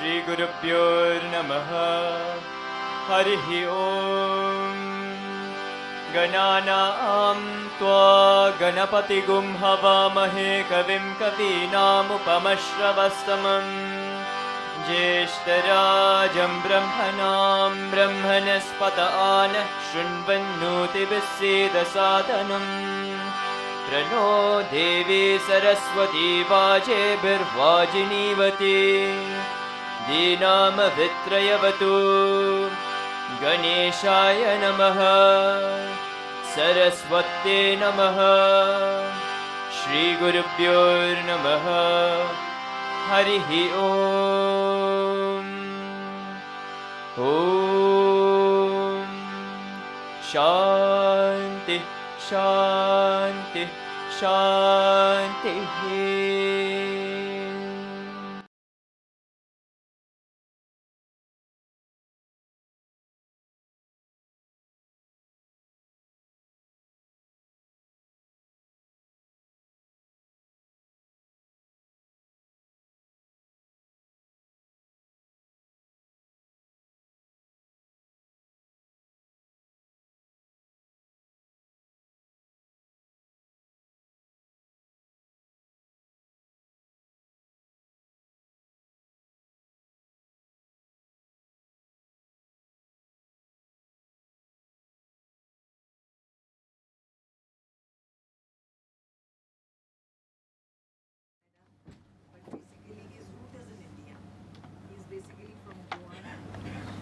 Shri Gurubhyo Namaha. Harihi Om. Gananam Tva Ganapatigum Havamahe Kavim Kavinam Upamashravastamam Jeshtarajam Brahmanam Brahmanaspataanah Shunvannuti Viseda Sadhanam Prano Devi Saraswati Vajebirvajinivati Dinama Vitrayavatu Ganeshaya Namaha Saraswate Namaha Shri Gurubhyo Namaha Harihi Om. Om Shanti Shanti Shanti. Basically from Goa,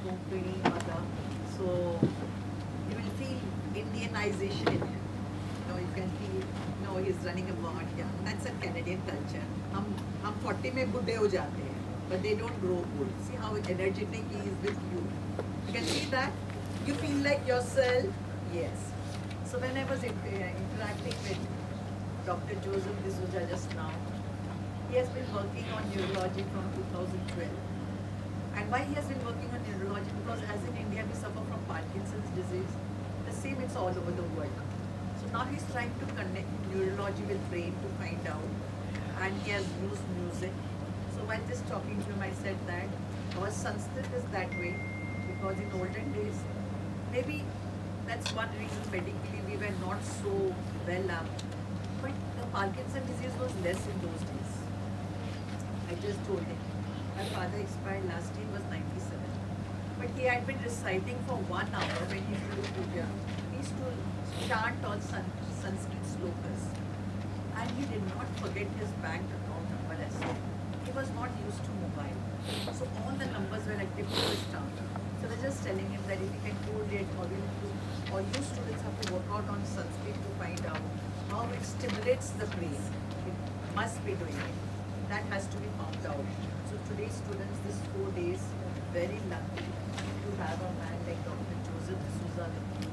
Mumbai, Mother. So you will feel Indianization in him. You can feel, he's running a bar here. That's a Canadian culture. हम 40 में बुढ़े हो जाते हैं, but they don't grow old. See how energetic he is with you. You can see that. You feel like yourself. Yes. So when I was interacting with Dr. Joseph Desouza just now, he has been working on neurology from 2012. And why he has been working on neurology? Because as in India we suffer from Parkinson's disease. The same, it's all over the world. So now he's trying to connect neurology with brain to find out. And he has used music. So while just talking to him, I said that our Sanskrit is that way. Because in olden days, maybe that's one reason medically we were not so well up. But the Parkinson's disease was less in those days. I just told him. My father expired last year, he was 97. But he had been reciting for 1 hour when he used to do puja. He used to chant all Sanskrit slokas. And he did not forget his bank account number as well. He was not used to mobile. So all the numbers were at tip of his tongue. So I was just telling him that if he can code it, or you students have to work out on Sanskrit to find out how it stimulates the brain. It must be doing it. That has to be found out. So today's students, this 4 days, very lucky to have a man like Dr. Joseph Desouza with you,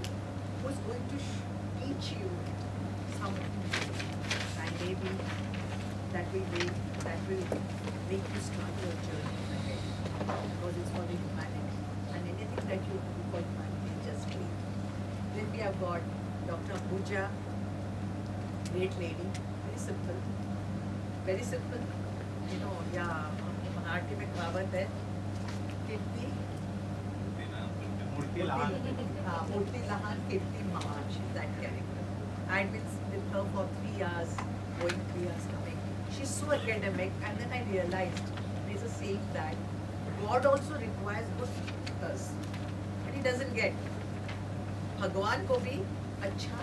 who is going to teach you something. And maybe that will make you start your journey ahead. Because it's for the humanity. And anything that you do for humanity, just please. Then we have got Dr. Puja, great lady, very simple. Very simple. Marathi में कहावत है कीर्ति मूर्ति लहान कीर्ति महान. She's that character. I had been with her for 3 hours, going 3 hours coming. She's so academic, and then I realized there's a saying that God also requires good thinkers, but He doesn't get. भगवान को भी अच्छा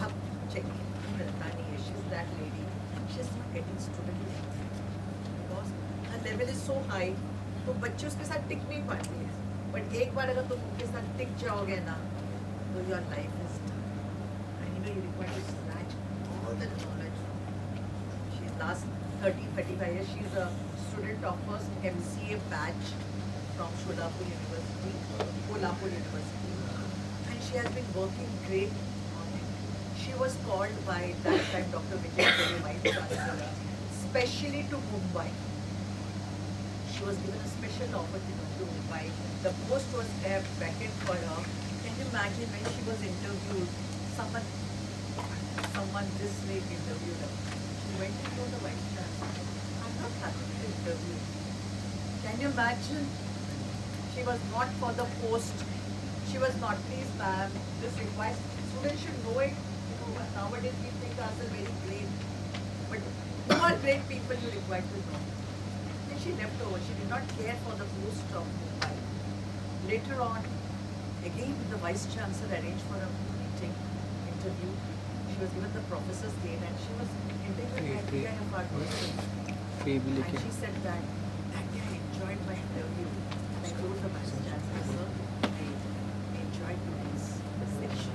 भक्त चाहिए मिलता नहीं है. She's that lady. She's not getting student because her level is so high. तो बच्चे उसके साथ टिक नहीं पाते हैं. But एक बार अगर तुम उनके साथ टिक जाओगे ना, तो your life is done. And you require to snatch all the knowledge. She's last 35 years. She's a student of first MCA batch from Kolhapur University. And she has been working great on it. She was called by that time Dr. Vijay, Vice Chancellor, specially to Mumbai. She was given a special offer to Mumbai. The post was there vacant for her. Can you imagine when she was interviewed? Someone this way interviewed her. She went to the Vice Chancellor. I'm not happy to interview. Can you imagine? She was not for the post. She was not, please ma'am, this requires, students should know it. You know, nowadays we think ourselves very great. But who are great people you require to know? Then she left over. She did not care for the post of Mumbai. Later on, again the Vice Chancellor arranged for a meeting, interview. She was given the professor's gate and she was interviewed at PIFR person. And she said that day I enjoyed my interview. And I told the Vice Chancellor, sir, I enjoyed today's section.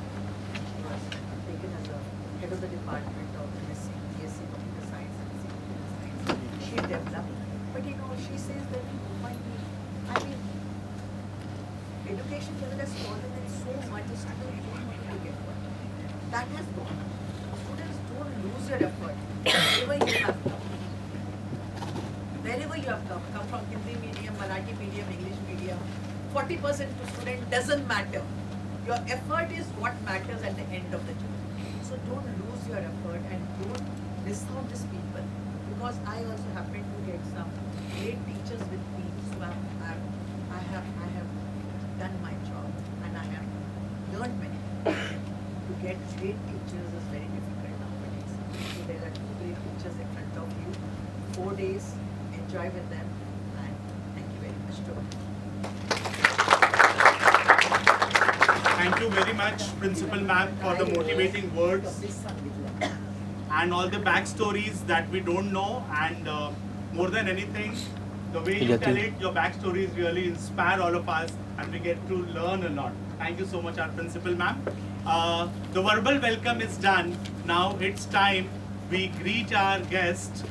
She was taken as a head of the department of MSc, BSc Computer Science and BSc Computer Science. She developed. But you know, she says that in Mumbai, I mean, education level has fallen in so much, the students don't want to get what. That has gone. Students don't lose your effort. Wherever you have come from Hindi medium, Marathi medium, English medium, 40% to student doesn't matter. Your effort is what matters at the end of the journey. So don't lose your effort and don't discount these people. Because I also happen to get some great teachers with me. So I have done my job and I have learned many things. To get great teachers is very difficult nowadays. So there are 2 great teachers in front of you. 4 days, enjoy with them, and thank you very much to all. Thank you very much, Principal Ma'am, for the motivating words and all the backstories that we don't know, and more than anything, the way you tell it, your backstories really inspire all of us and we get to learn a lot. Thank you so much, our Principal Ma'am. The verbal welcome is done. Now it's time we greet our guest.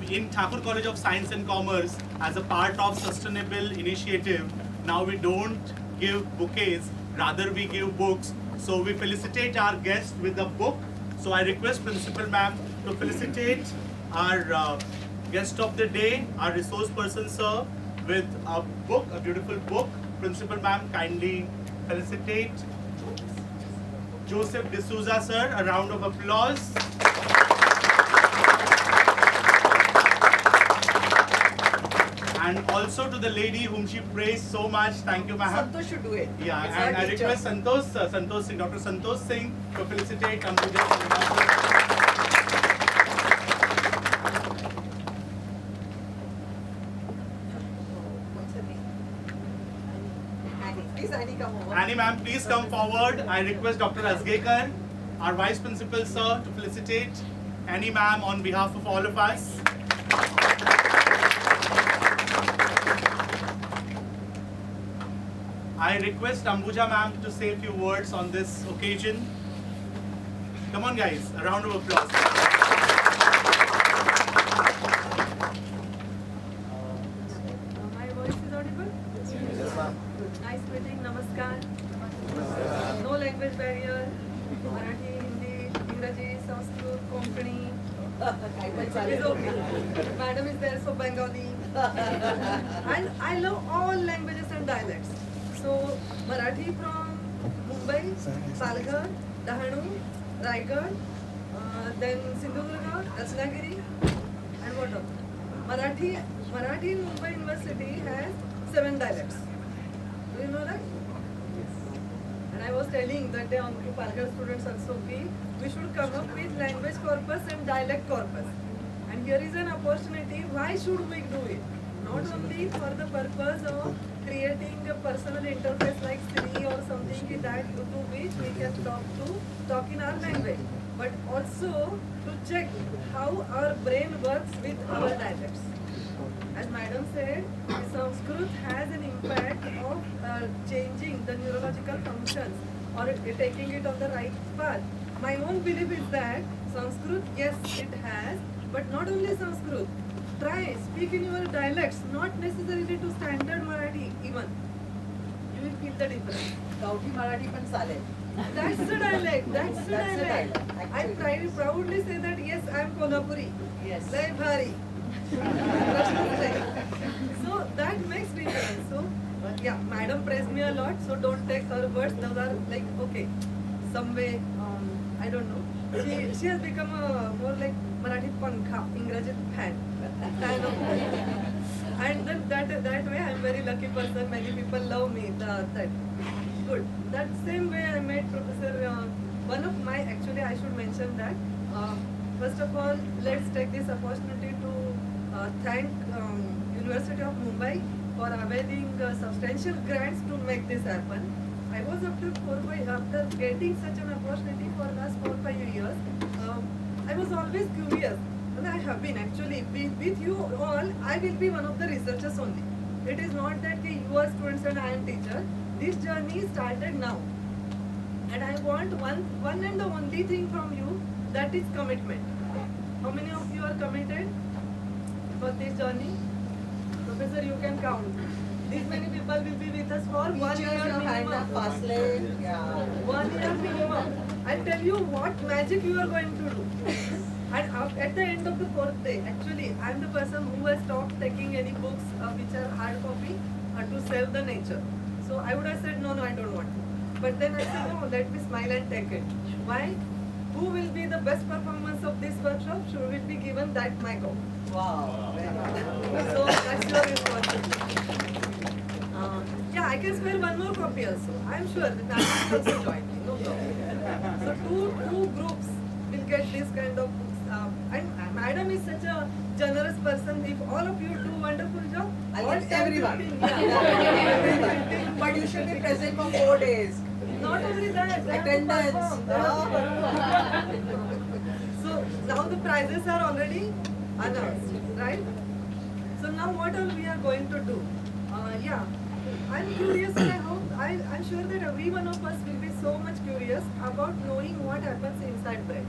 In Thakur College of Science and Commerce, as a part of sustainable initiative, now we don't give bouquets, rather we give books. So we felicitate our guest with a book. So I request Principal Ma'am to felicitate our guest of the day, our resource person sir, with a book, a beautiful book. Principal Ma'am, kindly felicitate Joseph Desouza sir. A round of applause. And also to the lady whom she praised so much. Thank you, ma'am. Santosh should do it. Yeah, It's and our I teacher. request Santosh Singh, Dr. Santosh Singh, to felicitate Ambuja. What's her name? Annie. Please, Annie, come over. Annie, ma'am, please come forward. I request Dr. Asgekar, our Vice Principal, sir, to felicitate Annie, ma'am, on behalf of all of us. I request Ambuja, ma'am, to say a few words on this occasion. Come on, guys, a round of applause. My voice is audible? Yes, ma'am. Nice meeting, namaskar. No language barrier. Marathi, Hindi, English, Sanskrit, Konkani. It's okay. Madam is there, so Bengali. And I love all languages and dialects. So Marathi from Mumbai, Palghar, Dahanu, Raigad, then Sindhudurga, Ratnagiri, and what else? Marathi in Mumbai University has 7 dialects. Do you know that? And I was telling that day on to Palghar students also, we should come up with language corpus and dialect corpus. And here is an opportunity. Why should we do it? Not only for the purpose of creating a personal interface like Siri or something that to which we can talk in our language, but also to check how our brain works with our dialects. As Madam said, Sanskrit has an impact of changing the neurological functions or taking it on the right path. My own belief is that Sanskrit, yes, it has, but not only Sanskrit. Try, speak in your dialects, not necessarily to standard Marathi even. You will feel the difference. Gaudi Marathi पण चालेल. That's the dialect, that's the dialect. I proudly say that yes, I am Kolhapuri. Yes. Lay bhari. So that makes difference. So yeah, Madam praised me a lot, so don't take her words. Those are like, okay, some way, I don't know. She has become a more like Marathi pankha, English fan. And then that way I'm very lucky person. Many people love me. That good. That same way I met Professor. One of my actually I should mention that. First of all, let's take this opportunity to thank University of Mumbai for availing substantial grants to make this happen. I was after getting such an opportunity for last 4-5 years. I was always curious, and I have been actually with you all. I will be one of the researchers only. It is not that you are students and I am teacher. This journey started now, and I want one and the only thing from you, that is commitment. How many of you are committed for this journey? Professor, you can count. These many people will be with us for 1 year minimum. 1 year minimum. I'll tell you what magic you are going to do. And at the end of the 4th day, actually, I am the person who has stopped taking any books which are hard copy to save the nature. So I would have said, no, I don't want to. But then I said, no, let me smile and take it. Why? Who will be the best performance of this workshop? Should will be given that my go. Wow. So that's your responsibility. Yeah, I can spare one more copy also. I am sure that I will also join me. No problem. So two groups will get this kind of books. And Madam is such a generous person. If all of you do wonderful job, I'll all get everyone. 10, 15, yeah. But you should be present for 4 days. Not only that, they have to Attendance. perform. So now the prizes are already announced, right? So now what all we are going to do? Yeah, I'm curious and I hope, I'm sure that every one of us will be so much curious about knowing what happens inside brain.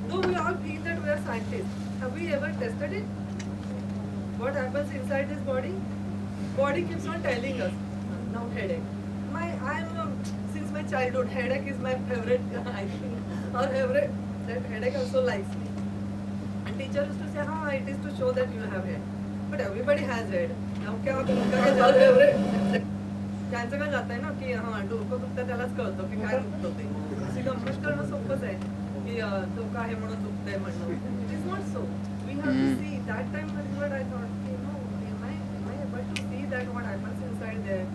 Though we all feel that we are scientists, have we ever tested it? What happens inside this body? Body keeps on telling us, now headache. Since my childhood, headache is my favorite, I think, or favorite, that headache also likes me. And teacher used to say, it is to show that you have head. But everybody has head. Now क्या उनका favorite? त्यांचं काय जात आहे ना की डोकं दुखतं त्यालाच कळतं की काय दुखतं ते. अशी गंमत करणं सोपंच आहे की डोकं आहे म्हणून दुखतंय म्हणणं. It is not so. We have to see. That time what I thought, am I able to see that what happens inside there?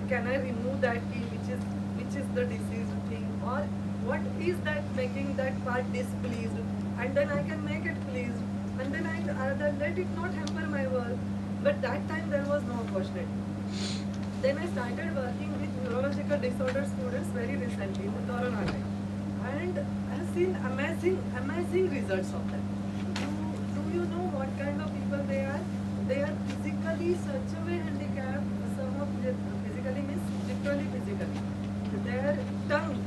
Can I remove that key which is the diseased thing, or what is that making that part displeased, and then I can make it pleased, and then I let it not hamper my work. But that time there was no opportunity. Then I started working with neurological disorder students very recently in the Corona time, and I have seen amazing results of that. Do you know what kind of people they are? They are physically such a way handicapped. Some of them physically means literally physically. Their tongue,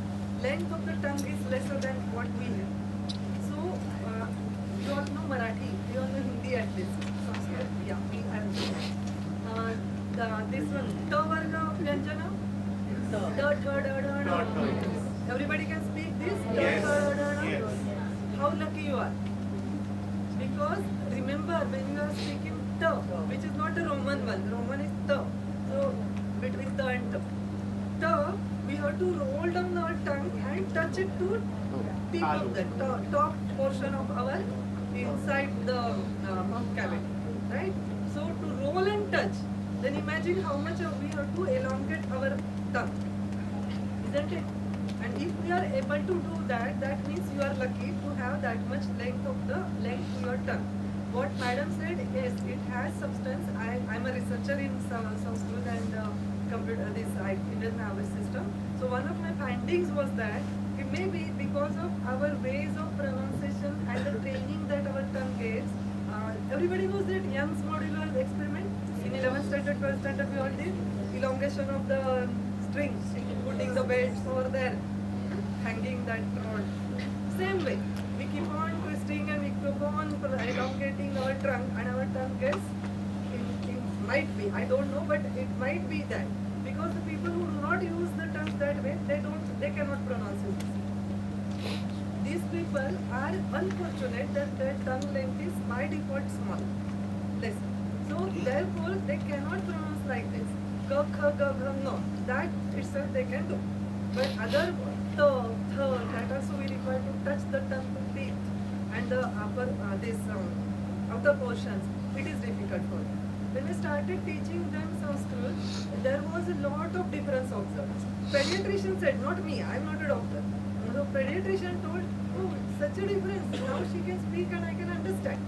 length of the tongue is lesser than what we have. So you all know Marathi, you all know Hindi at least. Sanskrit, yeah, we have. This one, ta varga vyanjana. Everybody can speak this. How lucky you are. Because remember, when you are speaking ta, which is not a Roman one, Roman is ta. So between ta and ta. Ta, we have to roll down our tongue and touch it to tip of the top portion of our inside the mouth cavity, right? So to roll and touch, then imagine how much we have to elongate our tongue, isn't it? And if we are able to do that, that means you are lucky to have that much length to your tongue. What Madam said is it has substance. I'm a researcher in Sanskrit and computer Indian nervous system. So one of my findings was that it may be because of our ways of pronunciation and the training that our tongue gets. Everybody knows that Young's modular experiment in 11th standard, 12th standard we all did elongation of the strings, putting the weights over there, hanging that rod. Same way, we keep on twisting and we keep on elongating our trunk, and our tongue gets, it might be, I don't know, but it might be that. Because the people who do not use the tongue that way, they cannot pronounce it. These people are unfortunate that their tongue length is by default small, less. So therefore they cannot pronounce like this. Ka, kha, ga, gha, no. That itself they can do. But other tha, that also we require to touch the tongue to teeth and the upper outer portions. It is difficult for them. when I started teaching them Sanskrit, there was a lot of difference observed. Pediatrician said, not me, I'm not a doctor. So pediatrician told, oh, such a difference. Now she can speak and I can understand.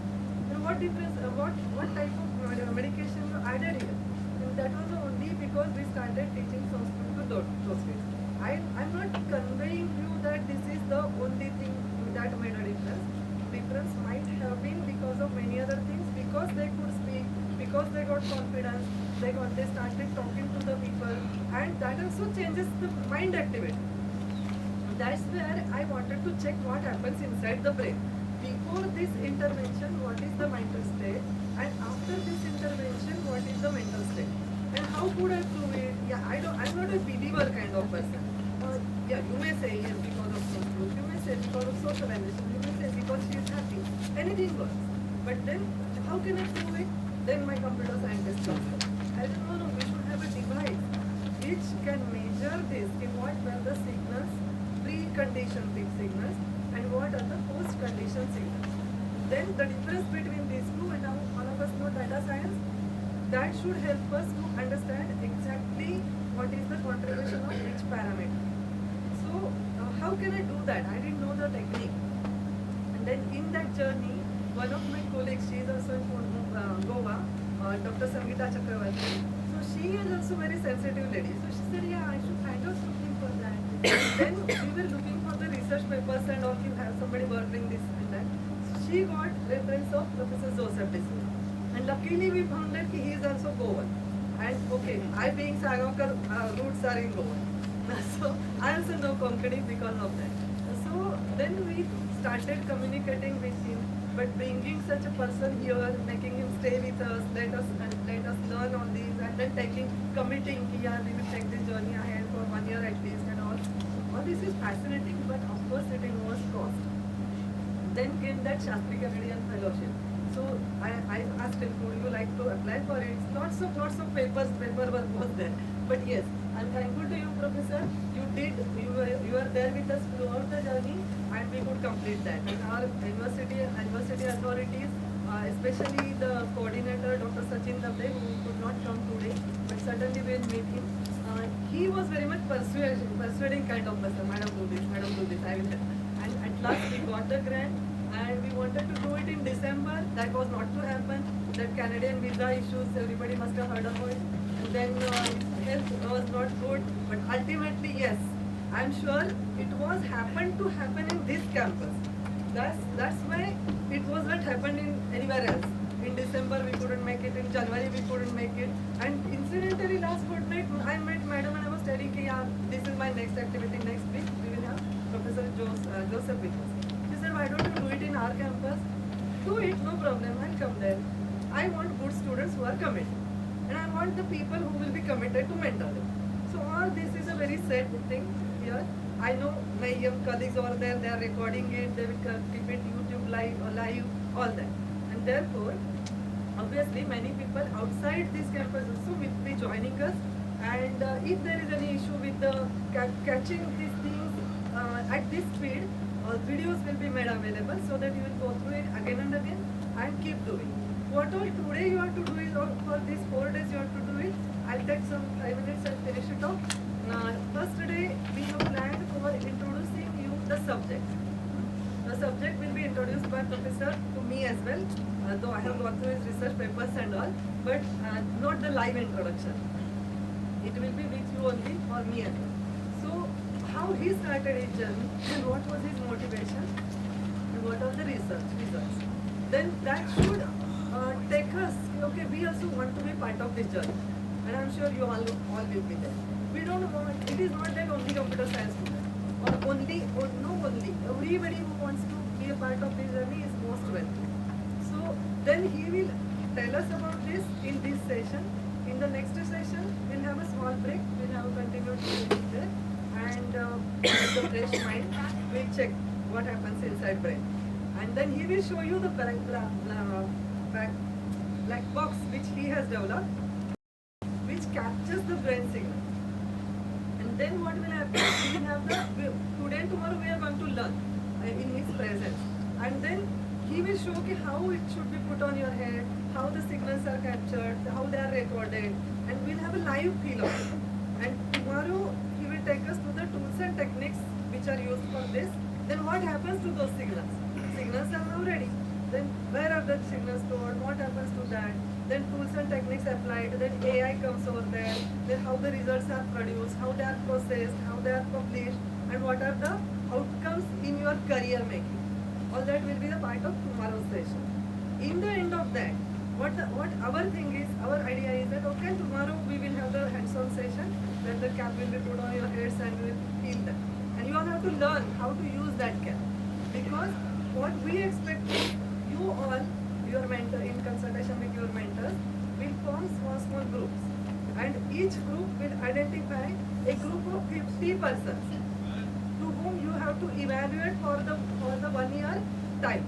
And what difference, what type of medication you added here? And that was only because we started teaching Sanskrit to those kids. I'm not conveying you that this is the only thing that made a difference. Difference might have been because of many other things, because they could speak, because they got confidence, they started talking to the people, and that also changes the mind activity. That's where I wanted to check what happens inside the brain. Before this intervention, what is the mental state, and after this intervention, what is the mental state, and how could I prove it? Yeah, I'm not a believer kind of person. Yeah, you may say yes because of social group, you may say because of socialization, you may say because she is happy. Anything works. But then, how can I prove it? Then my computer scientist comes in. I don't know, we should have a device which can measure this, in what were the signals, pre-conditioned signals, and what are the post-conditioned signals. Then the difference between these two, and now all of us know data science, that should help us to understand exactly what is the contribution of each parameter. So how can I do that? I didn't know the technique. And then in that journey, one of my colleagues, she is also in Goa, Dr. Sangeeta Chakravarti. So she is also very sensitive lady. So she said, yeah, I was looking for that. Then we were looking for the research papers and all, you have somebody working this and that. So she got reference of Professor Joseph Desouza. And luckily we found that he is also Goan. And okay, I being Sagarkar, roots are in Goa. So I also know Konkani because of that. So then we started communicating with him, but bringing such a person here, making him stay with us, let us learn on this, and then committing, yeah, we will take this journey ahead for 1 year at least and all. All this is fascinating, but of course it involves cost. Then came that Shastri Canadian Fellowship. So I asked him, would you like to apply for it? Lots of paperwork was there. But yes, I'm thankful to you, Professor. You were there with us throughout the journey, and we could complete that. And our university authorities, especially the coordinator, Dr. Sachin Dabde, who could not come today, but certainly we'll meet him. He was very much persuading kind of person. Madam, do this, I will help. And at last we got the grant. And we wanted to do it in December. That was not to happen. That Canadian visa issues, everybody must have heard of it. And then health was not good. But ultimately, yes, I'm sure it was happened to happen in this campus. That's why it was not happened in anywhere else. In December we couldn't make it. In January we couldn't make it. And incidentally, last fortnight I met madam and I was telling her, yeah, this is my next activity. Next week we will have Professor Joseph with us. Why don't you do it in our campus? Do it, no problem, I'll come there. I want good students who are committed. And I want the people who will be committed to mentor them. So all this is a very sad thing here. I know my young colleagues over there, they are recording it, they will keep it YouTube live, all that. And therefore, obviously many people outside this campus also will be joining us. And if there is any issue with the catching these things at this speed, videos will be made available so that you will go through it again and again and keep doing. What all today you have to do is, or for these 4 days you have to do it. I'll take some 5 minutes and finish it off. First day we have planned for introducing you the subject. The subject will be introduced by Professor to me as well, though I have gone through his research papers and all, but not the live introduction. It will be with you only for me as well. So how he started his journey and what was his motivation and what are the results. Then that should take us, okay, we also want to be part of this journey. And I'm sure you all will be there. We don't want, it is not that only computer science student or only, everybody who wants to be a part of this journey is most welcome. So then he will tell us about this in this session. In the next session, we'll have a small break, we'll have a continued training there. And with the fresh mind, we'll check what happens inside brain. And then he will show you the black box which he has developed, which captures the brain signal. And then what will happen? We will have the today and tomorrow we are going to learn in his presence. And then he he will show ki how it should be put on your head, how the signals are captured, how they are recorded, and we'll have a live feel of it. And tomorrow he will take us to the tools and techniques which are used for this. Then what happens to those signals? Signals are now ready. Then where are the signals stored? What happens to that? Then tools and techniques applied. Then AI comes over there. Then how the results are produced, how they are processed, how they are published, and what are the outcomes in your career making. All that will be the part of tomorrow's session. In the end of that, what our thing is, our idea is that okay, tomorrow we will have the hands-on session where the cap will be put on your heads and we will feel that. And you all have to learn how to use that cap. Because what we expect is you all, your mentor, in consultation with your mentors, will form small groups. And each group will identify a group of 50 persons to whom you have to evaluate for the 1 year time,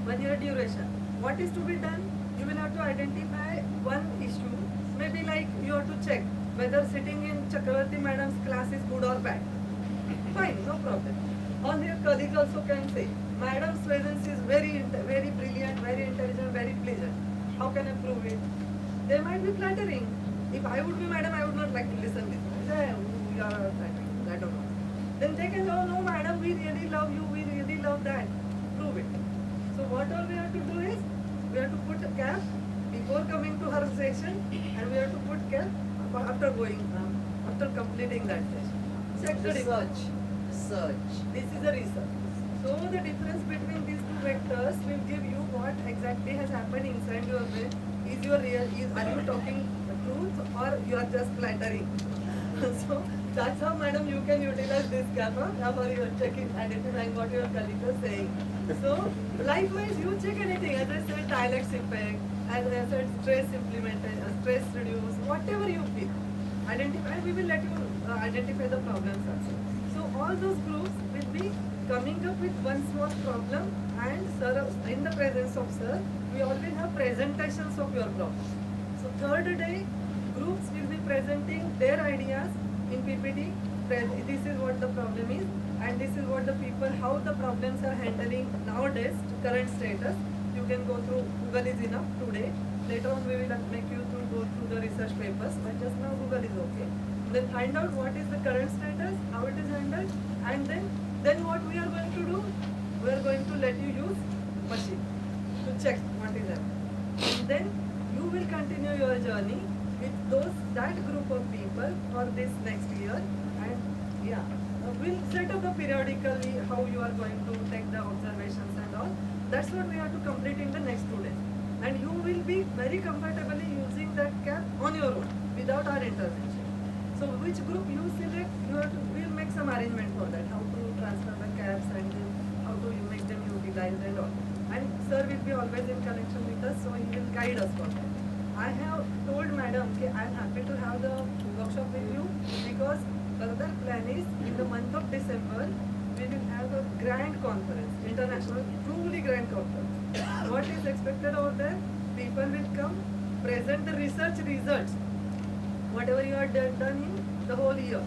1 year duration. What is to be done? You will have to identify one issue. Maybe like you have to check whether sitting in Chakravarti madam's class is good or bad. Fine, no problem. Or your colleagues also can say, madam's presence is very brilliant, very intelligent, very pleasant. How can I prove it? They might be flattering. If I would be madam, I would not like to listen to this. I say, oh, you are flattering. I don't know. Then they can say, oh no madam, we really love you, we really love that. Prove it. So what all we have to do is, we have to put a cap before coming to her session, and we have to put cap after completing that session. Check the Research. This is the research. So the difference between these two vectors will give you what exactly has happened inside your brain. Are you talking the truth or you are just flattering? So that's how, madam, you can utilize this gap for your checking, identifying what your colleagues are saying. So likewise, you check anything. As I said, dialects effect, as I said, stress implementation, stress reduce, whatever you feel. Identify. We will let you identify the problems also. So all those groups will be coming up with one small problem, and sir, in the presence of sir, we all will have presentations of your problem. So third day, groups will be presenting their ideas in PPT. This is what the problem is, and this is what the people, how the problems are handling nowadays, current status. You can go through, Google is enough today. Later on we will make you to go through the research papers, but just now Google is okay. Then find out what is the current status, how it is handled, and then what we are going to do, we are going to let you use machine to check what is happening. And then you will continue your journey with that group of people for this next year, and yeah, we'll set up the periodically how you are going to take the observations and all. That's what we have to complete in the next 2 days. And you will be very comfortably using that cap on your own without our intervention. So which group you select, we'll make some arrangement for that, how to transfer the caps and then how to make them utilized and all. And sir will be always in connection with us, so he will guide us for that. I have told madam that I am happy to have the workshop with you, because further plan is in the month of December, we will have a grand conference, international, truly grand conference. What is expected over there? People will come, present the research results, whatever you have done in the whole year,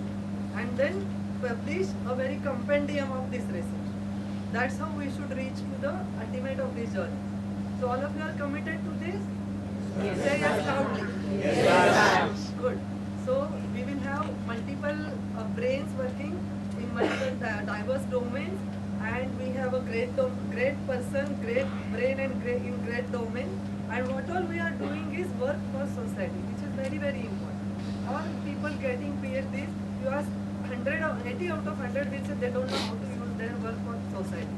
and then publish a very compendium of this research. That's how we should reach to the ultimate of this journey. So all of you are committed to this? Yes. Say yes loudly. Yes. Good. So we will have multiple brains working in multiple diverse domains, and we have a great person, great brain, and in great domain. And what all we are doing is work for society, which is very, very important. All people getting PhDs, you ask 80 out of 100 will say they don't know how to use their work for society.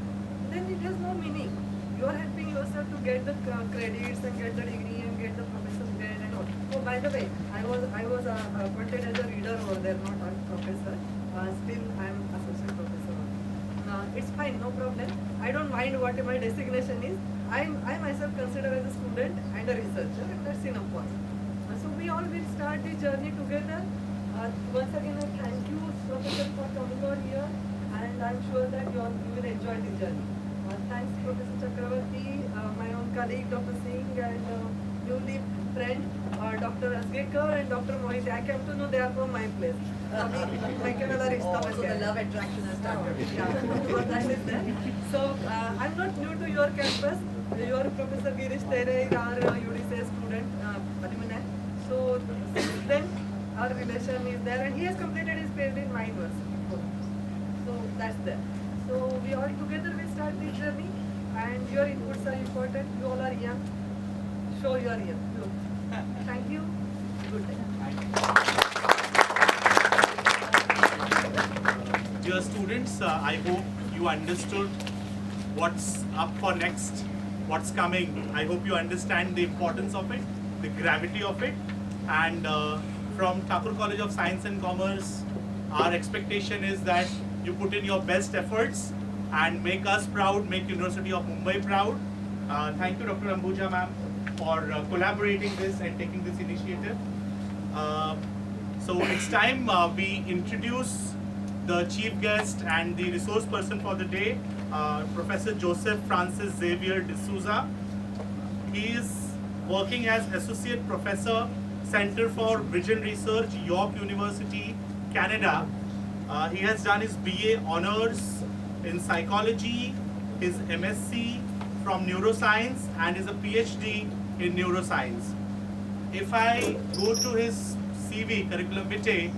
Then it has no meaning. You are helping yourself to get the credits and get the degree and get the professor's grade and all. Oh, by the way, I was appointed as a reader over there, not a professor. Still, I am associate professor. It's fine, no problem. I don't mind what my designation is. I myself consider as a student and a researcher, and that's enough for me. So we all will start this journey together. Once again, I thank you, Professor, for coming over here, and I'm sure that you will enjoy this journey. Thanks, Professor Chakravarti, my own colleague, Dr. Singh, and newly friend, Dr. Asgekar and Dr. Mohit. I came to know they are from my place. So the love attraction has started. Yeah, so that is there. So I'm not new to your campus. Your Professor Girish Tere is our UDCA student, alumni. So since then our relation is there, and he has completed his PhD in my university. So that's there. So we all together will start this journey, and your inputs are important. You all are young. Show you are young. Look. Thank you. Good day. Dear students, I hope you understood what's up for next, what's coming. I hope you understand the importance of it, the gravity of it. And from Thakur College of Science and Commerce, our expectation is that you put in your best efforts and make us proud, make University of Mumbai proud. Thank you, Dr. Ambuja ma'am, for collaborating this and taking this initiative. So it's time we introduce the chief guest and the resource person for the day, Professor Joseph Francis Xavier Desouza. He is working as Associate Professor, Center for Vision Research, York University, Canada. He has done his BA Honours in Psychology, his MSc from Neuroscience, and is a PhD in Neuroscience. If I go to his CV, curriculum vitae,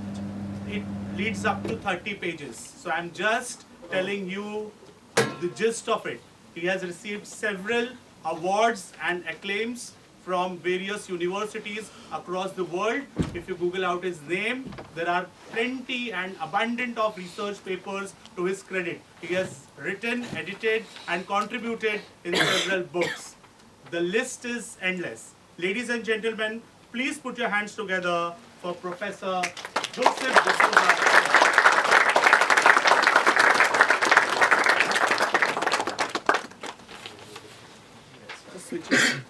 it leads up to 30 pages. So I'm just telling you the gist of it. He has received several awards and acclaims from various universities across the world. If you Google out his name, there are plenty and abundant of research papers to his credit. He has written, edited, and contributed in several books. The list is endless. Ladies and gentlemen, please put your hands together for Professor Joseph Desouza. Just switch it.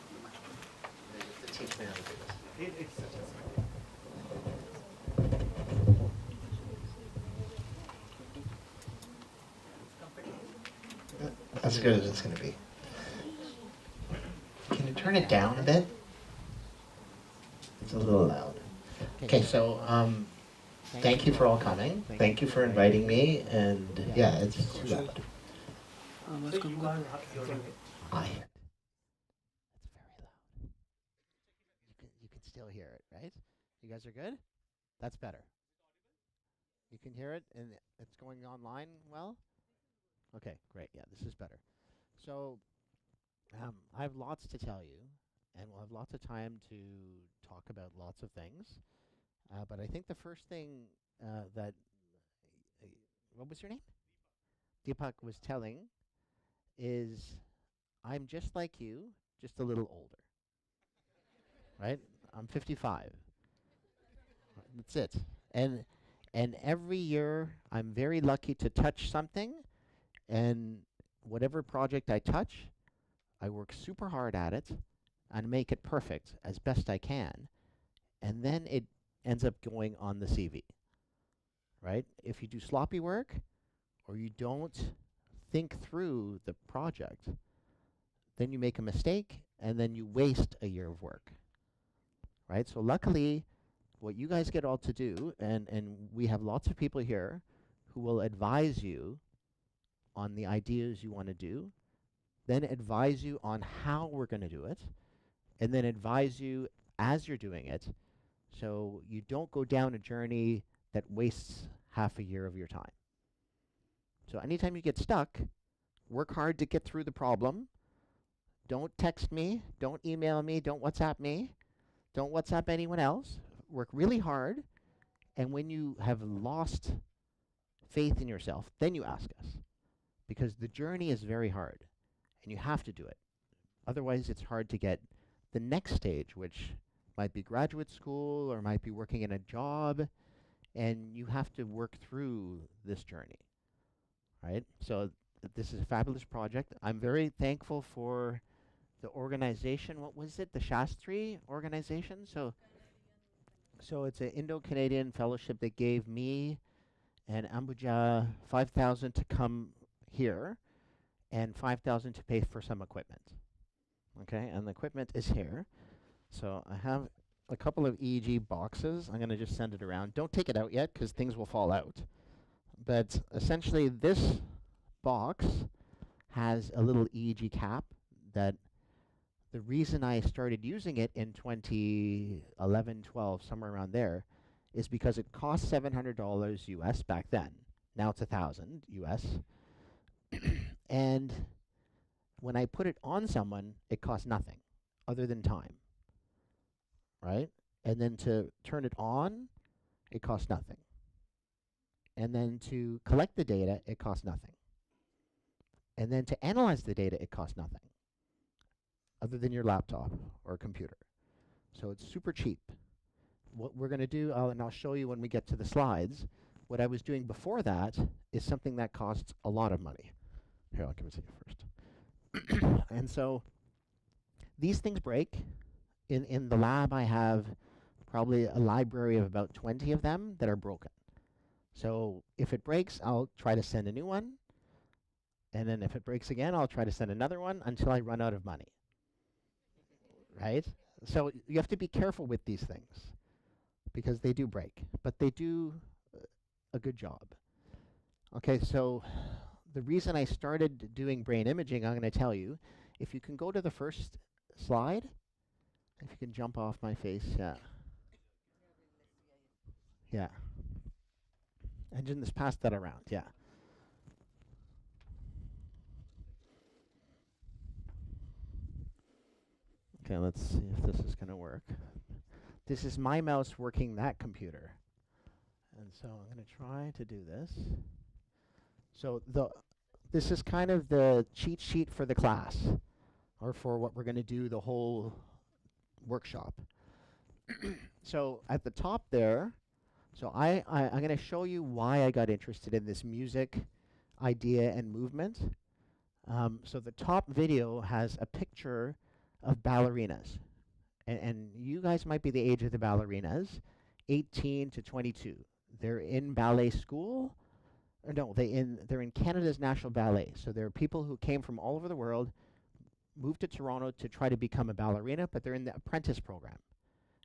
As good as it's going to be. Can you turn it down a bit? It's a little loud. Okay, so thank you for all coming. Thank you for inviting me, and yeah, it's too loud. I hear it. It's very loud. You can still hear it, right? You guys are good? That's better. You can hear it, and it's going online well? Okay, great. Yeah, this is better. So I have lots to tell you, and we'll have lots of time to talk about lots of things. But I think the first thing that, what was your name? Deepak was telling is I'm just like you, just a little older. Right? I'm 55. That's it. And every year I'm very lucky to touch something, and whatever project I touch, I work super hard at it and make it perfect as best I can, and then it ends up going on the CV, right? If you do sloppy work or you don't think through the project, then you make a mistake and then you waste a year of work, right? So luckily, what you guys get all to do, and we have lots of people here who will advise you on the ideas you want to do, then advise you on how we're going to do it, and then advise you as you're doing it, so you don't go down a journey that wastes half a year of your time. So anytime you get stuck, work hard to get through the problem. Don't text me, don't email me, don't WhatsApp me, don't WhatsApp anyone else. Work really hard, and when you have lost faith in yourself, then you ask us. Because the journey is very hard, and you have to do it. Otherwise, it's hard to get the next stage, which might be graduate school or might be working in a job, and you have to work through this journey, right? So this is a fabulous project. I'm very thankful for the organization. What was it? The Shastri organization? So it's an Indo-Canadian fellowship that gave me and Ambuja 5,000 to come here and 5,000 to pay for some equipment. Okay, and the equipment is here. So I have a couple of EEG boxes. I'm going to just send it around. Don't take it out yet because things will fall out. But essentially this box has a little EEG cap that the reason I started using it in 2011, 12, somewhere around there, is because it cost $700 US back then. Now it's $1,000 US. And when I put it on someone, it costs nothing other than time, right? And then to turn it on, it costs nothing. And then to collect the data, it costs nothing. And then to analyze the data, it costs nothing other than your laptop or computer. So it's super cheap. What we're going to do, and I'll show you when we get to the slides, what I was doing before that is something that costs a lot of money. Here, I'll give it to you first. And so these things break. In the lab, I have probably a library of about 20 of them that are broken. So if it breaks, I'll try to send a new one. And then if it breaks again, I'll try to send another one until I run out of money. Right? So you have to be careful with these things because they do break, but they do a good job. Okay, so the reason I started doing brain imaging, I'm going to tell you. If you can go to the first slide, if you can jump off my face, yeah. Yeah. And just pass that around, yeah. Okay, let's see if this is going to work. This is my mouse working that computer. And so I'm going to try to do this. So this is kind of the cheat sheet for the class, or for what we're going to do the whole workshop. So at the top there, so I'm going to show you why I got interested in this music idea and movement. So the top video has a picture of ballerinas. And you guys might be the age of the ballerinas, 18 to 22. They're in ballet school. Or no, they're in Canada's National Ballet. So there are people who came from all over the world, moved to Toronto to try to become a ballerina, but they're in the apprentice program.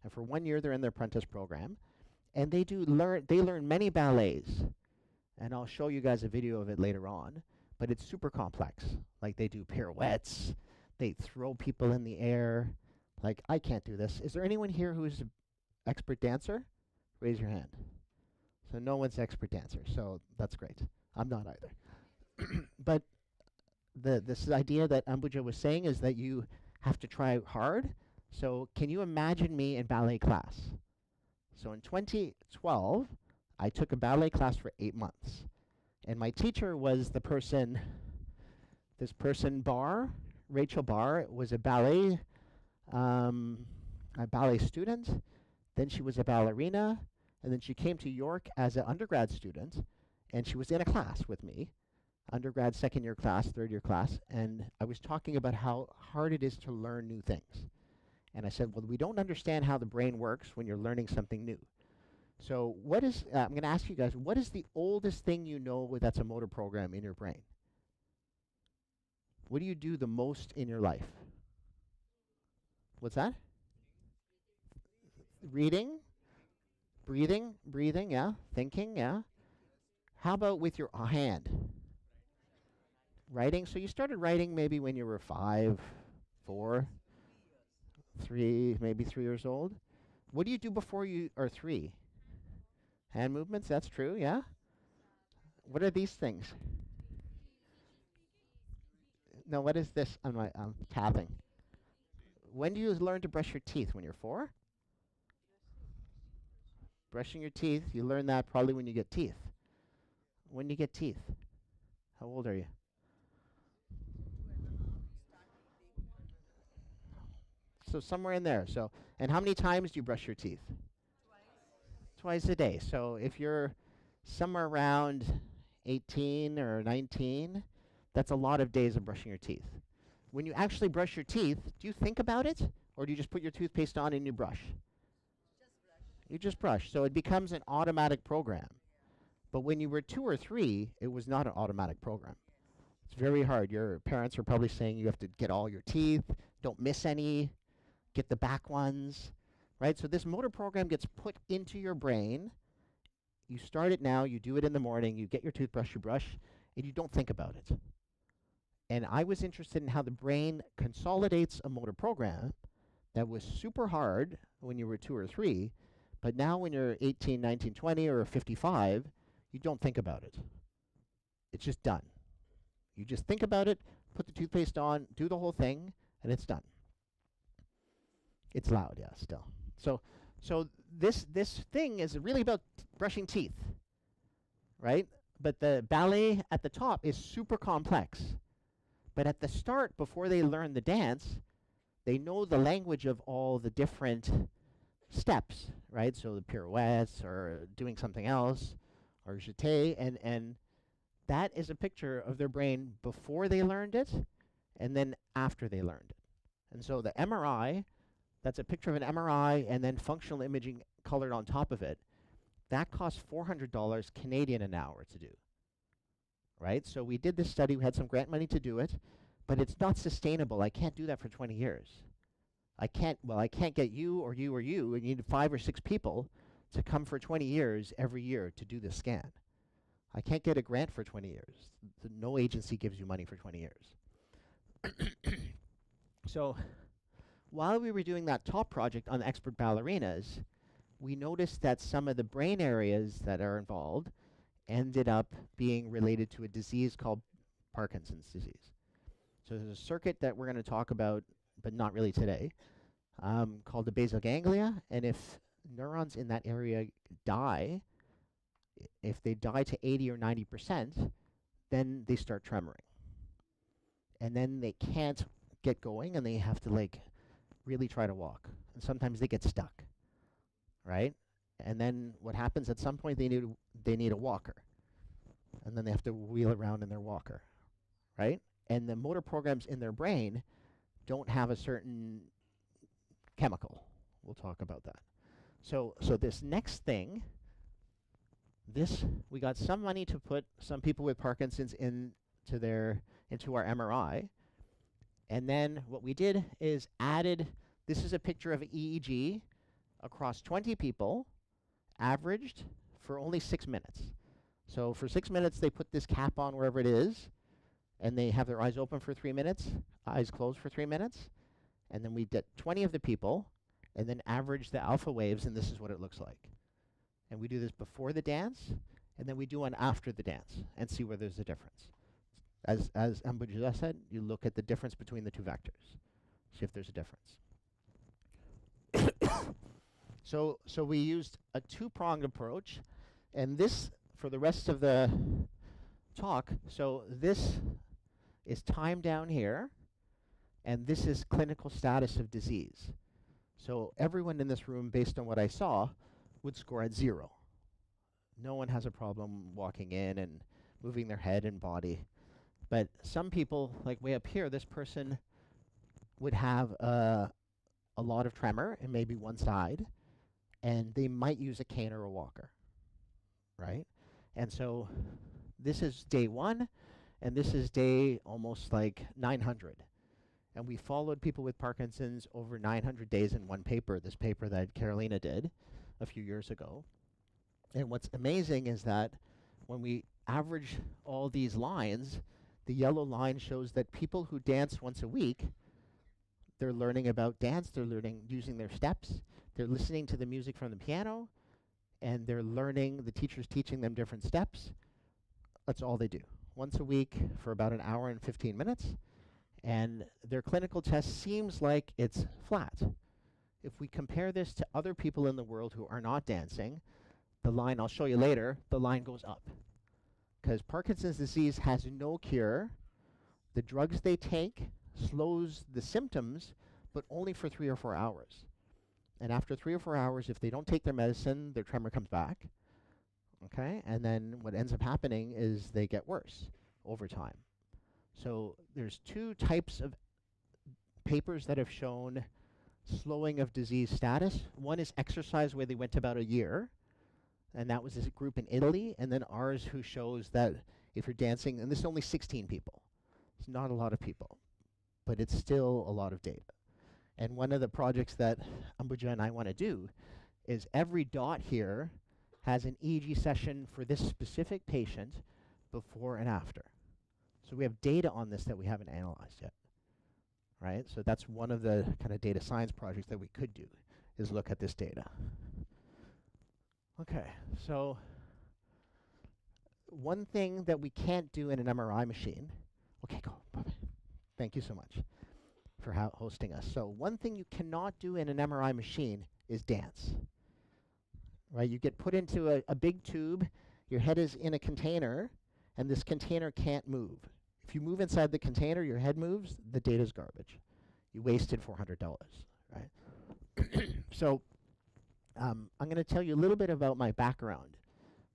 And for 1 year, they're in the apprentice program. And they learn many ballets. And I'll show you guys a video of it later on. But it's super complex. Like they do pirouettes. They throw people in the air. Like, I can't do this. Is there anyone here who's an expert dancer? Raise your hand. So no one's expert dancer, so that's great. I'm not either. But this idea that Ambuja was saying is that you have to try hard. So can you imagine me in ballet class? So in 2012, I took a ballet class for 8 months. And my teacher was this person Barr, Rachel Barr, was a ballet student. Then she was a ballerina. And then she came to York as an undergrad student. And she was in a class with me, undergrad, second year class, third year class. And I was talking about how hard it is to learn new things. And I said, well, we don't understand how the brain works when you're learning something new. So I'm going to ask you guys, what is the oldest thing you know that's a motor program in your brain? What do you do the most in your life? What's that? Reading, breathing, yeah. Thinking, yeah. How about with your hand? Writing. So you started writing maybe when you were 5, 4, 3, maybe 3 years old. What do you do before you are 3? Hand movements, that's true, yeah. What are these things? No, what is this? I'm tapping. When do you learn to brush your teeth? When you're 4? Brushing your teeth, you learn that probably when you get teeth. When do you get teeth? How old are you? So somewhere in there. So, and how many times do you brush your teeth? Twice a day. So if you're somewhere around 18 or 19, that's a lot of days of brushing your teeth. When you actually brush your teeth, do you think about it? Or do you just put your toothpaste on and you brush? You just brush. So it becomes an automatic program. But when you were 2 or 3, it was not an automatic program. It's very hard. Your parents are probably saying you have to get all your teeth, don't miss any. get the back ones, right? So this motor program gets put into your brain. You start it now, you do it in the morning, you get your toothbrush, you brush, and you don't think about it. And I was interested in how the brain consolidates a motor program that was super hard when you were 2 or 3, but now when you're 18, 19, 20, or 55, you don't think about it. It's just done. You just think about it, put the toothpaste on, do the whole thing, and it's done. It's loud, yeah, still. So this thing is really about brushing teeth, right? But the ballet at the top is super complex. But at the start, before they learn the dance, they know the language of all the different steps, right? So the pirouettes, or doing something else, or jeté, and that is a picture of their brain before they learned it, and then after they learned it. And so the MRI, that's a picture of an MRI, and then functional imaging colored on top of it. That costs $400 Canadian an hour to do, right? So we did this study, we had some grant money to do it, but it's not sustainable. I can't do that for 20 years. I can't get you or you or you, and you need 5 or 6 people to come for 20 years every year to do this scan. I can't get a grant for 20 years. No agency gives you money for 20 years. So while we were doing that top project on expert ballerinas, we noticed that some of the brain areas that are involved ended up being related to a disease called Parkinson's disease. So there's a circuit that we're going to talk about, but not really today, called the basal ganglia. And if neurons in that area die, if they die to 80 or 90%, then they start tremoring. And then they can't get going, and they have to really try to walk. And sometimes they get stuck, right? And then what happens, at some point they need a walker. And then they have to wheel around in their walker, right? And the motor programs in their brain don't have a certain chemical. We'll talk about that. So this next thing, we got some money to put some people with Parkinson's into our MRI. And then what we did is this is a picture of EEG across 20 people, averaged for only 6 minutes. So for 6 minutes, they put this cap on wherever it is, and they have their eyes open for 3 minutes, eyes closed for 3 minutes. And then we did 20 of the people, and then average the alpha waves, and this is what it looks like. And we do this before the dance, and then we do one after the dance, and see where there's a difference. As Ambuja said, you look at the difference between the 2 vectors, see if there's a difference. So we used a 2-pronged approach, and this, for the rest of the talk, so this is time down here, and this is clinical status of disease. So everyone in this room, based on what I saw, would score at 0. No one has a problem walking in and moving their head and body. But some people, like way up here, this person would have a lot of tremor in maybe one side, and they might use a cane or a walker, right? And so this is day 1, and this is day almost 900. And we followed people with Parkinson's over 900 days in one paper, this paper that Carolina did a few years ago. And what's amazing is that when we average all these lines, the yellow line shows that people who dance once a week, they're learning about dance, they're learning using their steps, they're listening to the music from the piano, and they're learning, the teacher's teaching them different steps. That's all they do. Once a week for about an hour and 15 minutes. And their clinical test seems like it's flat. If we compare this to other people in the world who are not dancing, the line, I'll show you later, the line goes up. Because Parkinson's disease has no cure. The drugs they take slows the symptoms, but only for 3 or 4 hours. And after 3 or 4 hours, if they don't take their medicine, their tremor comes back. Okay? And then what ends up happening is they get worse over time. So there's 2 types of papers that have shown slowing of disease status. One is exercise, where they went about a year, and that was this group in Italy, and then ours, who shows that if you're dancing, and this is only 16 people. It's not a lot of people, but it's still a lot of data. And one of the projects that Ambuja and I want to do is every dot here has an EEG session for this specific patient before and after. So we have data on this that we haven't analyzed yet, right? So that's one of the kind of data science projects that we could do, is look at this data. Okay, so one thing that we can't do in an MRI machine, okay, go, bye-bye. Thank you so much for hosting us. So one thing you cannot do in an MRI machine is dance, right? You get put into a big tube, your head is in a container, and this container can't move. If you move inside the container, your head moves, the data's garbage. You wasted $400, right? So I'm going to tell you a little bit about my background.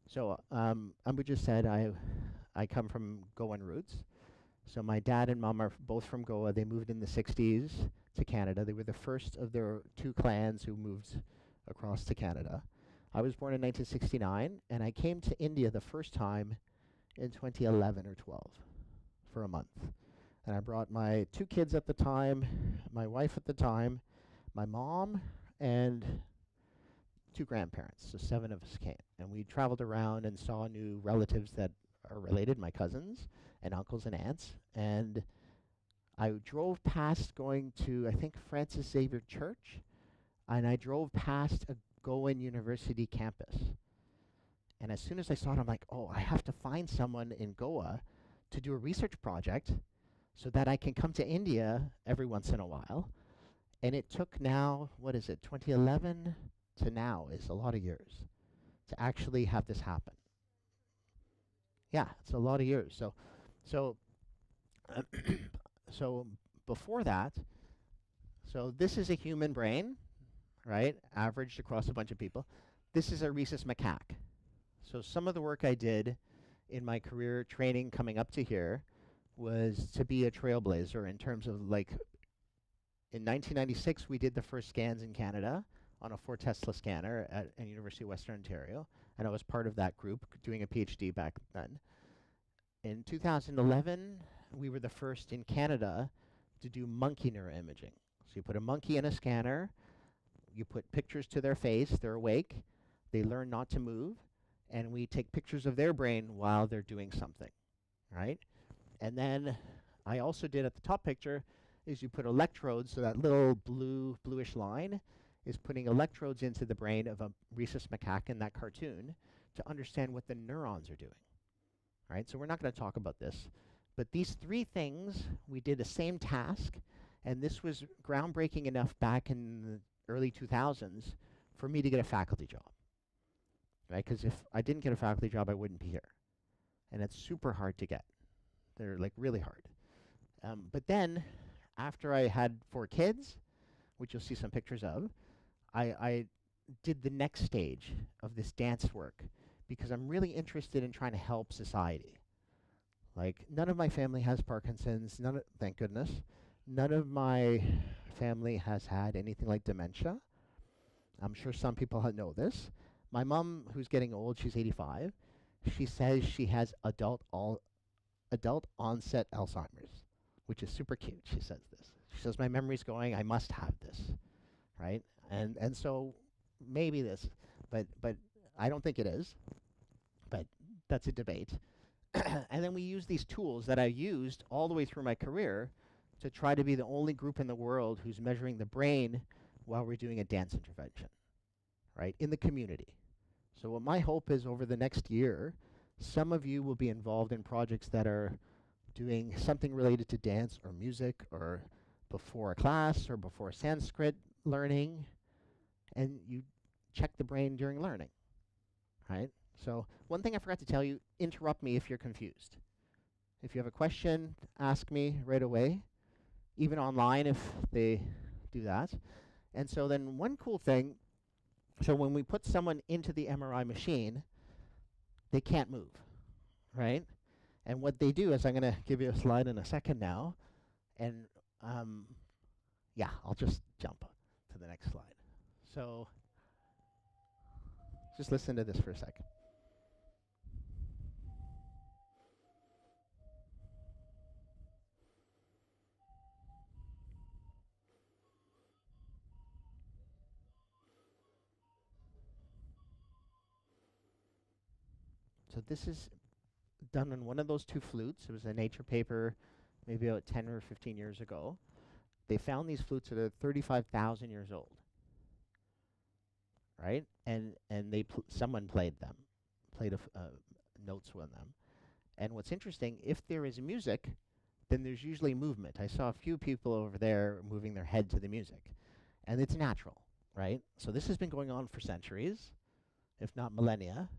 So Ambuja said I come from Goan roots. So my dad and mom are both from Goa. They moved in the 60s to Canada. They were the first of their two clans who moved across to Canada. I was born in 1969, and I came to India the first time in 2011 or 12 for a month. And I brought my 2 kids at the time, my wife at the time, my mom, and 2 grandparents. So 7 of us came. And we traveled around and saw new relatives that are related, my cousins and uncles and aunts. And I drove past going to, I think, Francis Xavier Church, and I drove past a Goan University campus. And as soon as I saw it, I'm like, oh, I have to find someone in Goa to do a research project so that I can come to India every once in a while. And it took now, what is it, 2011 to now is a lot of years to actually have this happen. Yeah, it's a lot of years. So before that, so this is a human brain, right, averaged across a bunch of people. This is a rhesus macaque. So some of the work I did in my career training coming up to here was to be a trailblazer in terms of, like, in 1996 we did the first scans in Canada on a 4 Tesla scanner at University of Western Ontario, and I was part of that group doing a PhD back then. In 2011, we were the first in Canada to do monkey neuroimaging. So you put a monkey in a scanner, you put pictures to their face, they're awake, they learn not to move, and we take pictures of their brain while they're doing something, right? And then I also did, at the top picture, is you put electrodes, so that little bluish line is putting electrodes into the brain of a rhesus macaque in that cartoon to understand what the neurons are doing, right? So we're not going to talk about this, but these 3 things, we did the same task, and this was groundbreaking enough back in the early 2000s for me to get a faculty job, right? Because if I didn't get a faculty job, I wouldn't be here. And it's super hard to get. They're, like, really hard. But then, after I had 4 kids, which you'll see some pictures of, I did the next stage of this dance work because I'm really interested in trying to help society. Like, none of my family has Parkinson's, thank goodness. None of my family has had anything like dementia. I'm sure some people know this. My mom, who's getting old, she's 85, she says she has adult onset Alzheimer's, which is super cute. She says this. She says, my memory's going, I must have this, right? And so maybe this, but I don't think it is, but that's a debate. And then we use these tools that I used all the way through my career to try to be the only group in the world who's measuring the brain while we're doing a dance intervention, right, in the community. So what my hope is, over the next year, some of you will be involved in projects that are doing something related to dance or music or before a class or before Sanskrit learning, and you check the brain during learning, right? So one thing I forgot to tell you, interrupt me if you're confused. If you have a question, ask me right away, even online if they do that. And so then one cool thing, so when we put someone into the MRI machine, they can't move, right? And what they do is, I'm going to give you a slide in a second now, and yeah, I'll just jump to the next slide. So just listen to this for a second. So this is done on one of those two flutes. It was a Nature paper maybe about 10 or 15 years ago. They found these flutes that are 35,000 years old, right? And someone played them, played notes on them. And what's interesting, if there is music, then there's usually movement. I saw a few people over there moving their head to the music, and it's natural, right? So this has been going on for centuries, if not millennia.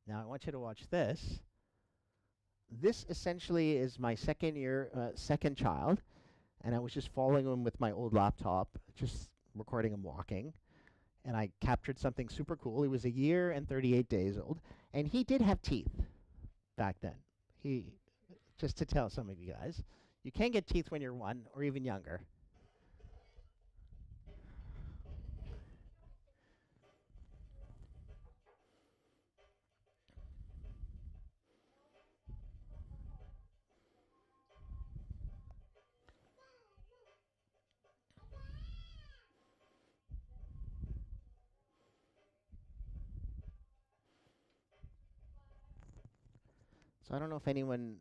Now I want you to watch this. This essentially is my second child, and I was just following him with my old laptop, just recording him walking, and I captured something super cool. He was 1 year and 38 days old, and he did have teeth back then. Just to tell some of you guys, you can get teeth when you're 1 or even younger. So I don't know if anyone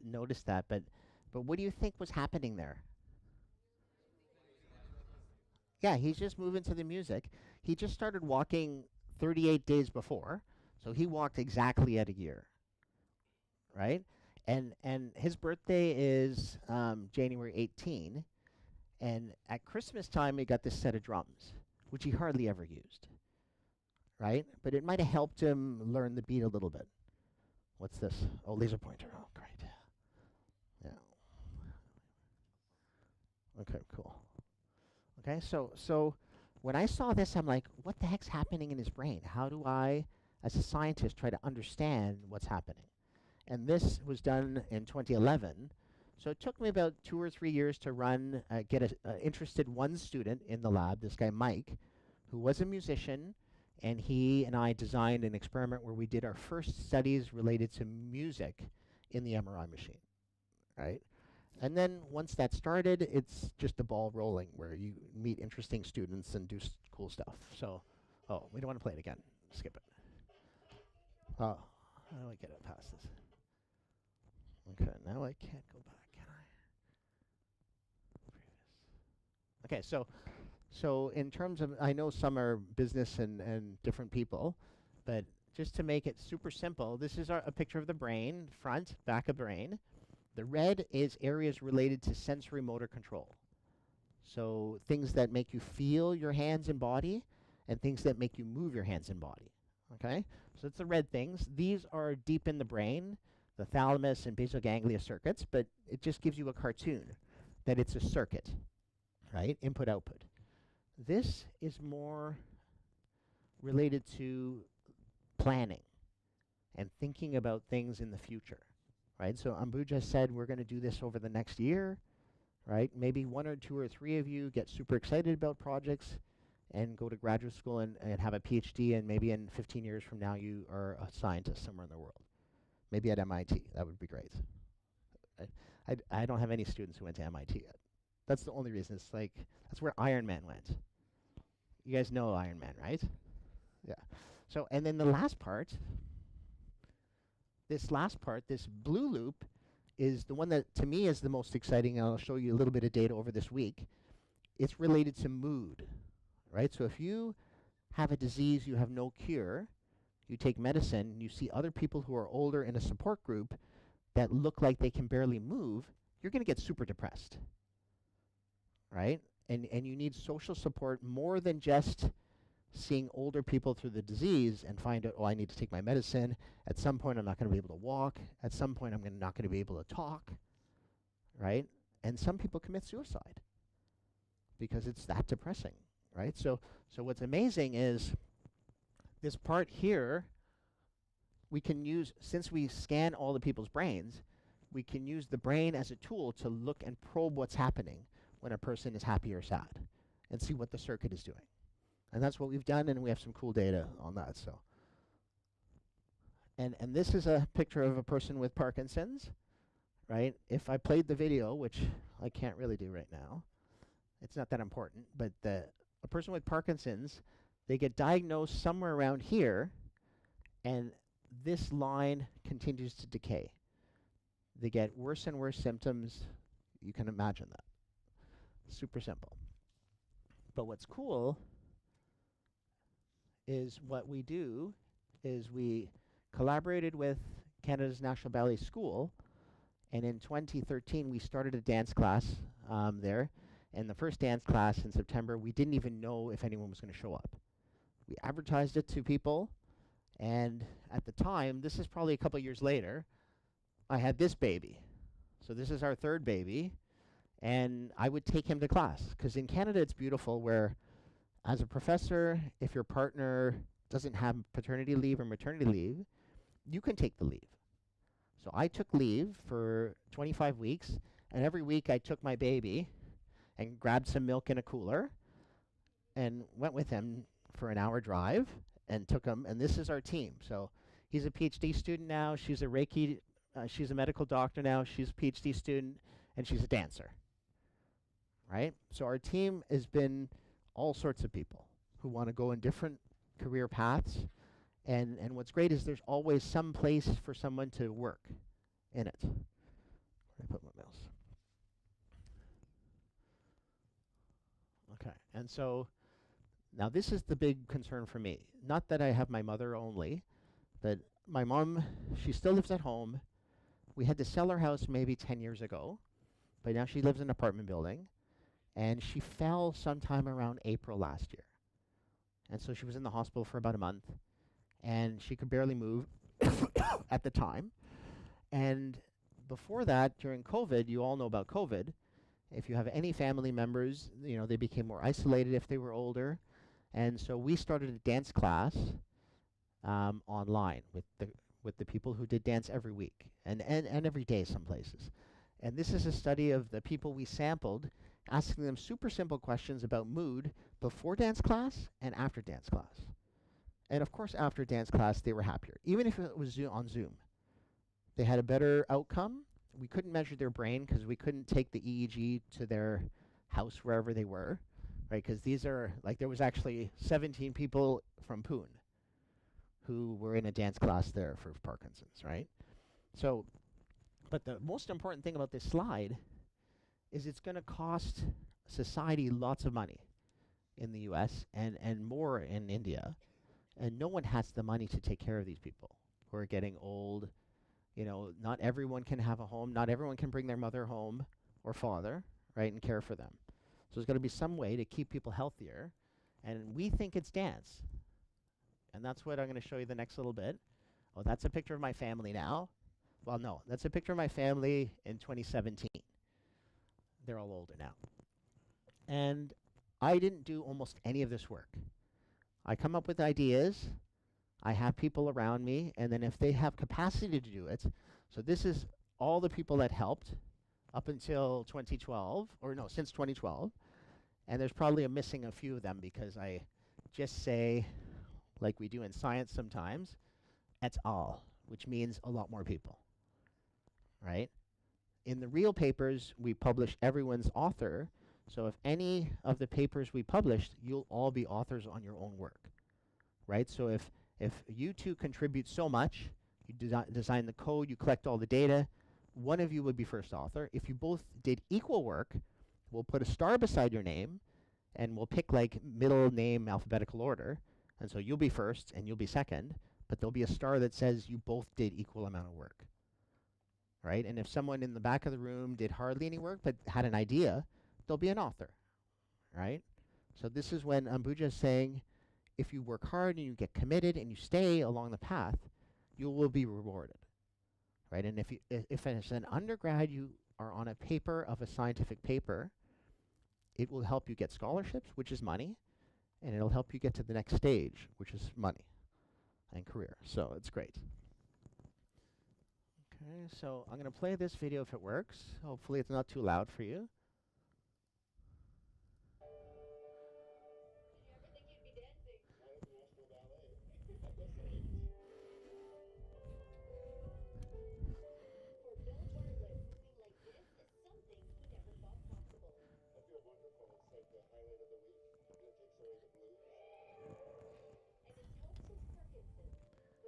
noticed that, but what do you think was happening there? Yeah, he's just moving to the music. He just started walking 38 days before, so he walked exactly at 1 year, right? And his birthday is January 18, and at Christmas time he got this set of drums, which he hardly ever used, right? But it might have helped him learn the beat a little bit. What's this? Oh, laser pointer. Oh, great. Yeah. Okay, cool. Okay, so when I saw this, I'm like, what the heck's happening in his brain? How do I, as a scientist, try to understand what's happening? And this was done in 2011. So it took me about 2 or 3 years to get a interested one student in the lab, this guy Mike, who was a musician, and he and I designed an experiment where we did our first studies related to music in the MRI machine, right? And then once that started, it's just a ball rolling where you meet interesting students and do cool stuff. So, oh, we don't want to play it again. Skip it. Oh, how do I get it past this? Okay, now I can't go back, can I? Okay, so in terms of, I know some are business and different people, but just to make it super simple, this is a picture of the brain, front, back of brain. The red is areas related to sensory motor control. So things that make you feel your hands and body, and things that make you move your hands and body, okay? So it's the red things. These are deep in the brain, the thalamus and basal ganglia circuits, but it just gives you a cartoon that it's a circuit, right? Input, output. This is more related to planning and thinking about things in the future, right? So Ambuja said we're going to do this over the next year, right? Maybe 1 or 2 or 3 of you get super excited about projects and go to graduate school and have a PhD, and maybe in 15 years from now you are a scientist somewhere in the world. Maybe at MIT. That would be great. I don't have any students who went to MIT yet. That's the only reason. It's like, that's where Iron Man went. You guys know Iron Man, right? Yeah. So, and then the last part, this blue loop, is the one that to me is the most exciting, and I'll show you a little bit of data over this week. It's related to mood, right? So if you have a disease you have no cure, you take medicine, you see other people who are older in a support group that look like they can barely move, you're going to get super depressed, right? And you need social support more than just seeing older people through the disease and find out, oh, I need to take my medicine. At some point, I'm not going to be able to walk. At some point, I'm not going to be able to talk, right? And some people commit suicide because it's that depressing, right? So what's amazing is this part here, we can use, since we scan all the people's brains, we can use the brain as a tool to look and probe what's happening when a person is happy or sad and see what the circuit is doing. And that's what we've done, and we have some cool data on that. So, and this is a picture of a person with Parkinson's, right? If I played the video, which I can't really do right now, it's not that important, but a person with Parkinson's, they get diagnosed somewhere around here, and this line continues to decay. They get worse and worse symptoms. You can imagine that. Super simple. But what's cool is what we do is we collaborated with Canada's National Ballet School, and in 2013 we started a dance class there. And the first dance class in September, we didn't even know if anyone was going to show up. We advertised it to people, and at the time, this is probably a couple years later, I had this baby. So this is our third baby, and I would take him to class. Because in Canada, it's beautiful where, as a professor, if your partner doesn't have paternity leave or maternity leave, you can take the leave. So I took leave for 25 weeks, and every week I took my baby and grabbed some milk in a cooler and went with him for an hour drive and took him. And this is our team. So he's a PhD student now. She's a Reiki, she's a medical doctor now. She's a PhD student, and she's a dancer. Right? So our team has been all sorts of people who want to go in different career paths. And what's great is there's always some place for someone to work in it. Where did I put my mouse? Okay, and so now this is the big concern for me. Not that I have my mother only, but my mom, she still lives at home. We had to sell our house maybe 10 years ago, but now she lives in an apartment building, and she fell sometime around April last year. And so she was in the hospital for about a month, and she could barely move at the time. And before that, during COVID, you all know about COVID. If you have any family members, you know, they became more isolated if they were older. And so we started a dance class online with the people who did dance every week and every day some places. And this is a study of the people we sampled, asking them super simple questions about mood before dance class and after dance class. And of course, after dance class, they were happier, even if it was on Zoom. They had a better outcome. We couldn't measure their brain because we couldn't take the EEG to their house wherever they were, right? Because these are, like, there was actually 17 people from Poon who were in a dance class there for Parkinson's, right? So, but the most important thing about this slide is it's going to cost society lots of money in the US and more in India. And no one has the money to take care of these people who are getting old. You know, not everyone can have a home. Not everyone can bring their mother home or father, right, and care for them. So there's got to be some way to keep people healthier. And we think it's dance. And that's what I'm going to show you the next little bit. Oh, that's a picture of my family now. Well, no, that's a picture of my family in 2017. They're all older now. And I didn't do almost any of this work. I come up with ideas. I have people around me, and then if they have capacity to do it, so this is all the people that helped up until 2012, or no, since 2012, and there's probably missing a few of them because I just say, like we do in science sometimes, et al., which means a lot more people, right? In the real papers, we publish everyone's author, so if any of the papers we published, you'll all be authors on your own work, right? So if you two contribute so much, you design the code, you collect all the data, one of you would be first author. If you both did equal work, we'll put a star beside your name, and we'll pick like middle name alphabetical order. And so you'll be first, and you'll be second, but there'll be a star that says you both did equal amount of work, right? And if someone in the back of the room did hardly any work but had an idea, there'll be an author, right? So this is when Ambuja is saying, if you work hard and you get committed and you stay along the path, you will be rewarded, right? And if as an undergrad you are on a paper of a scientific paper, it will help you get scholarships, which is money, and it'll help you get to the next stage, which is money and career. So it's great. Okay, so I'm going to play this video if it works. Hopefully it's not too loud for you.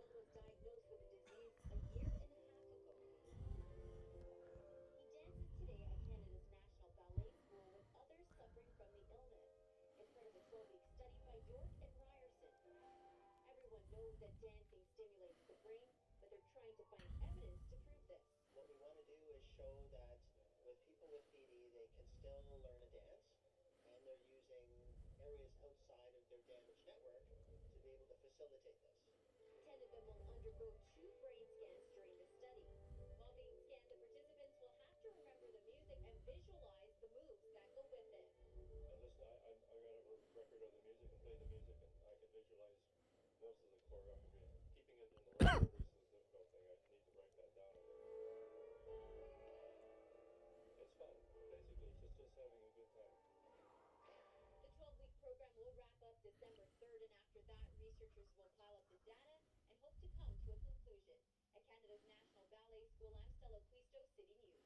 Diagnosed with 12-week study by York and Ryerson. Everyone knows that dancing stimulates the brain, but they're trying to find evidence to prove this. What we want to do is show that with people with PD, they can still learn a dance, and they're using areas outside of their damaged network to be able to facilitate this. 10 of them will undergo 2 brain scans during the study. While being scanned, the participants will have to remember the music and visualize the moves that go with it. And listen, I got a record of the music and play the music, and I can visualize most of the choreography. Keeping it in the right order is the difficult thing. I need to write that down. It's fun. Basically, it's just having a good time. The 12-week program will wrap up December 3rd, and after that, researchers will pile up the data and hope to come to a conclusion. At Canada's National Ballet School, I'm Stella Quisto, City News.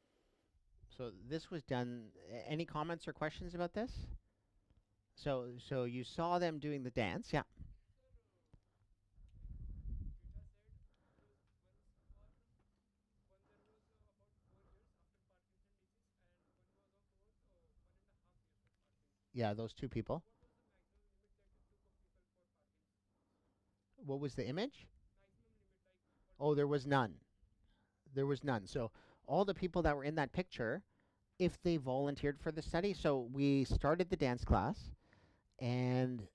So this was done. Any comments or questions about this? So you saw them doing the dance, yeah. Yeah, those 2 people. What was the image? Oh, there was none. There was none. So all the people that were in that picture, if they volunteered for the study, so we started the dance class, and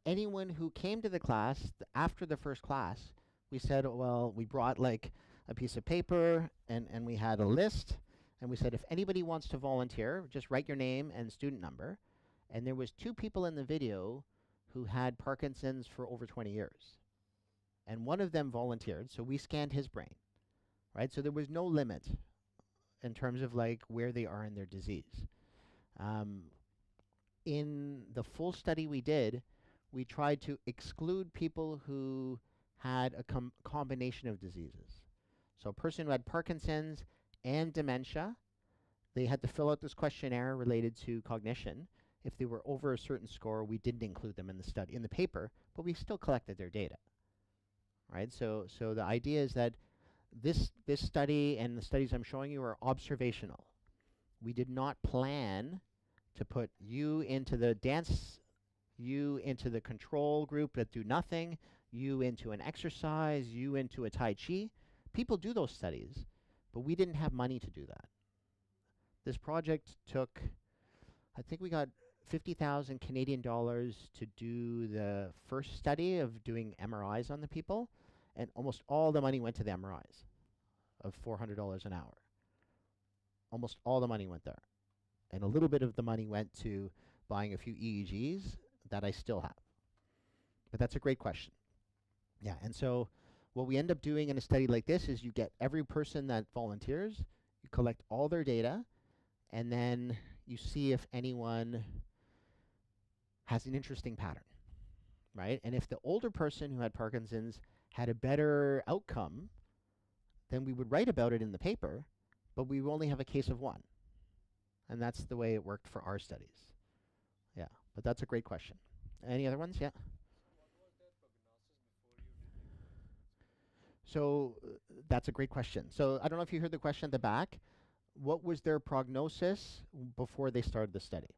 anyone who came to the class after the first class, we said, well, we brought like a piece of paper and we had a list, and we said, if anybody wants to volunteer, just write your name and student number. And there was 2 people in the video who had Parkinson's for over 20 years. And one of them volunteered, so we scanned his brain, right? So there was no limit in terms of like where they are in their disease. In the full study we did, we tried to exclude people who had a combination of diseases. So a person who had Parkinson's and dementia, they had to fill out this questionnaire related to cognition. If they were over a certain score, we didn't include them in the study, in the paper, but we still collected their data, right? So the idea is that this study and the studies I'm showing you are observational. We did not plan to put you into the dance, you into the control group that do nothing, you into an exercise, you into a Tai Chi. People do those studies, but we didn't have money to do that. This project took, I think we got 50,000 Canadian dollars to do the first study of doing MRIs on the people, and almost all the money went to the MRIs of $400 an hour. Almost all the money went there. And a little bit of the money went to buying a few EEGs that I still have. But that's a great question. Yeah, and so what we end up doing in a study like this is you get every person that volunteers, you collect all their data, and then you see if anyone has an interesting pattern, right? And if the older person who had Parkinson's had a better outcome, then we would write about it in the paper, but we only have a case of 1. And that's the way it worked for our studies. Yeah, but that's a great question. Any other ones? Yeah. So that's a great question. So I don't know if you heard the question at the back. What was their prognosis before they started the study?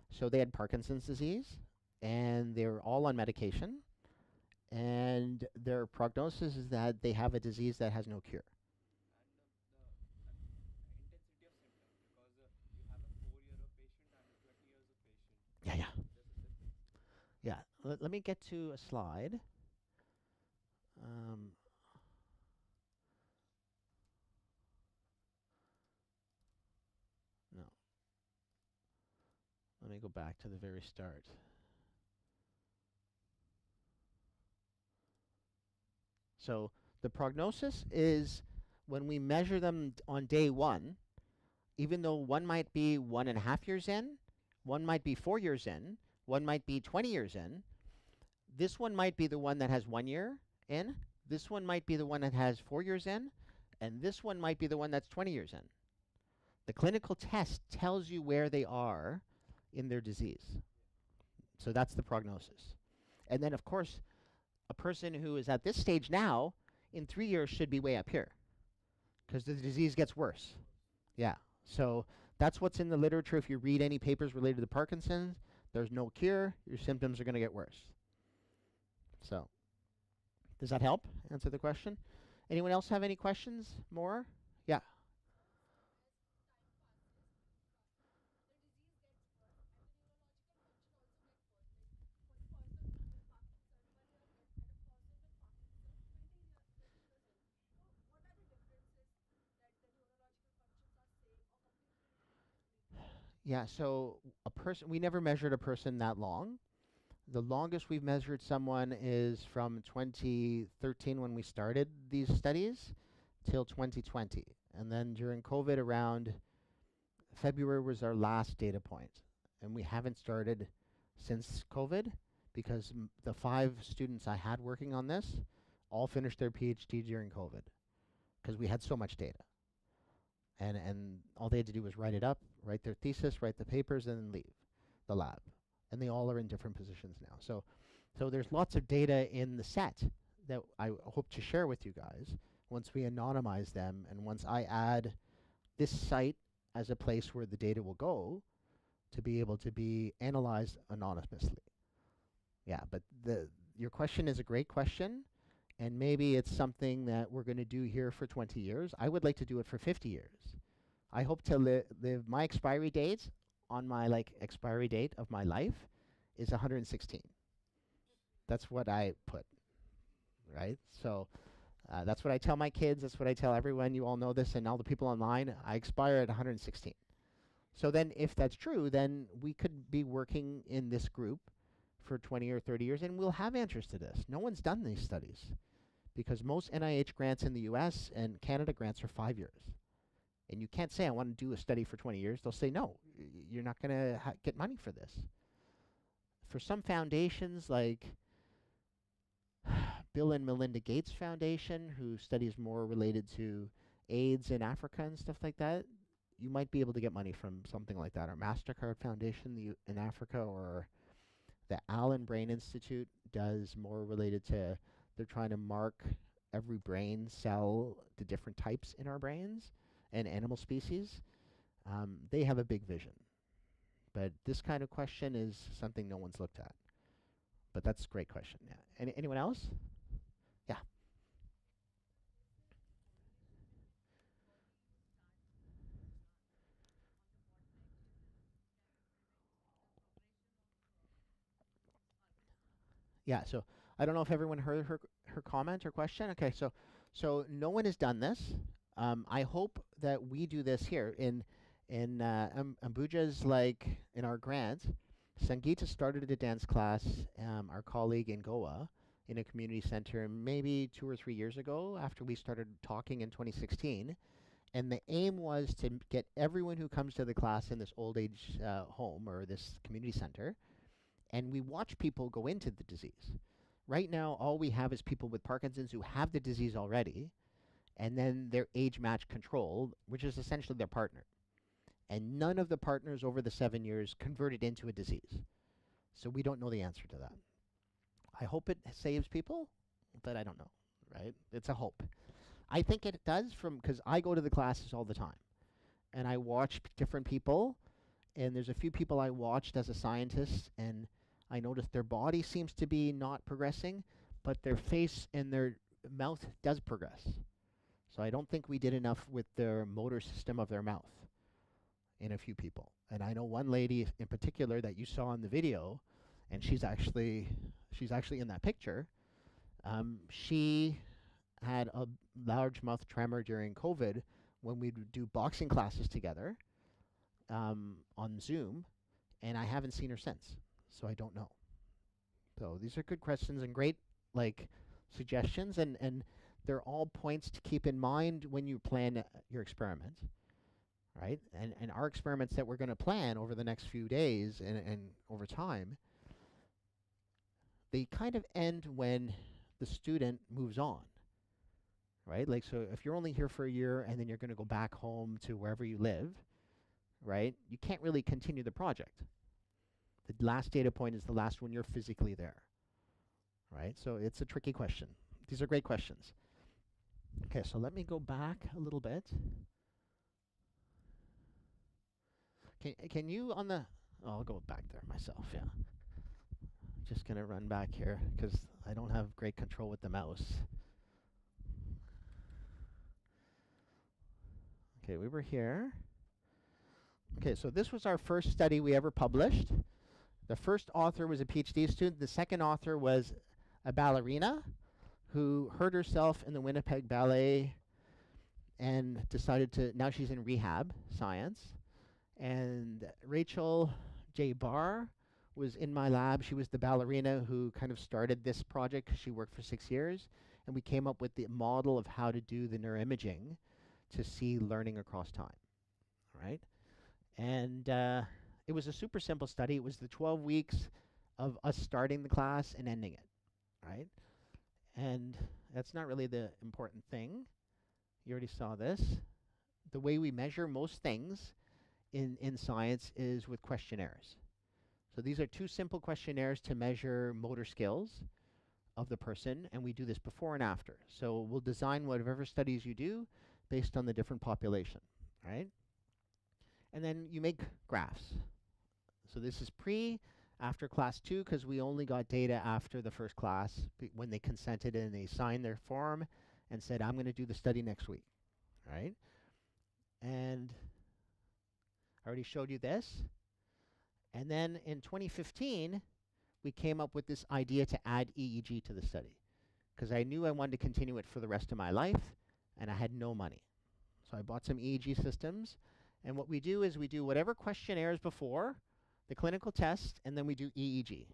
So they had Parkinson's disease, and they were all on medication, and their prognosis is that they have a disease that has no cure. And the intensity of symptoms, because you have a 4-year patient and a 20 years of patient. Yeah. There's a difference. Yeah, let me get to a slide. No. Let me go back to the very start. So the prognosis is when we measure them on day 1, even though one might be 1.5 years in, one might be 4 years in, one might be 20 years in, this one might be the one that has 1 year in, this one might be the one that has 4 years in, and this one might be the one that's 20 years in. The clinical test tells you where they are in their disease. So that's the prognosis. And then, of course, a person who is at this stage now, in 3 years should be way up here because the disease gets worse. Yeah. So that's what's in the literature. If you read any papers related to Parkinson's, there's no cure, your symptoms are going to get worse. So, does that help answer the question? Anyone else have any questions more? Yeah. Yeah, so a person, we never measured a person that long. The longest we've measured someone is from 2013 when we started these studies till 2020. And then during COVID around February was our last data point. And we haven't started since COVID because the 5 students I had working on this all finished their PhD during COVID because we had so much data. And all they had to do was write it up, write their thesis, write the papers, and then leave the lab. And they all are in different positions now. So there's lots of data in the set that I hope to share with you guys once we anonymize them and once I add this site as a place where the data will go to be able to be analyzed anonymously. Yeah, but your question is a great question, and maybe it's something that we're going to do here for 20 years. I would like to do it for 50 years. I hope to live my expiry dates on my expiry date of my life is 116. That's what I put, right? So that's what I tell my kids. That's what I tell everyone. You all know this, and all the people online. I expire at 116. So then if that's true, then we could be working in this group for 20 or 30 years, and we'll have answers to this. No one's done these studies because most NIH grants in the US and Canada grants are 5 years. And you can't say, I want to do a study for 20 years. They'll say, no, you're not going to get money for this. For some foundations like Bill and Melinda Gates Foundation, who studies more related to AIDS in Africa and stuff like that, you might be able to get money from something like that. Or MasterCard Foundation in Africa, or the Allen Brain Institute does more related to, they're trying to mark every brain cell to different types in our brains and animal species. They have a big vision. But this kind of question is something no one's looked at. But that's a great question. Yeah. Anyone else? Yeah. Yeah, so I don't know if everyone heard her comment or question. Okay, so no one has done this. I hope that we do this here in Ambuja's, in our grant. Sangeeta started a dance class, our colleague in Goa, in a community center maybe 2 or 3 years ago after we started talking in 2016. And the aim was to get everyone who comes to the class in this old age home or this community center, and we watch people go into the disease. Right now, all we have is people with Parkinson's who have the disease already, and then their age match control, which is essentially their partner. And none of the partners over the 7 years converted into a disease. So we don't know the answer to that. I hope it saves people, but I don't know, right? It's a hope. I think it does because I go to the classes all the time. And I watch different people, and there's a few people I watched as a scientist, and I noticed their body seems to be not progressing, but their face and their mouth does progress. So I don't think we did enough with their motor system of their mouth in a few people. And I know one lady in particular that you saw in the video, and she's actually in that picture. She had a large mouth tremor during COVID when we would do boxing classes together on Zoom, and I haven't seen her since, so I don't know. So these are good questions and great suggestions, and they're all points to keep in mind when you plan your experiment, right? And our experiments that we're going to plan over the next few days and over time, they kind of end when the student moves on, right? So if you're only here for a year and then you're going to go back home to wherever you live, right? You can't really continue the project. The last data point is the last when you're physically there, right? So it's a tricky question. These are great questions. Okay, so let me go back a little bit. Can you on the I'll go back there myself, yeah. Just going to run back here because I don't have great control with the mouse. Okay, we were here. Okay, so this was our first study we ever published. The first author was a PhD student. The second author was a ballerina who hurt herself in the Winnipeg Ballet and decided to, now she's in rehab science. And Rachel J. Barr was in my lab. She was the ballerina who kind of started this project because she worked for 6 years. And we came up with the model of how to do the neuroimaging to see learning across time. All right? And it was a super simple study. It was the 12 weeks of us starting the class and ending it. Right? And that's not really the important thing. You already saw this. The way we measure most things in science is with questionnaires. So these are 2 simple questionnaires to measure motor skills of the person, and we do this before and after. So we'll design whatever studies you do based on the different population, right? And then you make graphs. So this is after class 2, because we only got data after the first class when they consented and they signed their form and said, I'm going to do the study next week, right? And I already showed you this. And then in 2015, we came up with this idea to add EEG to the study because I knew I wanted to continue it for the rest of my life, and I had no money. So I bought some EEG systems, and what we do is we do whatever questionnaires before, the clinical test, and then we do EEG.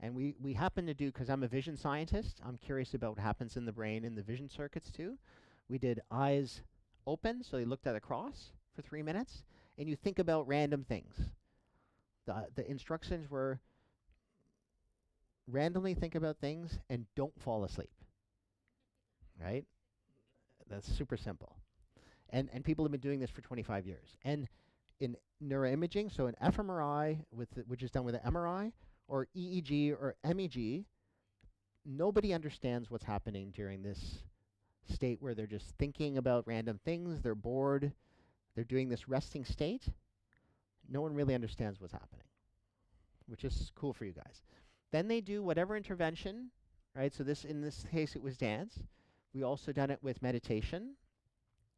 And we happen to do, because I'm a vision scientist, I'm curious about what happens in the brain in the vision circuits too. We did eyes open, so they looked at a cross for 3 minutes, and you think about random things. The instructions were randomly think about things and don't fall asleep. Right? That's super simple. And people have been doing this for 25 years. And in neuroimaging, so an fMRI, which is done with an MRI, or EEG or MEG, nobody understands what's happening during this state where they're just thinking about random things, they're bored, they're doing this resting state. No one really understands what's happening, which is cool for you guys. Then they do whatever intervention, right? So in this case, it was dance. We also done it with meditation,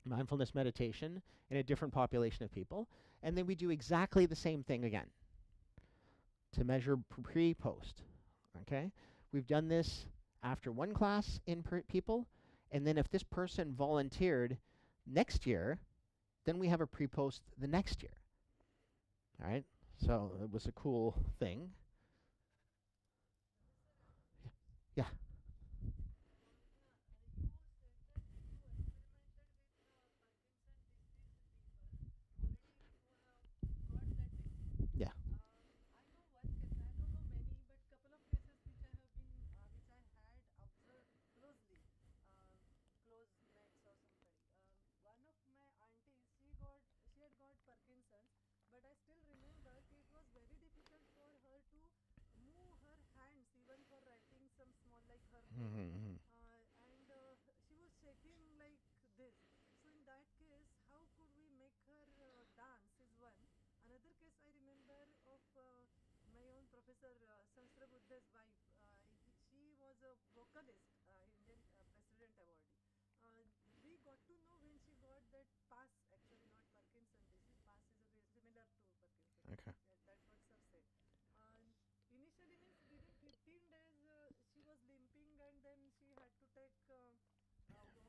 mindfulness meditation, in a different population of people. And then we do exactly the same thing again to measure pre-post, okay? We've done this after one class in people, and then if this person volunteered next year, then we have a pre-post the next year. All right, so it was a cool thing. Yeah. Yeah. I know one case. I don't know many, but couple of cases which I have been, which I had observed closely, close mates or somebody. One of my aunties, she had got Parkinson's, but I still remember it was very difficult for her to move her hands, even for writing some small, like her name. And she was shaking like this. So in that case, how could we make her dance is one. Another case I remember of my own professor, Sahasra Buddha's wife. She was a vocalist, Indian President Awardee. We got to know when she got that pass, actually not Parkinson disease, pass is a very similar to Parkinson. Okay. That's what sir said. Initially means within 15 days she was limping, and then she had to take a walker,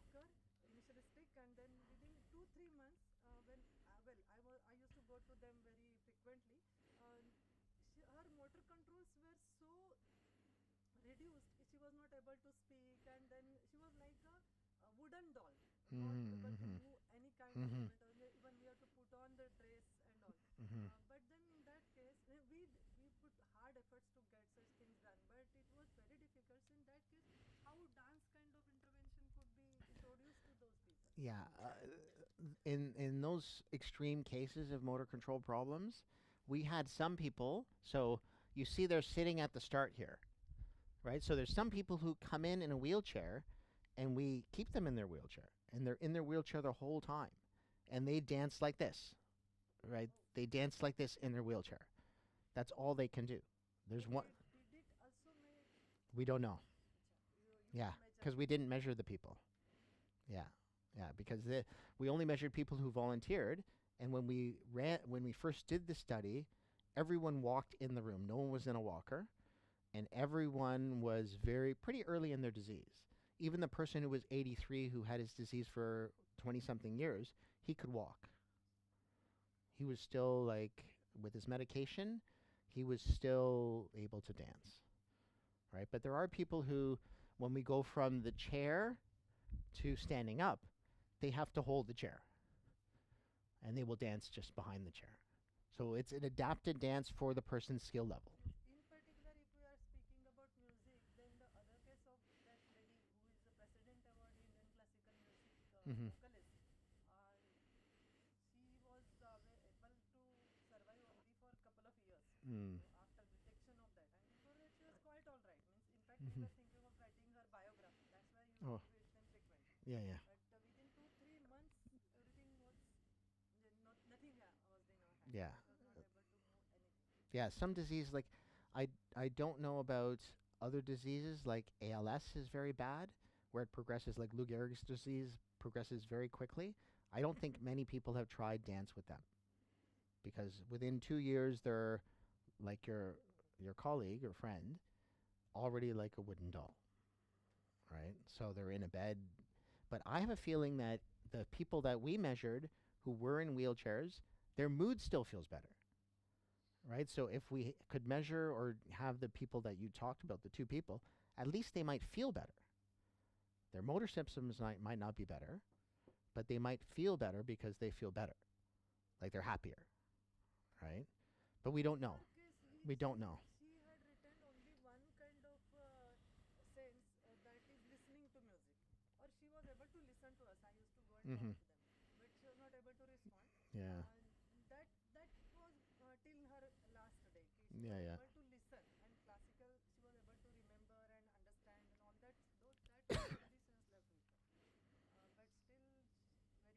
initially stick, and then within 2-3 months when I used to go to them very frequently, her motor controls were so reduced, she was not able to speak, and then she was like a wooden doll, not able to do any kind of movement, or even we have to put on the dress and all. But then in that case, we put hard efforts to get such things done, but it was very difficult. So in that case, how dance kind of intervention could be introduced to those people? Yeah, in those extreme cases of motor control problems, we had some people, so you see they're sitting at the start here, right? So there's some people who come in a wheelchair, and we keep them in their wheelchair, and they're in their wheelchair the whole time, and they dance like this, right? They dance like this in their wheelchair. That's all they can do. There's one. Did it also make We don't know. you Yeah, measure because we didn't measure the people. Yeah, yeah, because we only measured people who volunteered, and when we first did the study, everyone walked in the room. No one was in a walker, and everyone was pretty early in their disease. Even the person who was 83, who had his disease for 20-something years, he could walk. He was still, like, with his medication, he was still able to dance, right? But there are people who, when we go from the chair to standing up, they have to hold the chair, and they will dance just behind the chair. So it's an adapted dance for the person's skill level. in particular, if we are speaking about music, then the other case of that lady who is the President Award Indian classical music Mhm. vocalist, she was able to survive only for a couple of years Mm. after detection of that, and before that she was quite all right. Means, in fact, Mhm. we were thinking of writing her biography. That's why you Oh. visit them frequently. Yeah, yeah. But within 2-3 months, everything was nothing was in our hands. Yeah. We were not able to move anything. Yeah, some disease, like, I don't know about other diseases, like ALS is very bad, where it progresses, like Lou Gehrig's disease progresses very quickly. I don't think many people have tried dance with them, because within 2 years they're like your colleague or friend, already like a wooden doll, right? So they're in a bed. But I have a feeling that the people that we measured who were in wheelchairs, their mood still feels better, right? So if we could measure or have the people that you talked about, the two people, at least they might feel better. Their motor symptoms might not be better, but they might feel better because they feel better, like they're happier, right? But we don't know. We don't know. She had retained only one kind of sense, that is listening to music, or she was able to listen to us. I used to go and Mhm. talk to them, but she was not able to respond. Yeah. That was till her last day. She Yeah, was yeah. able to listen, and classical she was able to remember and understand and all that. That only sense left with her. But still,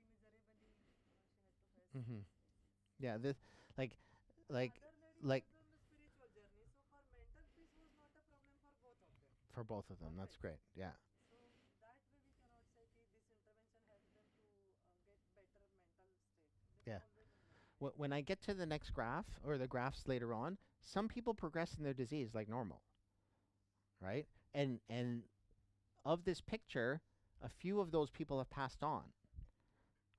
very miserably, she had to face Mhm. this disease. Yeah, this like The like other lady like was on the spiritual journey, so her mental peace was not a problem for both of them. for both of them. That's great. Yeah. So that way we cannot say that this intervention helps them to get better mental state. They Yeah. were always in that. When I get to the next graph or the graphs later on, some people progress in their disease like normal, right? And of this picture, a few of those people have passed on,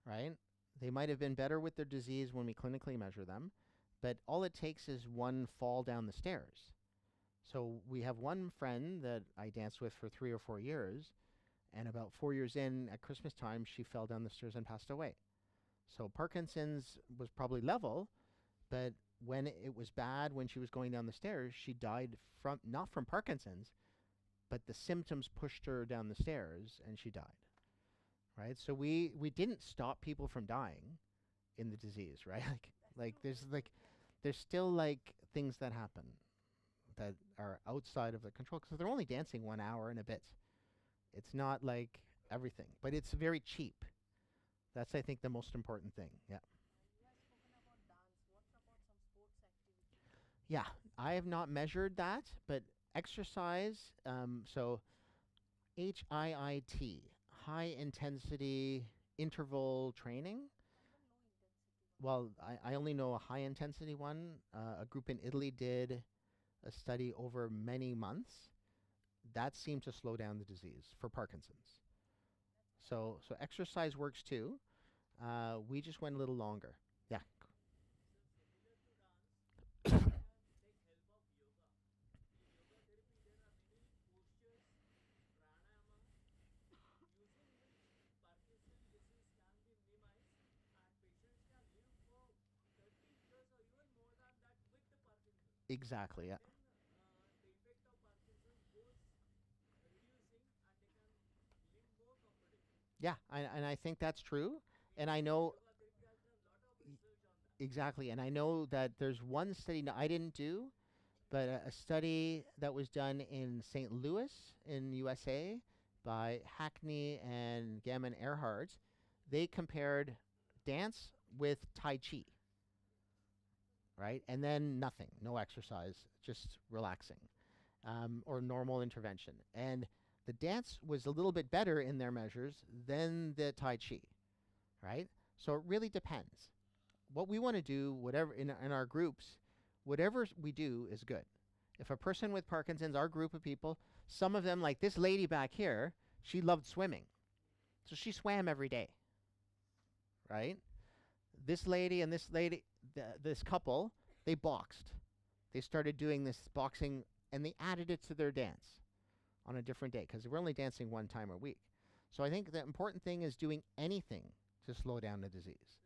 right? They might have been better with their disease when we clinically measure them, but all it takes is one fall down the stairs. So we have one friend that I danced with for 3 or 4 years, and about 4 years in, at Christmas time, she fell down the stairs and passed away. So Parkinson's was probably level, but when it was bad, when she was going down the stairs, she died from, not from Parkinson's, but the symptoms pushed her down the stairs and she died, right? So we didn't stop people from dying in the disease, right? There's still like things that happen that are outside of the control, because they're only dancing 1 hour and a bit. It's not like everything, but it's very cheap. That's, I think, the most important thing. Yeah. You have spoken about dance. What about some sports activity? Yeah, I have not measured that, but exercise, so HIIT, high intensity interval training. Even low intensity one. Well, I only know a high intensity one. A group in Italy did a study over many months. That seemed to slow down the disease for Parkinson's. So exercise works too. We just went a little longer. Yeah. Similar to dance, we can take help of yoga. In yoga therapy, there are many postures, pranayama, using which Parkinson's disease can be minimized and patients can live for 30 years or even more than that with the Parkinson's. Exactly. Yeah. Then the effect of Parkinson's goes reducing and they can live more comfortably. Yeah, and I think that's true. And I know Yoga therapy has done a lot of research on that. exactly, and I know that there's one study I didn't do, but a study that was done in St. Louis in USA by Hackney and Gammon Earhart. They compared dance with Tai Chi. right? And then nothing, no exercise, just relaxing, or normal intervention. And the dance was a little bit better in their measures than the Tai Chi, right? So it really depends. What we want to do, whatever in our groups, whatever we do is good. If a person with Parkinson's, our group of people, some of them, like this lady back here, she loved swimming. So she swam every day, right? This lady and this lady, this couple, they boxed. They started doing this boxing, and they added it to their dance on a different day because we're only dancing one time a week. So I think the important thing is doing anything to slow down the disease.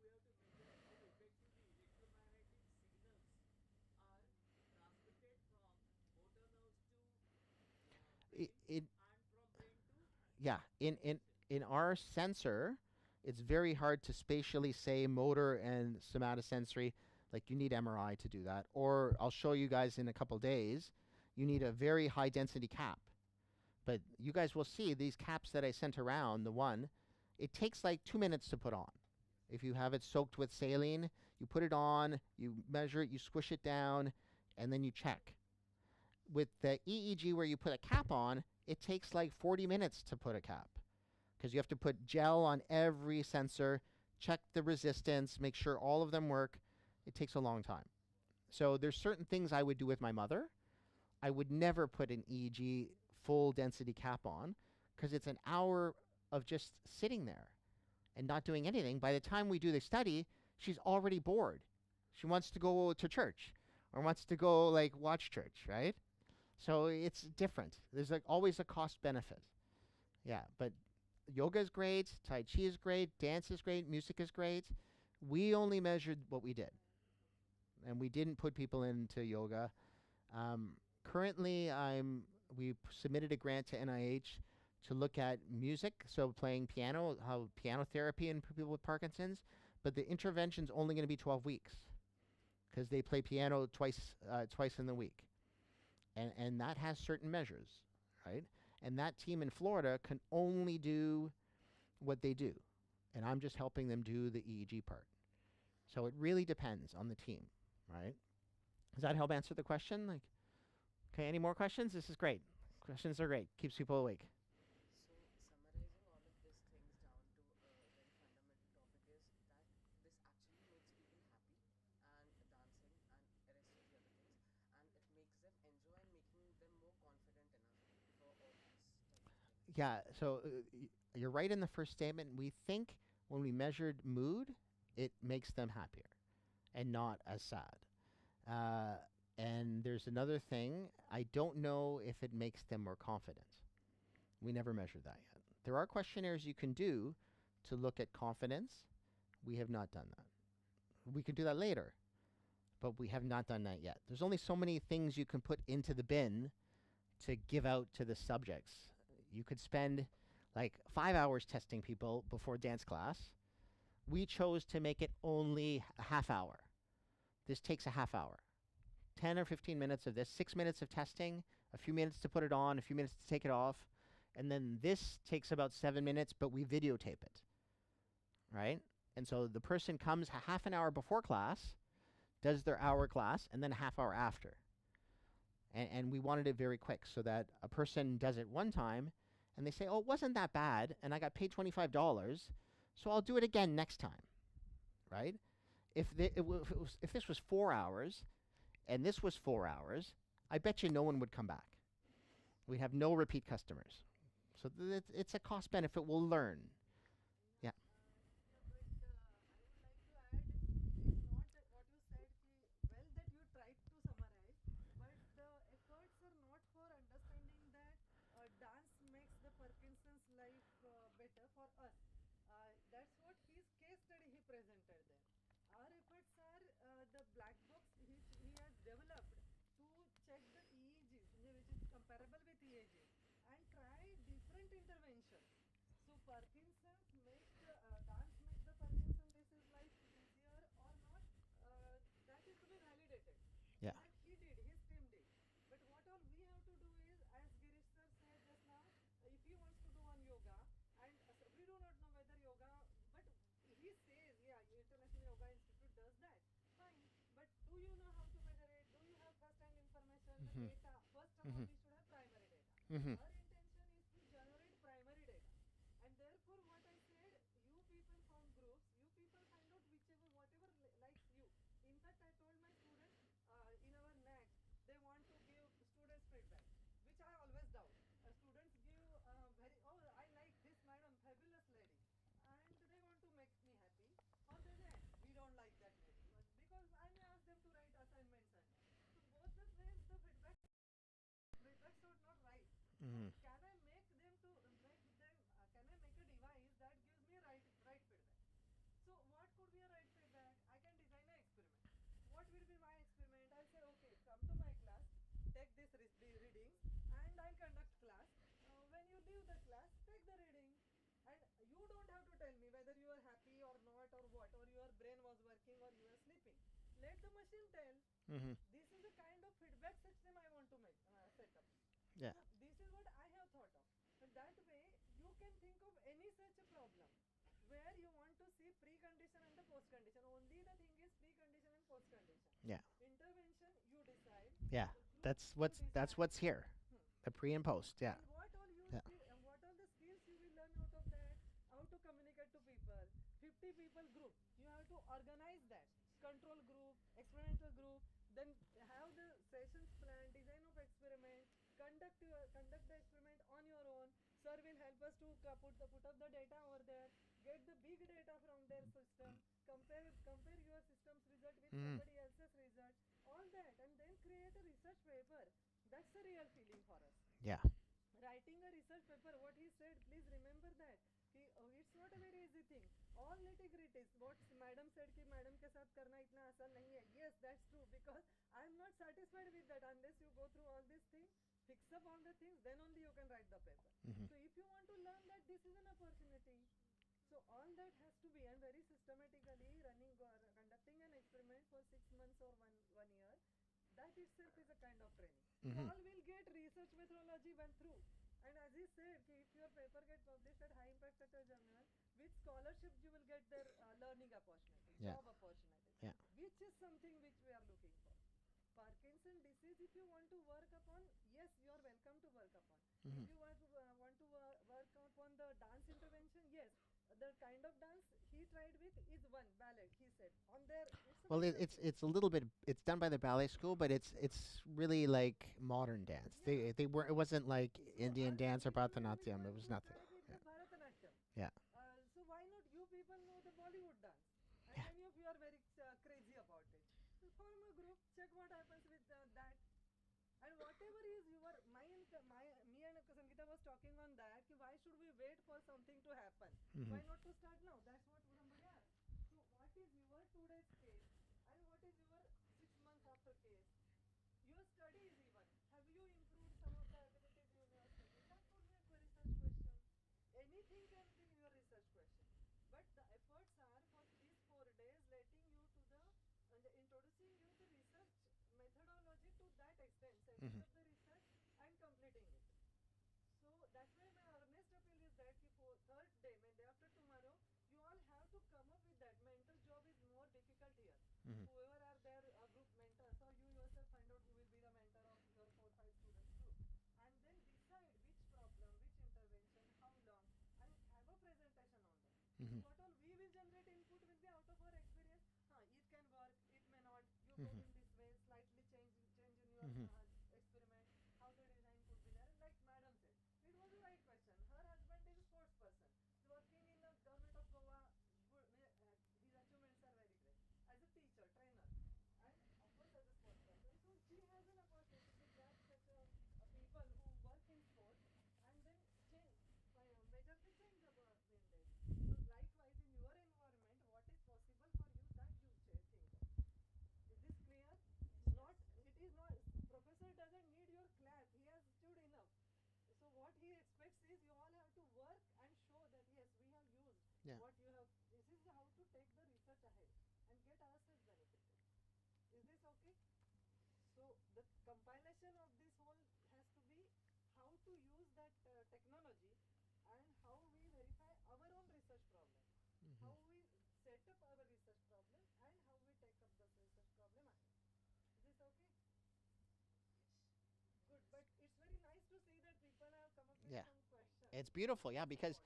Basically, we have to measure how effectively electromagnetic signals are transmitted from motor nerves to brain and from brain to Yeah, in our sensor, it's very hard to spatially say motor and somatosensory. Like you need MRI to do that. Or I'll show you guys in a couple days, you need a very high density cap. But you guys will see these caps that I sent around, the one, it takes like 2 minutes to put on. If you have it soaked with saline, you put it on, you measure it, you squish it down, and then you check. With the EEG where you put a cap on, it takes like 40 minutes to put a cap because you have to put gel on every sensor, check the resistance, make sure all of them work. It takes a long time. So there's certain things I would do with my mother. I would never put an EEG full density cap on because it's an hour of just sitting there and not doing anything. By the time we do the study, she's already bored. She wants to go to church or wants to go like watch church, right? So it's different. There's like always a cost benefit. Yeah, but yoga is great, Tai Chi is great, dance is great, music is great. We only measured what we did. And we didn't put people into yoga. Currently, we submitted a grant to NIH to look at music, so playing piano, how piano therapy in people with Parkinson's, but the intervention's only going to be 12 weeks because they play piano twice in the week. And that has certain measures, right? And that team in Florida can only do what they do. And I'm just helping them do the EEG part. So it really depends on the team, right? Does that help answer the question? Like, okay, any more questions? This is great. Questions are great. Keeps people awake. So, summarizing all of these things down to a very fundamental topic is that this actually makes people happy and dancing and rest of the other things, and it makes them enjoy and making them more confident enough for all these type of things. Yeah, so you're right in the first statement. We think when we measured mood, it makes them happier and not as sad. And there's another thing. I don't know if it makes them more confident. We never measured that yet. There are questionnaires you can do to look at confidence. We have not done that. We could do that later, but we have not done that yet. There's only so many things you can put into the bin to give out to the subjects. You could spend like 5 hours testing people before dance class. We chose to make it only a half hour. This takes a half hour. 10 or 15 minutes of this, 6 minutes of testing, a few minutes to put it on, a few minutes to take it off. And then this takes about 7 minutes, but we videotape it, right? And so the person comes half an hour before class, does their hour class, and then a half hour after. And we wanted it very quick so that a person does it one time, and they say, oh, it wasn't that bad, and I got paid $25, so I'll do it again next time, right? If this was 4 hours, and this was 4 hours, I bet you no one would come back. We'd have no repeat customers. So it's a cost benefit. We'll learn. Yeah. But I would like to add, it is not that what you said, well, that you tried to summarize, but the efforts are not for understanding that dance makes the Parkinson's life better for us. That's what his case study he presented there. Our efforts are the black box which he has developed to check the EEGs, which is comparable with EEGs, and try different interventions. So Parkinson's make dance makes the Parkinson disease life easier or not, that is to be validated. Yeah. That he did, his team did. But what all we have to do is, as Girish sir said just now, if he wants to do one yoga, and we do not know whether yoga, but he says, yeah, International Yoga Institute does that, fine. But data. First of all, Mhm. we should have primary data. Mhm. Our intention is to generate primary data. And therefore, what I said, you people form groups, you people find out whichever, whatever likes you. In fact, I told my students in our next, they want to give students feedback, which I always doubt. Students give oh, I like this madam, fabulous lady, and they want to make me happy. Or they say, we don't like that lady, because I may ask them to write assignments and all. So both the ways, the feedbacks are not right. So Mhm. can I make them to make them? Can I make a device that gives me right feedback? So what could be a right feedback? I can design an experiment. What will be my experiment? I'll say, okay, come to my class, take this the readings, and I'll conduct class. When you leave the class, take the readings. And you don't have to tell me whether you are happy or not or what, or your brain was working or you are sleeping. Let the machine tell. Mhm. This is the kind of feedback system I want to make set up. Yeah. So this is what I have thought of. And that way you can think of any such a problem where you want to see precondition and the postcondition. Only the thing is precondition and postcondition. Yeah. Intervention you decide. Yeah. The group That's you that's decide. what's here. Hmm. The pre and post. Yeah. And what all you Yeah. what all the skills you will learn out of that? How to communicate to people. 50 people group. You have to organize that. Control group, experimental group. Then have the sessions plan, design of experiment, conduct the experiment on your own. Sir will help us to put up the data over there. Get the big data from their system. Compare your system's result with Mm. somebody else's result. All that, and then create a research paper. That's the real feeling for us. Yeah. Writing a research paper, what he said, please remember that it's not a very easy thing. All nitty gritties, what madam said कि madam के साथ करना इतना आसान नहीं है. Yes, that's true, because I am not satisfied with that unless you go through all these things, fix up all the things, then only you can write the paper. Mhm. So if you want to learn that, this is an opportunity. So all that has to be, and very systematically conducting an experiment for 6 months or one year, that itself is a kind of training. You Mhm. all will get research methodology went through. And as he said, if your paper gets published at high impact sector journal, with scholarship you will get their learning opportunities, Yeah. job opportunities, Yeah. which is something which we are looking for. Parkinson disease, if you want to work upon, yes, you are welcome to work upon. Mhm. If you want to work upon the dance intervention, yes, the kind of dance he tried with is one ballet. He said on there, it's a Well, fantastic. it's a little bit. It's done by the ballet school, but it's really like modern dance. Yeah. They were. It wasn't like So Indian other dance or people may be Bharatanatyam. It going was to nothing. try with Yeah. the Bharatanatyam. Yeah. So why not you people know the Bollywood dance? And Yeah. many of you are very crazy about it. So form a group, check what happens with that. And whatever is your me and Sangeeta was talking on that. Why should we wait for something to happen? Mhm. Why not to start now? That's what somebody asked. So what is your today's case, and what is your 6 months after case? Your studies even. Have you improved some of the abilities in your studies? That could be a research question. Anything can be your research question. But the efforts are for these 4 days letting you to the and introducing you the research methodology to that extent, setting Mhm. up the research and completing it. So that's why my earnest appeal is that for third day, day after tomorrow, you all have to come up with that. Mentor job is more difficult here. Mhm. Whoever are their group mentors, or you yourself find out who will be the mentor of your 4 5 students group, and then decide which problem, which intervention, how long, and have a presentation on that. Mhm. What all we will generate input will be out of our experience. It can work, it may not. You go Mhm. in this way, slightly change in your Mhm. experiment. How the design could be there. And like madam said, it was the right question. Her husband is a sports person. He's working in the government of Goa. His achievements are very great. As a teacher, trainer, and of course as a sports person. So she has an opportunity to grab such a people who work in sports and then change, majorly change the in days. So likewise in your environment, what is possible for you that you think of. Is this clear? Not, it is not, professor doesn't need your clap, he has stood enough. So what he expects is you all have to work and show that yes, we have used Yeah. what you have. This is how to take the research ahead and get ourselves benefited. Is this okay? So the compilation of this whole has to be how to use that technology and how we verify our own research problem, Mhm. how we set up our research problem, and how we take up the research problem ahead. Is this okay? Yes. It's beautiful, yeah, because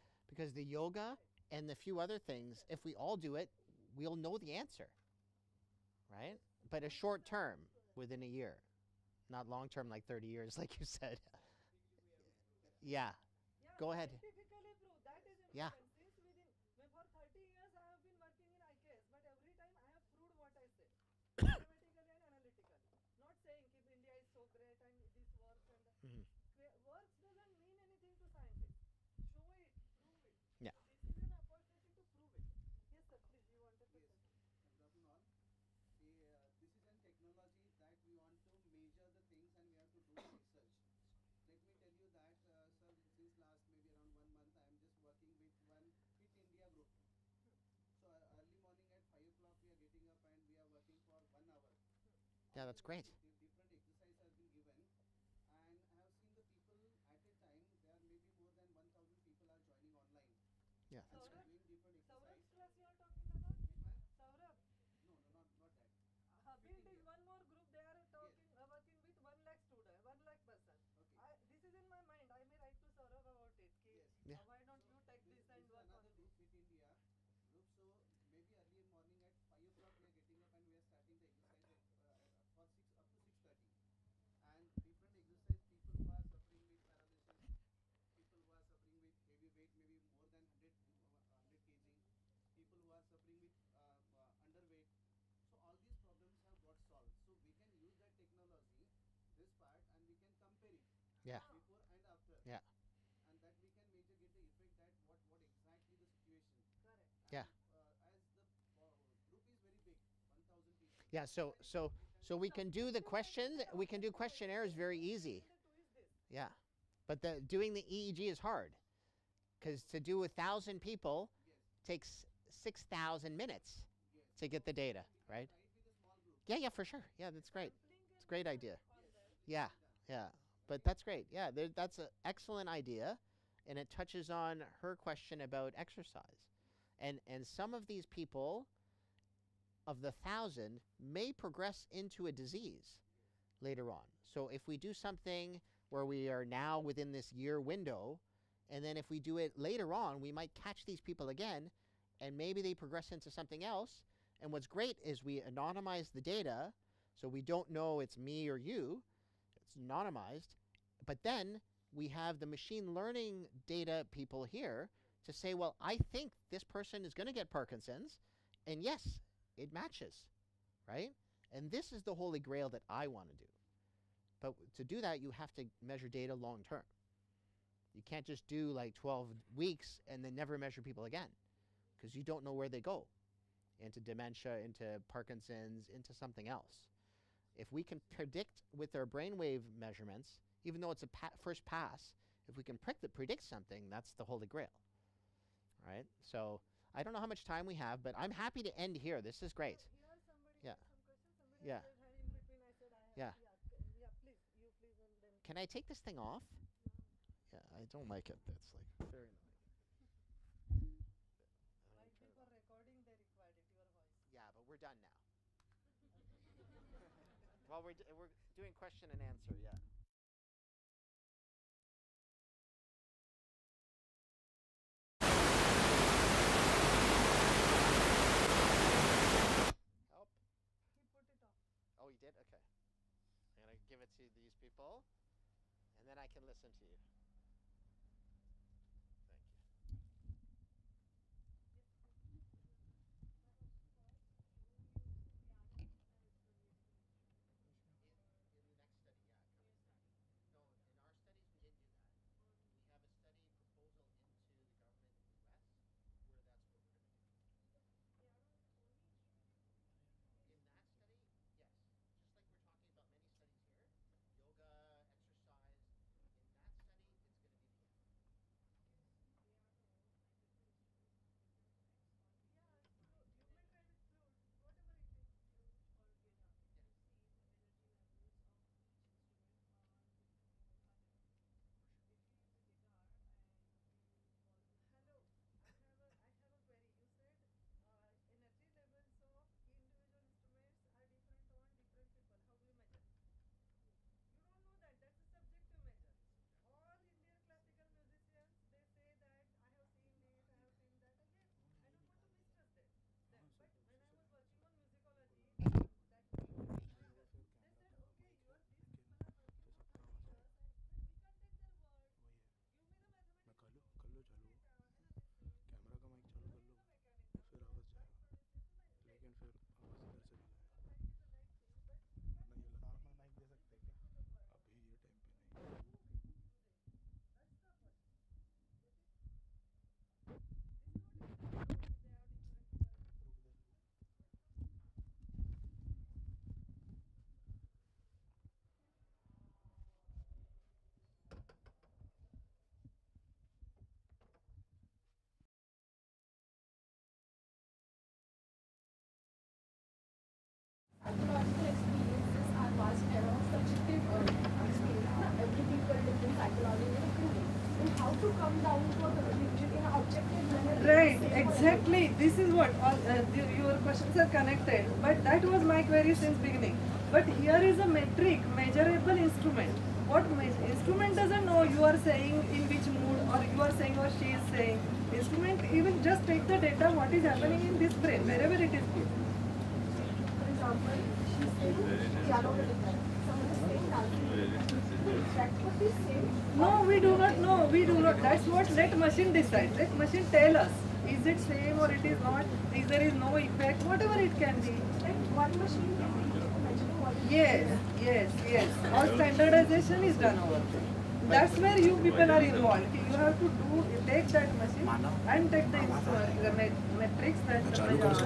the yoga and the few other things, if we all do it, we'll know the answer, right? But a short term, within a year, not long term, like 30 years, like you said. Yeah. Yeah, Go ahead. scientifically prove that is Yeah. important. Since for 30 years I have been working in IKS, but every time I have proved what I said, mathematically and analytically. Not saying if India is so great and this works and Mhm. works doesn't mean anything to scientists. Show it, prove it. Yeah. This is an opportunity to prove it. Yes, sir. Please, you wanted to Yes. say. Good afternoon all. This is an technology that we want to measure the things and we have to do the research. Let me tell you that, sir, since last maybe around 1 month, I am just working with one Fit India group. So early morning at 5 o'clock, we are getting up and we are working for 1 hour. Yeah, that's great. Different exercise has been given, and I have seen the people at a time. There are maybe more than 1,000 people are joining online. Yeah, And that's they are great. doing different exercise. Saurabh's class you are talking about? Which one? Saurabh. No, not that. Build is one more group. They are talking, working with 1 lakh student, 1 lakh person. Okay. This is in my mind. I may write to Saurabh about it. Yes. Yeah. Why don't you take this and This is work another on group, this? Fit India group. So maybe early in morning at 5 o'clock we are getting up and we are starting the exercise for 6 up to 6:30. And different exercise, people who are suffering with paralysis, people who are suffering with heavy weight, maybe more than 100 kg, people who are suffering with underweight. So all these problems have got solved. So we can use that technology, this part, and we can compare it. Yeah. Before and after. Yeah. And that we can measure, get the effect that what exactly the situation. Correct. And Yeah. As the group is very big, 1,000 people. Yeah, so we can do the questions, we can do questionnaires very easy. Yeah. But doing the EEG is hard. Because to do 1,000 people Yes. takes 6,000 minutes Yes. to get the data, right? Try it with a small group. Yeah, for sure. Yeah, that's great. It's a great idea. Yes. Yeah. But that's great. Yeah, that's an excellent idea. And it touches on her question about exercise. And some of these people, of the 1,000, may progress into a disease later on. So if we do something where we are now within this year window, and then if we do it later on, we might catch these people again, and maybe they progress into something else. And what's great is we anonymize the data, so we don't know it's me or you. It's anonymized. But then we have the machine learning data people here to say, well, I think this person is going to get Parkinson's, and yes, it matches, right? And this is the holy grail that I want to do. But to do that, you have to measure data long term. You can't just do like 12 weeks and then never measure people again, because you don't know where they go, into dementia, into Parkinson's, into something else. If we can predict with our brainwave measurements, even though it's a first pass, if we can predict something, that's the holy grail, right? So I don't know how much time we have, but I'm happy to end here. This is great. Here somebody Yeah. some questions. Somebody Yeah. raised hand in between. I said I have. Yeah. Yeah. Please, you please, and then. Can I take this thing off? Yeah, I don't like it. It's like very annoying. Might be for recording. They required it. Your voice. Yeah, but we're done now. Well, we're doing question and answer. Yeah. Help. He put it off. Oh, you did? Okay. I'm gonna give it to these people, and then I can listen to you. Thank you. In the next study, yeah, coming study. No, in our studies we didn't do that. We have a study proposal into the government in the U.S. where that's what we're going to do. In that study, yes. Just like we're talking about many studies here, yoga, exercise. In that study, come down to an objective manner. Right, exactly. This is what all your questions are connected. But that was my query since beginning. But here is a metric, measurable instrument. What instrument doesn't know you are saying in which mood, or you are saying or she is saying. Instrument even just take the data, what is happening in this brain, wherever it is put. For example, she's saying piano playing. Someone is saying dancing. That's what he's saying. No, we do not know. We do not. That's what let machine decide. Let machine tell us. Is it same or it is not? Is there is no effect? Whatever it can be. Like one machine can imagine what it Yes. All standardization is done over there. That's where you people are involved. You have to take that machine and take the metrics, that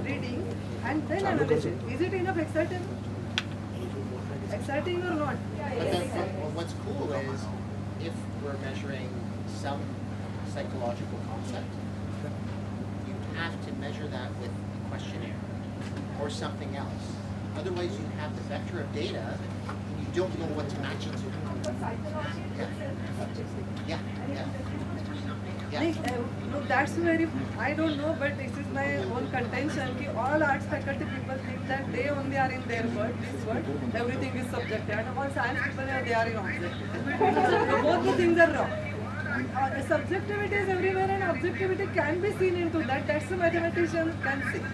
reading, and then analyze it. Is it enough exciting? Exciting or not? But then what's cool is if we're measuring some psychological concept, you have to measure that with a questionnaire or something else. Otherwise, you have the vector of data and you don't know what to match it to. But psychology itself is subjective. Yeah. No, that's very, I don't know, but this is my own contention. Ki all arts faculty people think that they only are in their world, this world, everything is subjective. And all science people they are in objective. Both the things are wrong. Subjectivity is everywhere and objectivity can be seen into that. That's a mathematician can see.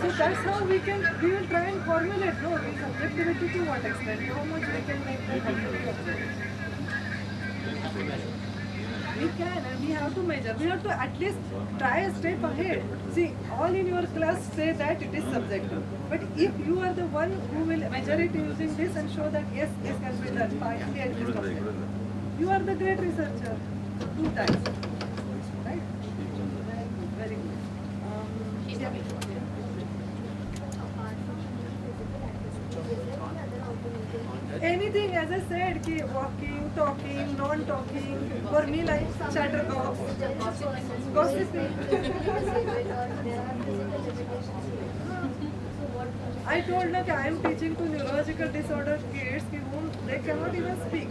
So that's how we will try and formulate, no, subjectivity to what extent, how much we can make that completely objective. We can and we have to measure. We have to at least try a step ahead. See, all in your class say that it is subjective. But if you are the one who will measure it using this and show that yes, this can be done partly at least objective, you are the great researcher. 2 times. Right? Very good. Yeah. Anything, as I said, ki walking, talking, non-talking, for me like chatterbox, gossiping. I told her I am teaching to neurological disorder kids whom they cannot even speak.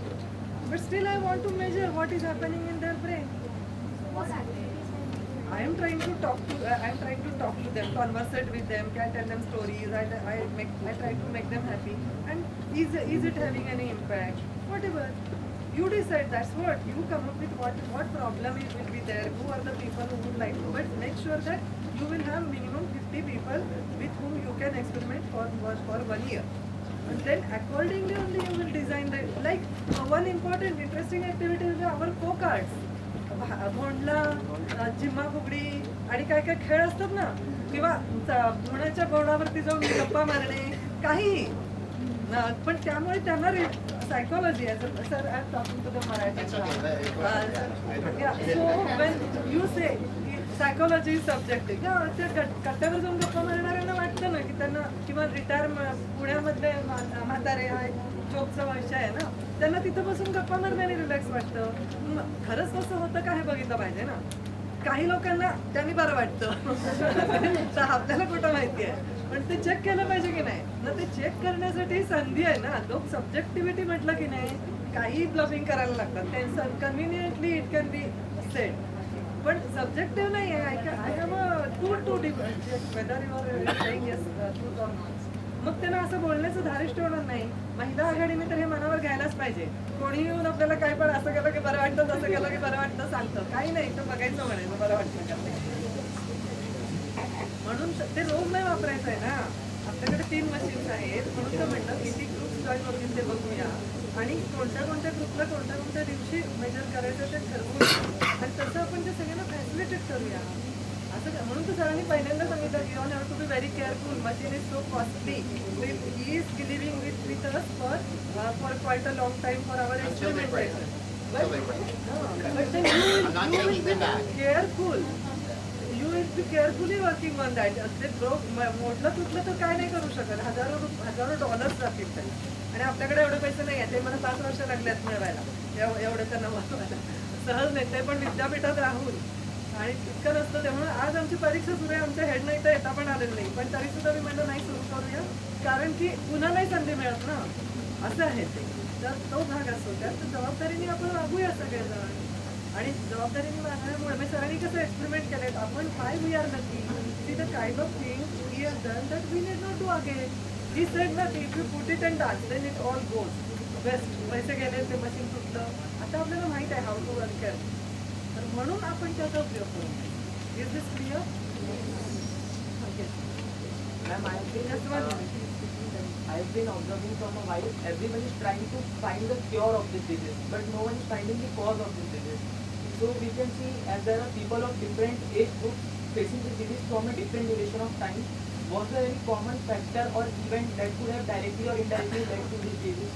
But still I want to measure what is happening in their brain. I am trying to talk to them, conversate with them, can tell them stories. I try to make them happy. And is it having any impact? Whatever. You decide. That's what you come up with. What problem will be there? Who are the people who would like to? But make sure that you will have minimum 50 people with whom you can experiment for 1 year. And then accordingly only you will design the one important interesting activity is our co-cards. Bhondla जिम्मा फुगडी आणि काय काय खेळ असतात ना किंवा पुण्याच्या बोर्डावरती जाऊन गप्पा मारणे काही पण त्यामुळे त्यांना psychology sir I am talking to the Marathi so when you say psychology subjective त्या कट्ट्यावर जाऊन गप्पा मारणाऱ्यांना वाटतं ना की त्यांना किंवा रिटायर पुण्यामधले म्हातारे जॉबचा विषय आहे ना त्यांना तिथं बसून गप्पा मारण्याने रिलॅक्स वाटतं खरंच तसं होतं का हे बघितलं पाहिजे ना काही लोकांना त्यांनी बरं वाटतं आपल्याला कुठं माहिती आहे पण ते चेक केलं पाहिजे की नाही ना ते चेक करण्यासाठी संधी आहे ना लोक सब्जेक्टिव्हिटी म्हटलं की नाही काही ब्लफिंग करायला लागतात ते conveniently it can be said पण सब्जेक्टिव्ह नाही आहे I have to whether you are saying yes truth or not मग त्यांना असं बोलण्याचं धारिष्ट्य होणार नाही महिला आघाडीने तर हे मनावर घ्यायलाच पाहिजे कोणी येऊन आपल्याला काय पण असं केलं की बरं वाटतं तसं केलं की बरं वाटतं सांगतं काही नाही तर बघायचं म्हणायचं बरं वाटतं का म्हणून ते रोज नाही वापरायचं आहे ना आपल्याकडे 3 मशीन्स आहेत म्हणून तर म्हणलं किती ग्रुप्स जॉईन होतील ते बघूया आणि कोणत्या ग्रुपला कोणत्या दिवशी मेजर करायचं ते ठरवूया आणि तसं आपण ते सगळ्यांना फॅसिलिटेट करूया असं म्हणून तर सरांनी पहिल्यांदा सांगितलं की you have to be very careful machine is so costly he is living with us for quite a long time for our experimentation but then you will be careful you will be carefully working on that ते मोडलं तुटलं तर काय नाही करू शकत हजारो dollars जातील त्याला आणि आपल्याकडे एवढे पैसे नाही आहे ते मला 5 वर्ष लागल्यात मिळवायला एवढं त्यांना वाचवायला सहज नाही ते पण विद्यापीठात राहून आणि इतकं नसतं त्यामुळे आज आमची परीक्षा सुरू आहे आमच्या हेडनं इथं येता पण आलेलं नाही पण तरी सुद्धा मी म्हणलं नाही सुरू करूया कारण की कुणालाही संधी मिळत ना असं आहे ते तर तो भाग असतो त्यात जबाबदारीने आपण वागूया सगळेजण आणि जबाबदारीने वागण्यामुळे म्हणजे सरांनी कसं एक्सपेरिमेंट केलेत आपण काय वी आर नक्की see the kind of things we have done that we need not do again he said ना if you put it and dance then it all goes best पैसे गेले ते मशीन तुटलं आता आपल्याला माहित आहे हाऊ टू वर्क केअर तर म्हणून आपण त्याचा उपयोग करू is this clear Ma'am, I've been observing from a while, everyone is trying to find the cure of this disease, but no one is finding the cause of this disease. So we can see as there are people of different age groups facing this disease from a different duration of time. Was there any common factor or event that could have directly or indirectly led to this disease?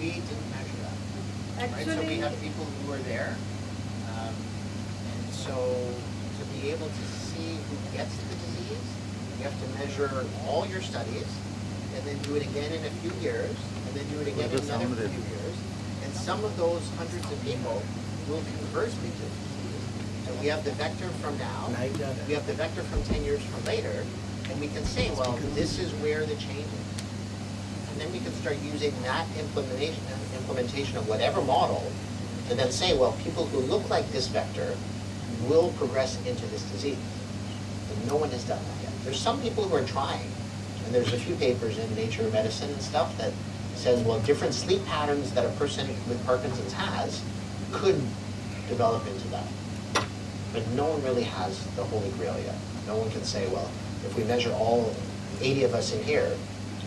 We didn't measure that. Actually, right? So we have people who were there, and so to be able to see who gets the disease, you have to measure all your studies, and then do it again in a few years, and then do it again in another few years. And some of those hundreds of people will convert into disease. And we have the vector from now, we have the vector from 10 years from later, and we can say, well, this is where the change is. And then we can start using that implementation of whatever model, and then say, well, people who look like this vector will progress into this disease. And no one has done that yet. There's some people who are trying, and there's a few papers in Nature Medicine and stuff that says, well, different sleep patterns that a person with Parkinson's has could develop into that. But no one really has the holy grail yet. No one can say, well, if we measure all 80 of us in here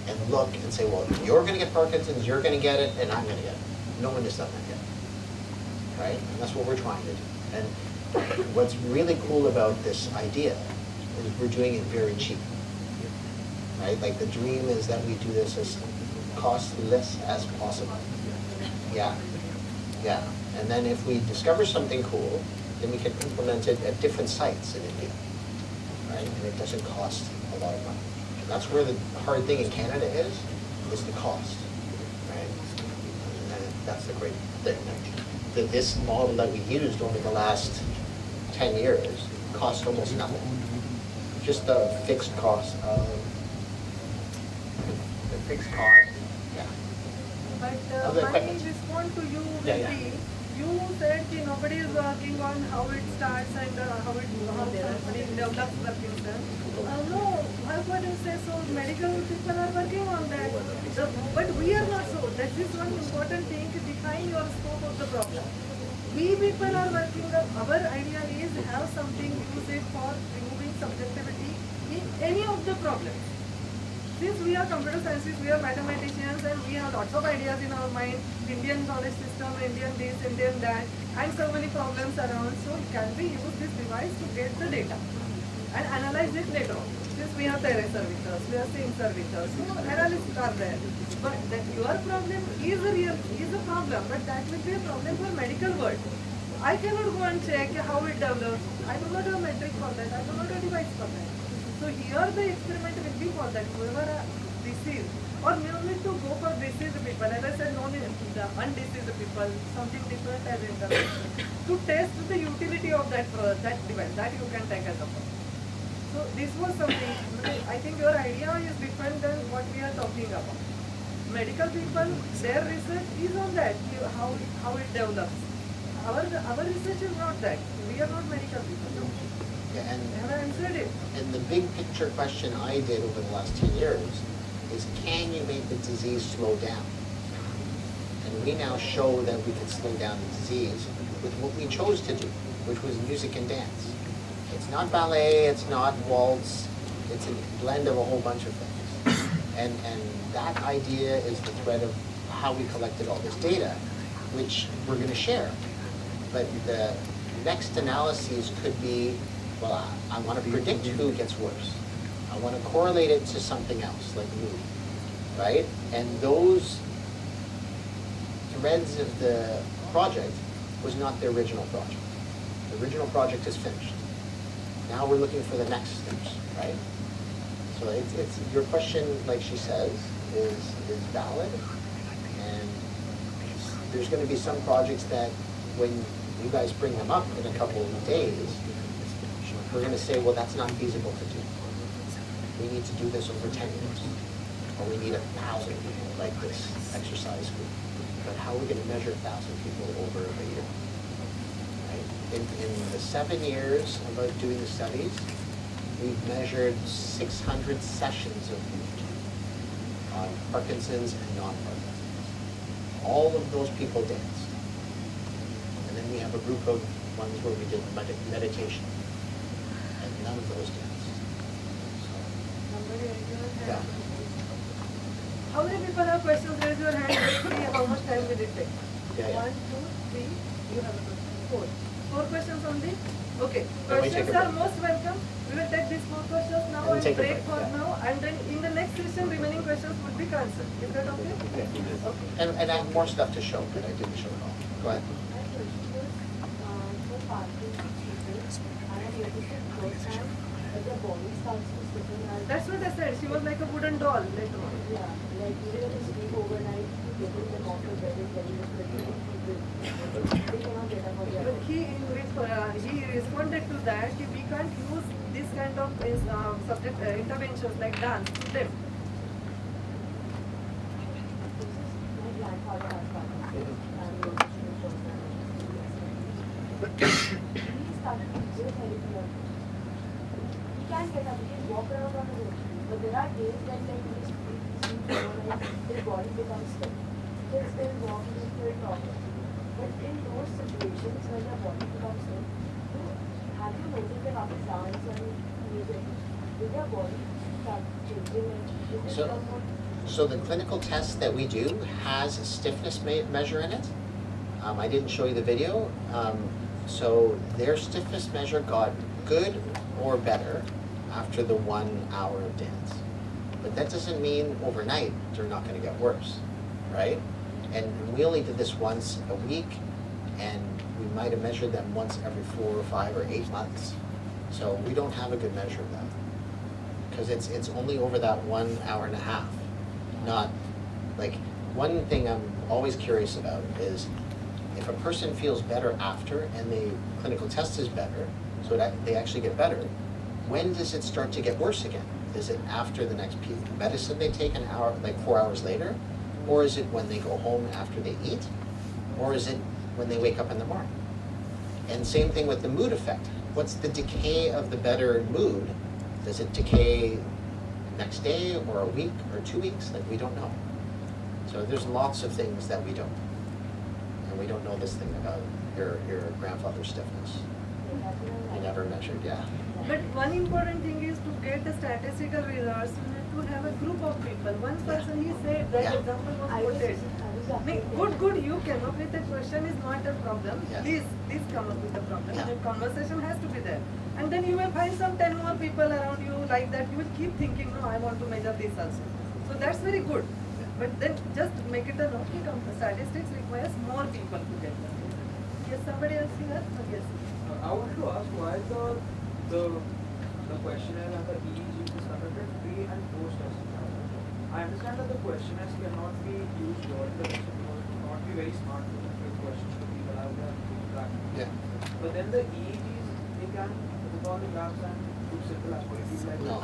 and look and say, well, you're going to get Parkinson's, you're going to get it, and I'm going to get it. No one has done that yet. Right? And that's what we're trying to do. And what's really cool about this idea is we're doing it very cheap. Right? Like the dream is that we do this as costless as possible. Yeah. Yeah. And then if we discover something cool, then we can implement it at different sites in India. Right? And it doesn't cost a lot of money. And that's where the hard thing in Canada is the cost. Right? And that's the great thing. This model that we used over the last 10 years cost almost nothing. Just the fixed cost of yeah. But my response to you will be, you said that nobody is working on how it starts and how somebody develops Parkinson's. No, how could you say so? Medical people are working on that. But we are not so. That is one important thing to define your scope of the problem. We people are working on, our idea is have something, use it for removing subjectivity in any of the problems. Since we are computer scientists, we are mathematicians, and we have lots of ideas in our mind, Indian knowledge system, Indian this, Indian that, and so many problems around. So can we use this device to get the data and analyze it later on? Since we have terrain servitors, we have stream servitors, so analysts are there. But that your problem is a problem, but that will be a problem for medical world. I cannot go and check how it develops. I do not have a metric for that. I do not have a device for that. So here the experiment will be for that. Whoever disease, or no need to go for diseased people. As I said, no need the undiseased people, something different as intervention. To test the utility of that device, that you can take as a problem. So this was something, I think your idea is different than what we are talking about. Medical people, their research is on that, how it develops. Our research is not that. We are not medical people. Yeah, I have answered it. And the big picture question I did over the last 10 years is, can you make the disease slow down? And we now show that we can slow down the disease with what we chose to do, which was music and dance. It's not ballet, it's not waltz, it's a blend of a whole bunch of things. And that idea is the thread of how we collected all this data, which we're going to share. But the next analyses could be, well, I want to predict who gets worse. I want to correlate it to something else, like mood, right? And those threads of the project was not the original project. The original project is finished. Now we're looking for the next steps, right? So it's your question, like she says, is valid, and there's going to be some projects that when you guys bring them up in a couple of days, we're going to say, well, that's not feasible to do. We need to do this over 10 years, or we need 1,000 people like this exercise group. But how are we going to measure 1,000 people over a year? in the 7 years of doing the studies, we've measured 600 sessions of EEG on Parkinson's and non-Parkinson's. All of those people danced. And then we have a group of ones where we did meditation, and none of those danced. So, yeah. How many people have questions? Raise your hand. Let's see how much time will it take. Yeah, yeah. 1, 2, 3. You have a question. 4 questions only. Okay. Then we take Questions a are break. most welcome. We will take these 4 questions now And and take a break break, for yeah. now. And then in the next session, remaining questions would be answered. Is that okay? Yeah. Okay. And I have more stuff to show, but I didn't show it all. Go ahead. That's what I said. She was like a wooden doll later on. Yeah, like even if you sleep overnight, getting them off the bed is very difficult. They cannot get up on their But own. he responded to that. We can't use this kind of subject interventions like dance to them. My grandfather has Parkinson's and he started physiotherapy on him. He can't get up, he can walk around on his own. But there are days that like he sleeps overnight, his body becomes stiff. He'll still walk, he'll still talk. But in those situations when your body becomes stiff, have you noticed that after dance and music, will your body start changing and is it become more? So the clinical test that we do has a stiffness measure in it. I didn't show you the video. So their stiffness measure got good or better after the 1 hour of dance. But that doesn't mean overnight they're not going to get worse, right? And we only did this once a week, and we might have measured them once every 4 or 5 or 8 months. So we don't have a good measure of that, because it's only over that 1 hour and a half. Not, like, one thing I'm always curious about is if a person feels better after and the clinical test is better, so that they actually get better, when does it start to get worse again? Is it after the next piece of medicine they take an hour, like 4 hours later? Or is it when they go home after they eat? Or is it when they wake up in the morning? And same thing with the mood effect. What's the decay of the better mood? Does it decay next day or a week or 2 weeks? Like, we don't know. So there's lots of things that we don't know. And we don't know this thing about your grandfather's stiffness. We never measured, yeah. But one important thing is to get the statistical results, you need to have a group of people. One person, he said, that Yeah. example was quoted. Good, you came up with a question is not a problem. Yes. Please come up with a problem. Yeah. The conversation has to be there. And then you will find some 10 more people around you like that. You will keep thinking, no, I want to measure this also. So that's very good. But then just make it a note. Statistics requires more people to get them. Yes, somebody else here? Yes. I wanted to ask why the questionnaire and the EEG is conducted pre and post test. I understand that the questionnaires cannot be used during the test because it will not be very smart to give questions to people out there to track. Yeah. But then the EEGs, they can put on the graphs and do simple activities like No.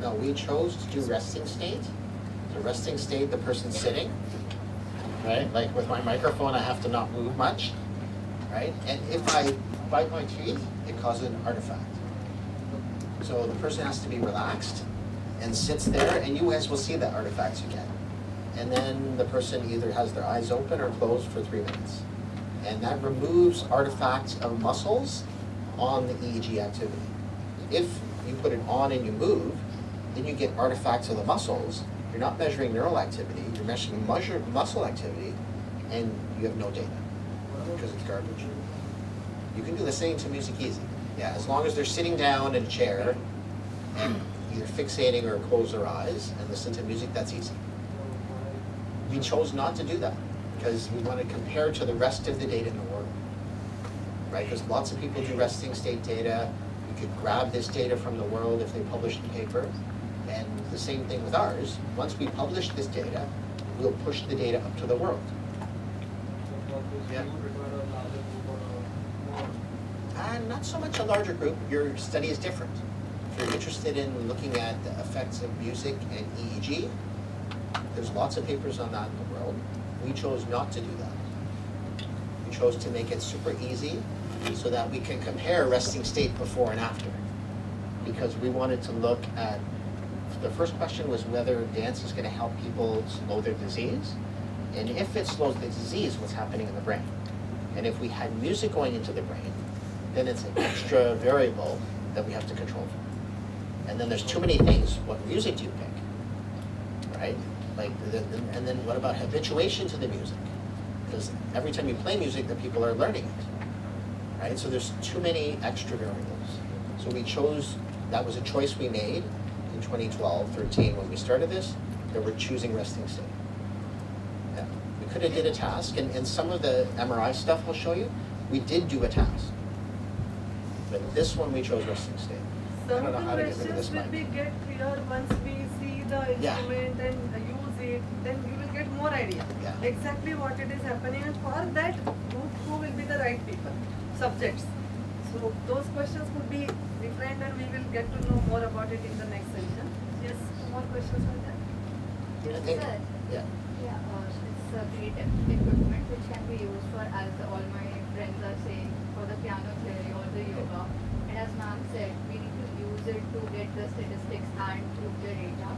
No, we chose to do resting state. So resting state, the person's sitting, right? Like with my microphone, I have to not move much, right? And if I bite my teeth, it causes an artifact. So the person has to be relaxed and sits there, and you guys will see the artifacts you get. And then the person either has their eyes open or closed for 3 minutes. And that removes artifacts of muscles on the EEG activity. If you put it on and you move, then you get artifacts of the muscles. You're not measuring neural activity, you're measuring muscle activity, and you have no data because it's garbage. You can do the same to music easy. Yeah, as long as they're sitting down in a chair and either fixating or close their eyes and listen to music, that's easy. We chose not to do that because we want to compare to the rest of the data in the world, right? Because lots of people do resting state data. You could grab this data from the world if they publish the paper. And the same thing with ours. Once we publish this data, we'll push the data up to the world. Yeah. Not so much a larger group. Your study is different. If you're interested in looking at the effects of music and EEG, there's lots of papers on that in the world. We chose not to do that. chose to make it super easy so that we can compare resting state before and after. Because we wanted to look at, the first question was whether dance is going to help people slow their disease. And if it slows the disease, what's happening in the brain? And if we had music going into the brain, then it's an extra variable that we have to control for. And then there's too many things. What music do you pick? Right? Like, and then what about habituation to the music? Because every time you play music, the people are learning it. Right? So there's too many extra variables. So we chose, that was a choice we made in 2012, 13 when we started this, that we're choosing resting state. Yeah. We could have did a task, and some of the MRI stuff I'll show you, we did do a task. But this one we chose resting state. I Some don't know of how the to get rid of this questions will mic. be get clear once we see the Yeah. instrument and use it, then you will get more idea. Yeah. Exactly what it is happening, and for that, who will be the right people, subjects. So those questions could be different, and we will get to know more about it in the next session. Yes, more questions on that? I think, Sir. yeah. Yeah, it's a great equipment which can be used for, as all my friends are saying, for the piano theory or the yoga. And as ma'am said, we need to use it to get the statistics and prove the data.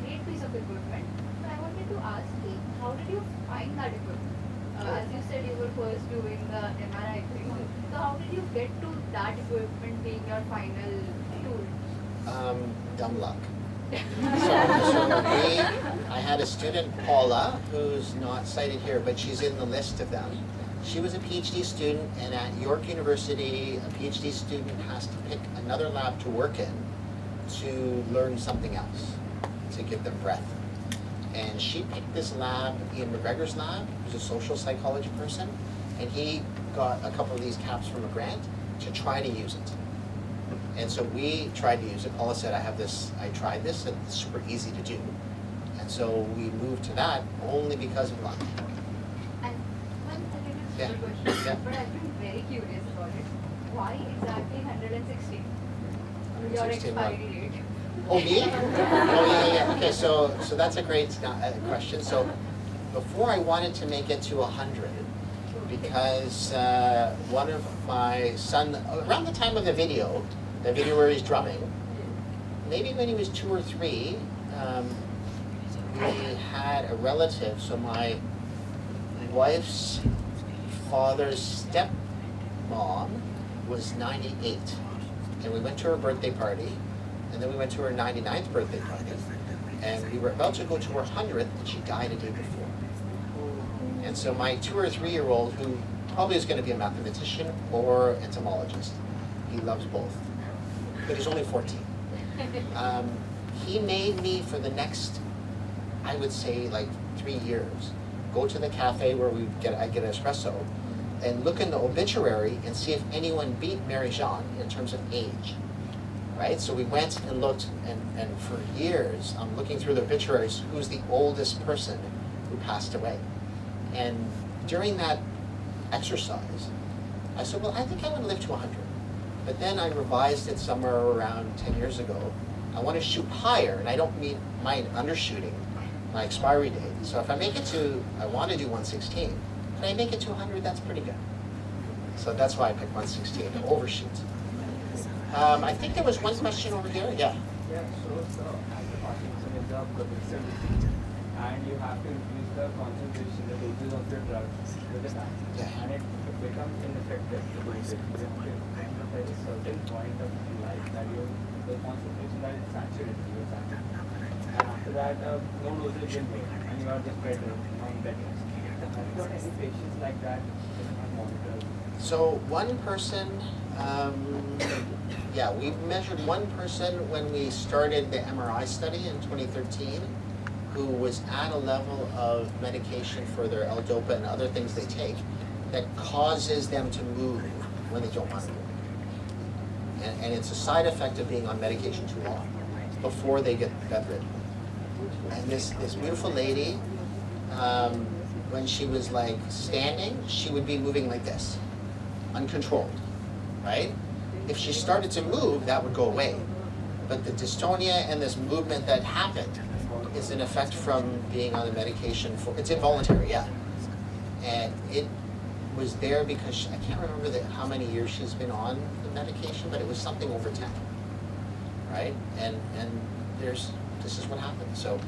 Great piece of equipment. But I wanted to ask you, how did you find that equipment? As you said, you were first doing the MRI thing. So how did you get to that equipment being your final tool? Dumb luck. I had a student, Paula, who's not cited here, but she's in the list of them. She was a PhD student, and at York University, a PhD student has to pick another lab to work in to learn something else, to give them breadth. And she picked this lab, Ian McGregor's lab, who's a social psychology person, and he got a couple of these caps from a grant to try to use it. And so we tried to use it. Paula said, I tried this, and it's super easy to do. And so we moved to that only because of luck. And one Yeah, little question, yeah. but I've been very curious about it. Why exactly 116? Your 116 what? expiry date. Oh, me? Oh, yeah. Okay, so that's a great question. So before I wanted to make it to 100, because one of my son, around the time of the video where he's drumming, maybe when he was 2 or 3, we had a relative, so my wife's father's stepmom was 98, and we went to her birthday party, and then we went to her 99th birthday party, and we were about to go to her 100th, and she died a day before. And so my 2 or 3-year-old, who probably is going to be a mathematician or entomologist, he loves both, but he's only 14. He made me, for the next, I would say, like 3 years, go to the cafe where I get espresso and look in the obituary and see if anyone beat Mary Jeanne in terms of age. Right? So we went and looked, and for years, I'm looking through the obituaries, who's the oldest person who passed away. And during that exercise, I said, well, I think I want to live to 100. But then I revised it somewhere around 10 years ago. I want to shoot higher, and I don't mind undershooting my expiry date. So if I make it to, I want to do 116. If I make it to 100, that's pretty good. So that's why I picked 116, to overshoot. I think there was one question over here. Yeah. Yeah, so Parkinson is a progressive disease, and you have to increase the concentration, the doses of your drug with the time, and it becomes ineffective. There is a certain point of life that the concentration that is saturated, and after that, no dose is been made, and you are just better, non-better. Have you got any patients like that in our monitor? So one person, yeah, we measured one person when we started the MRI study in 2013, who was at a level of medication for their L-DOPA and other things they take that causes them to move when they don't want to move. And it's a side effect of being on medication too long before they get bedridden. And this beautiful lady, when she was like standing, she would be moving like this, uncontrolled, right? If she started to move, that would go away. But the dystonia and this movement that happened is an effect from being on the medication for, it's involuntary, yeah. And it was there because I can't remember how many years she's been on the medication, but it was something over 10, right? And this is what happened. So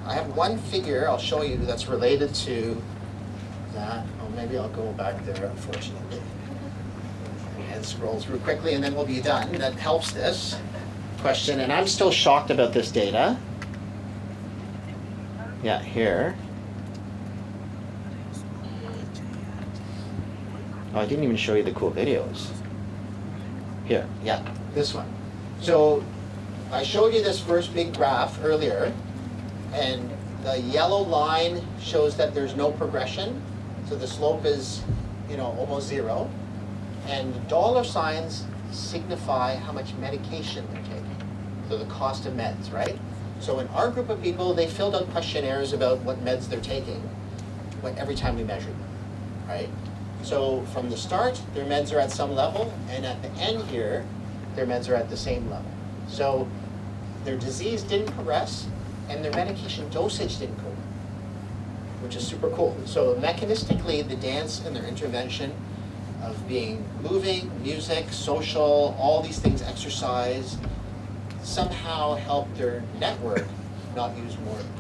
I have one figure I'll show you that's related to that. Oh, maybe I'll go back there, unfortunately, and scroll through quickly, and then we'll be done. That helps this question, and I'm still shocked about this data. Yeah, here. Oh, I didn't even show you the cool videos. Here, yeah, this one. So I showed you this first big graph earlier, and the yellow line shows that there's no progression. So the slope is, almost zero. And the dollar signs signify how much medication they're taking. So the cost of meds, right? So in our group of people, they filled out questionnaires about what meds they're taking every time we measured them, right? So from the start, their meds are at some level, and at the end here, their meds are at the same level. So their disease didn't progress, and their medication dosage didn't go up, which is super cool. So mechanistically, the dance and their intervention of being moving, music, social, all these things, exercise, somehow help their network not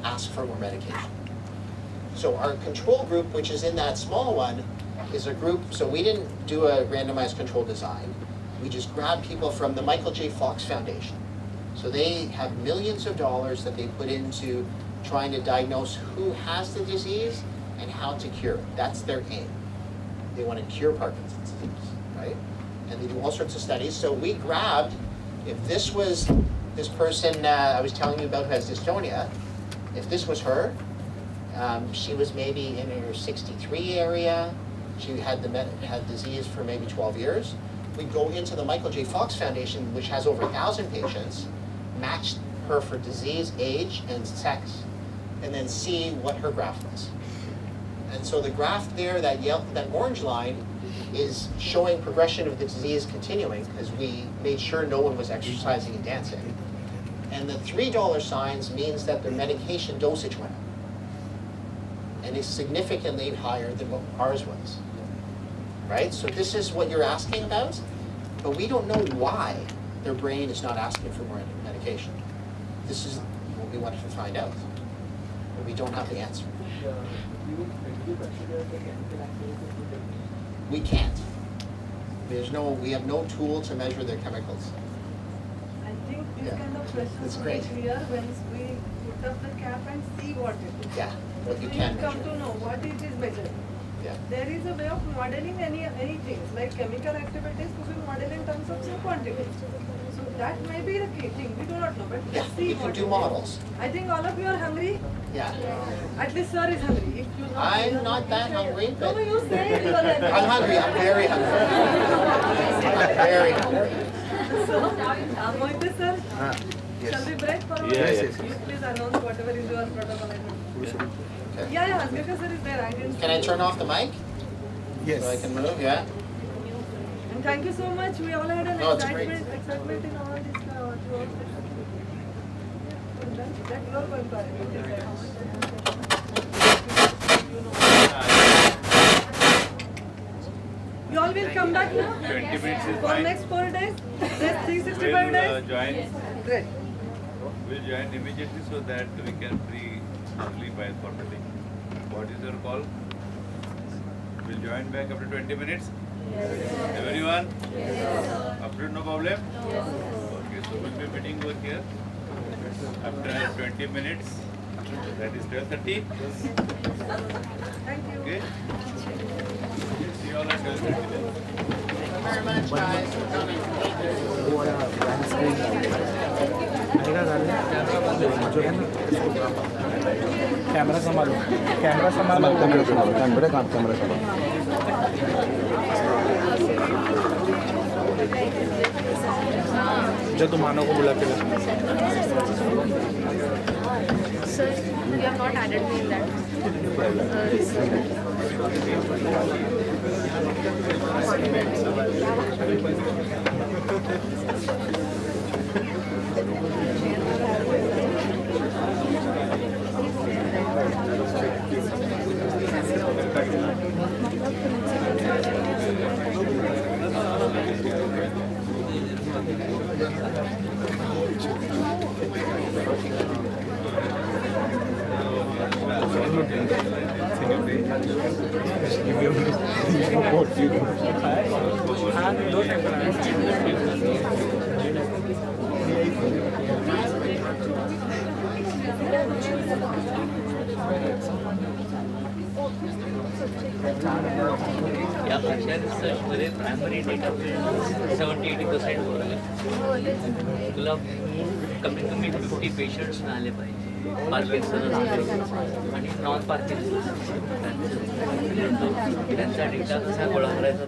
ask for more medication. So our control group, which is in that small one, is a group, so we didn't do a randomized control design. We just grabbed people from the Michael J. Fox Foundation. So they have millions of dollars that they put into trying to diagnose who has the disease and how to cure it. That's their aim. They want to cure Parkinson's disease, right? And they do all sorts of studies. So we grabbed, if this was this person I was telling you about who has dystonia, if this was her, she was maybe in her 63 area, she had disease for maybe 12 years. We'd go into the Michael J. Fox Foundation, which has over 1,000 patients, match her for disease, age, and sex, and then see what her graph was. And so the graph there, that orange line, is showing progression of the disease continuing because we made sure no one was exercising and dancing. And the $3 signs means that their medication dosage went up. And is significantly higher than what ours was. Right? So this is what you're asking about, but we don't know why their brain is not asking for more medication. This is what we wanted to find out, but we don't have the answer. We can't. We have no tool to measure their chemicals. I think these kind of questions It's will great. be clear when we put up the cap and see what it is. Yeah, what you So can come measure. to know what it is measured. Yeah. There is a way of modeling anything, like chemical activities to be modeled in terms of some quantities. So that may be the key thing, we do not know, but Yeah, let's see you can what do it is. models. I think all of you are hungry. Yeah. At least sir is hungry. If you not, I'm not that hungry, No, but but you say you are hungry. I'm hungry. I'm very hungry. I'm very hungry. So, Mohit sir, shall we break for a moment? Yes. You please announce whatever is your protocol. Okay. Yeah, Asbeka sir is there. I didn't Can I turn off the mic? Yes. So I can move, yeah? And thank you so much. We all had an No, it's great. excitement in all this tour. That you are going to You all will come back now? 20 minutes is For fine. next 4 days? Next 365 We'll days? join. Great. We'll join immediately so that we can free early by for the day. What is your call? We'll join back after 20 minutes. Everyone? Absolute no problem? Okay, so we'll be meeting over here after 20 minutes. That is 12:30. Thank you. Okay? See you all at 12:30. Very much, guys, for coming. Camera संभालो camera संभालो camera काम camera संभालो जो तुम मानो को बुला के Sir, you have not added me in that. या भाषा रिसर्चमध्ये प्रायमरी डेटा 70-80% वर आहे. तुला कमीत कमी 50 पेशंट्स मिळाले पाहिजे पार्किन्सन आणि नॉन पार्किन्सन त्यांचा डेटा कसा गोळा करायचा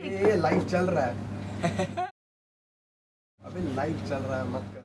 ये लाइव चल रहा है अबे लाइव चल रहा है मत कर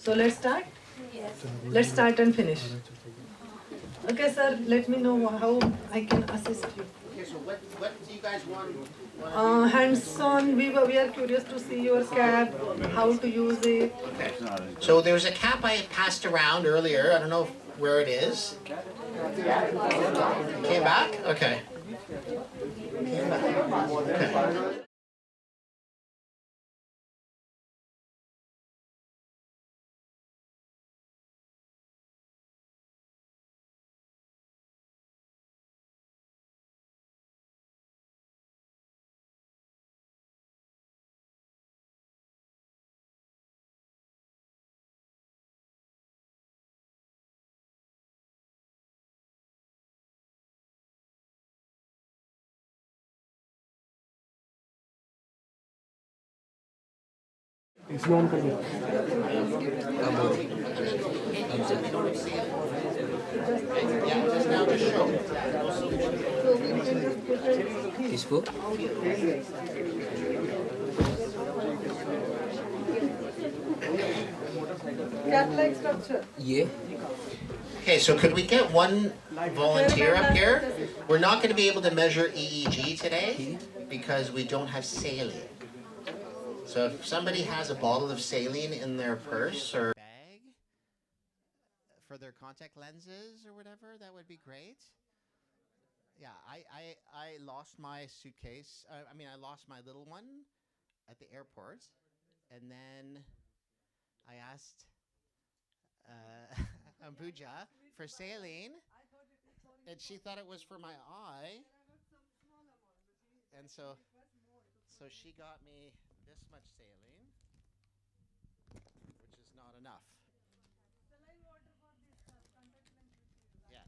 So let's start? Let's start and finish. Okay, sir, let me know how I can assist you. Okay, so what do you guys want? Hands-on, we are curious to see your cap, how to use it. Okay. So there was a cap I passed around earlier. I don't know where it is. Came back? Okay. Came back. Okay. इसमें on कर दो किसको Cat-like structure. ये Okay, so could we get one volunteer up here? We're not going to be able to measure EEG today because we don't have saline. So if somebody has a bottle of saline in their purse or bag for their contact lenses or whatever, that would be great. Yeah, I lost my suitcase. I lost my little one at the airport, and then I asked Ambuja for saline, and she thought it was for my eye, and so she got me this much saline, which is not enough. Yeah.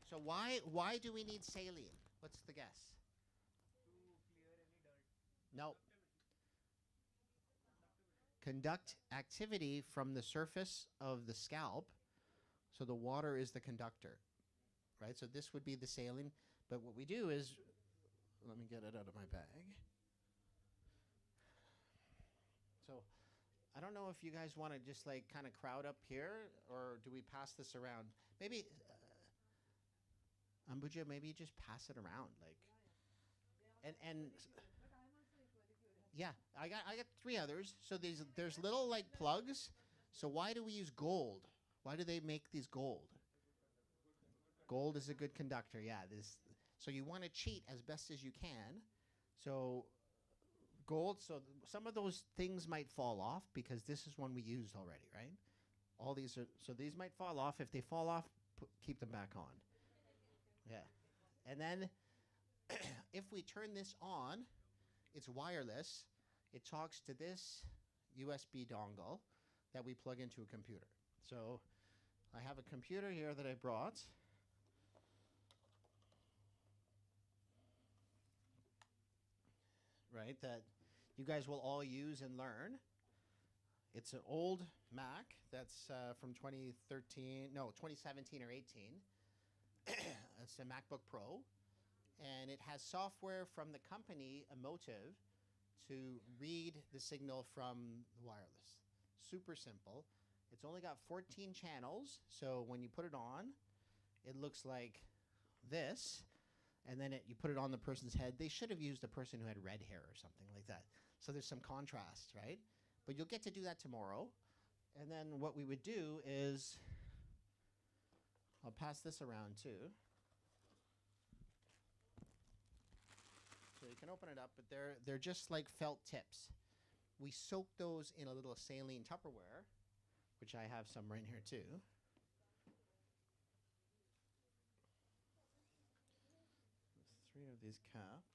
So why do we need saline? What's the guess? No. Conduct activity from the surface of the scalp. So the water is the conductor, right? So this would be the saline. But what we do is, let me get it out of my bag. So I don't know if you guys want to just like kind of crowd up here, or do we pass this around? Maybe, Ambuja, maybe you just pass it around, like, and yeah, I got 3 others. So there's little like plugs. So why do we use gold? Why do they make these gold? Gold is a good conductor. Yeah, so you want to cheat as best as you can. So gold. So some of those things might fall off because this is one we used already, right? All these are, so these might fall off. If they fall off, keep them back on. Yeah, and then if we turn this on, it's wireless. It talks to this USB dongle that we plug into a computer. So I have a computer here that I brought. Right, that you guys will all use and learn. It's an old Mac that's from 2017 or 18. It's a MacBook Pro, and it has software from the company Emotive to read the signal from the wireless. Super simple. It's only got 14 channels, so when you put it on, it looks like this. And then you put it on the person's head. They should have used a person who had red hair or something like that. So there's some contrast, right? But you'll get to do that tomorrow. And then what we would do is, I'll pass this around too. So you can open it up, but they're just like felt tips. We soak those in a little saline Tupperware, which I have some right here too. There's 3 of these caps.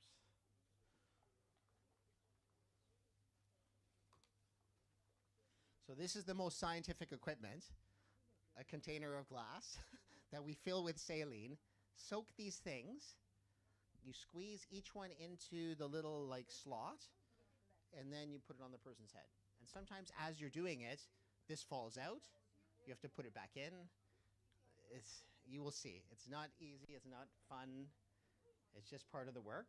So this is the most scientific equipment, a container of glass that we fill with saline. Soak these things. You squeeze each one into the little like slot, and then you put it on the person's head. And sometimes as you're doing it, this falls out. You have to put it back in. You will see. It's not easy. It's not fun. It's just part of the work.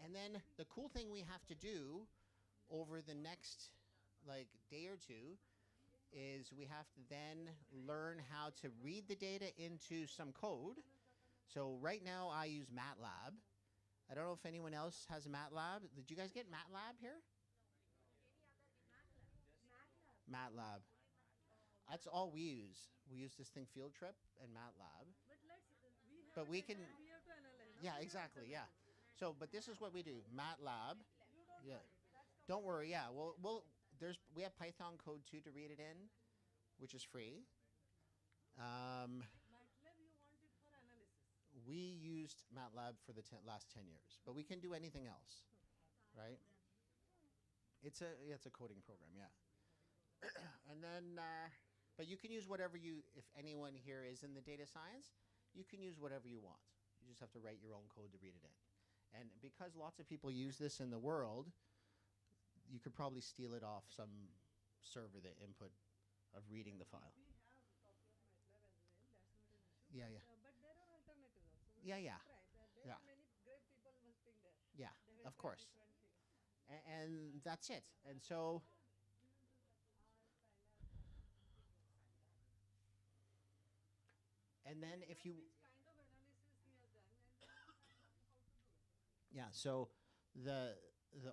And then the cool thing we have to do over the next like day or two is we have to then learn how to read the data into some code. So right now I use MATLAB. I don't know if anyone else has MATLAB. Did you guys get MATLAB here? MATLAB. That's all we use. We use this thing Field Trip and MATLAB. But we can. Yeah, exactly. Yeah. So, but this is what we do. MATLAB. Yeah. Don't worry. Yeah. We have Python code too to read it in, which is free. MATLAB you want it for analysis. We used MATLAB for the last 10 years, but we can do anything else, right? It's a coding program, yeah. And then, but you can use whatever if anyone here is in the data science, you can use whatever you want. You just have to write your own code to read it in. And because lots of people use this in the world, you could probably steal it off some server, the input of reading the file. We have a copy of MATLAB as well, that's not an issue. Yeah, yeah. But there are alternatives also. Yeah, yeah. There are many great people working there. Yeah, They will of try course. different things. And that's it. And so, and then if you, Which kind of analysis he has done and then how to do it. yeah, so the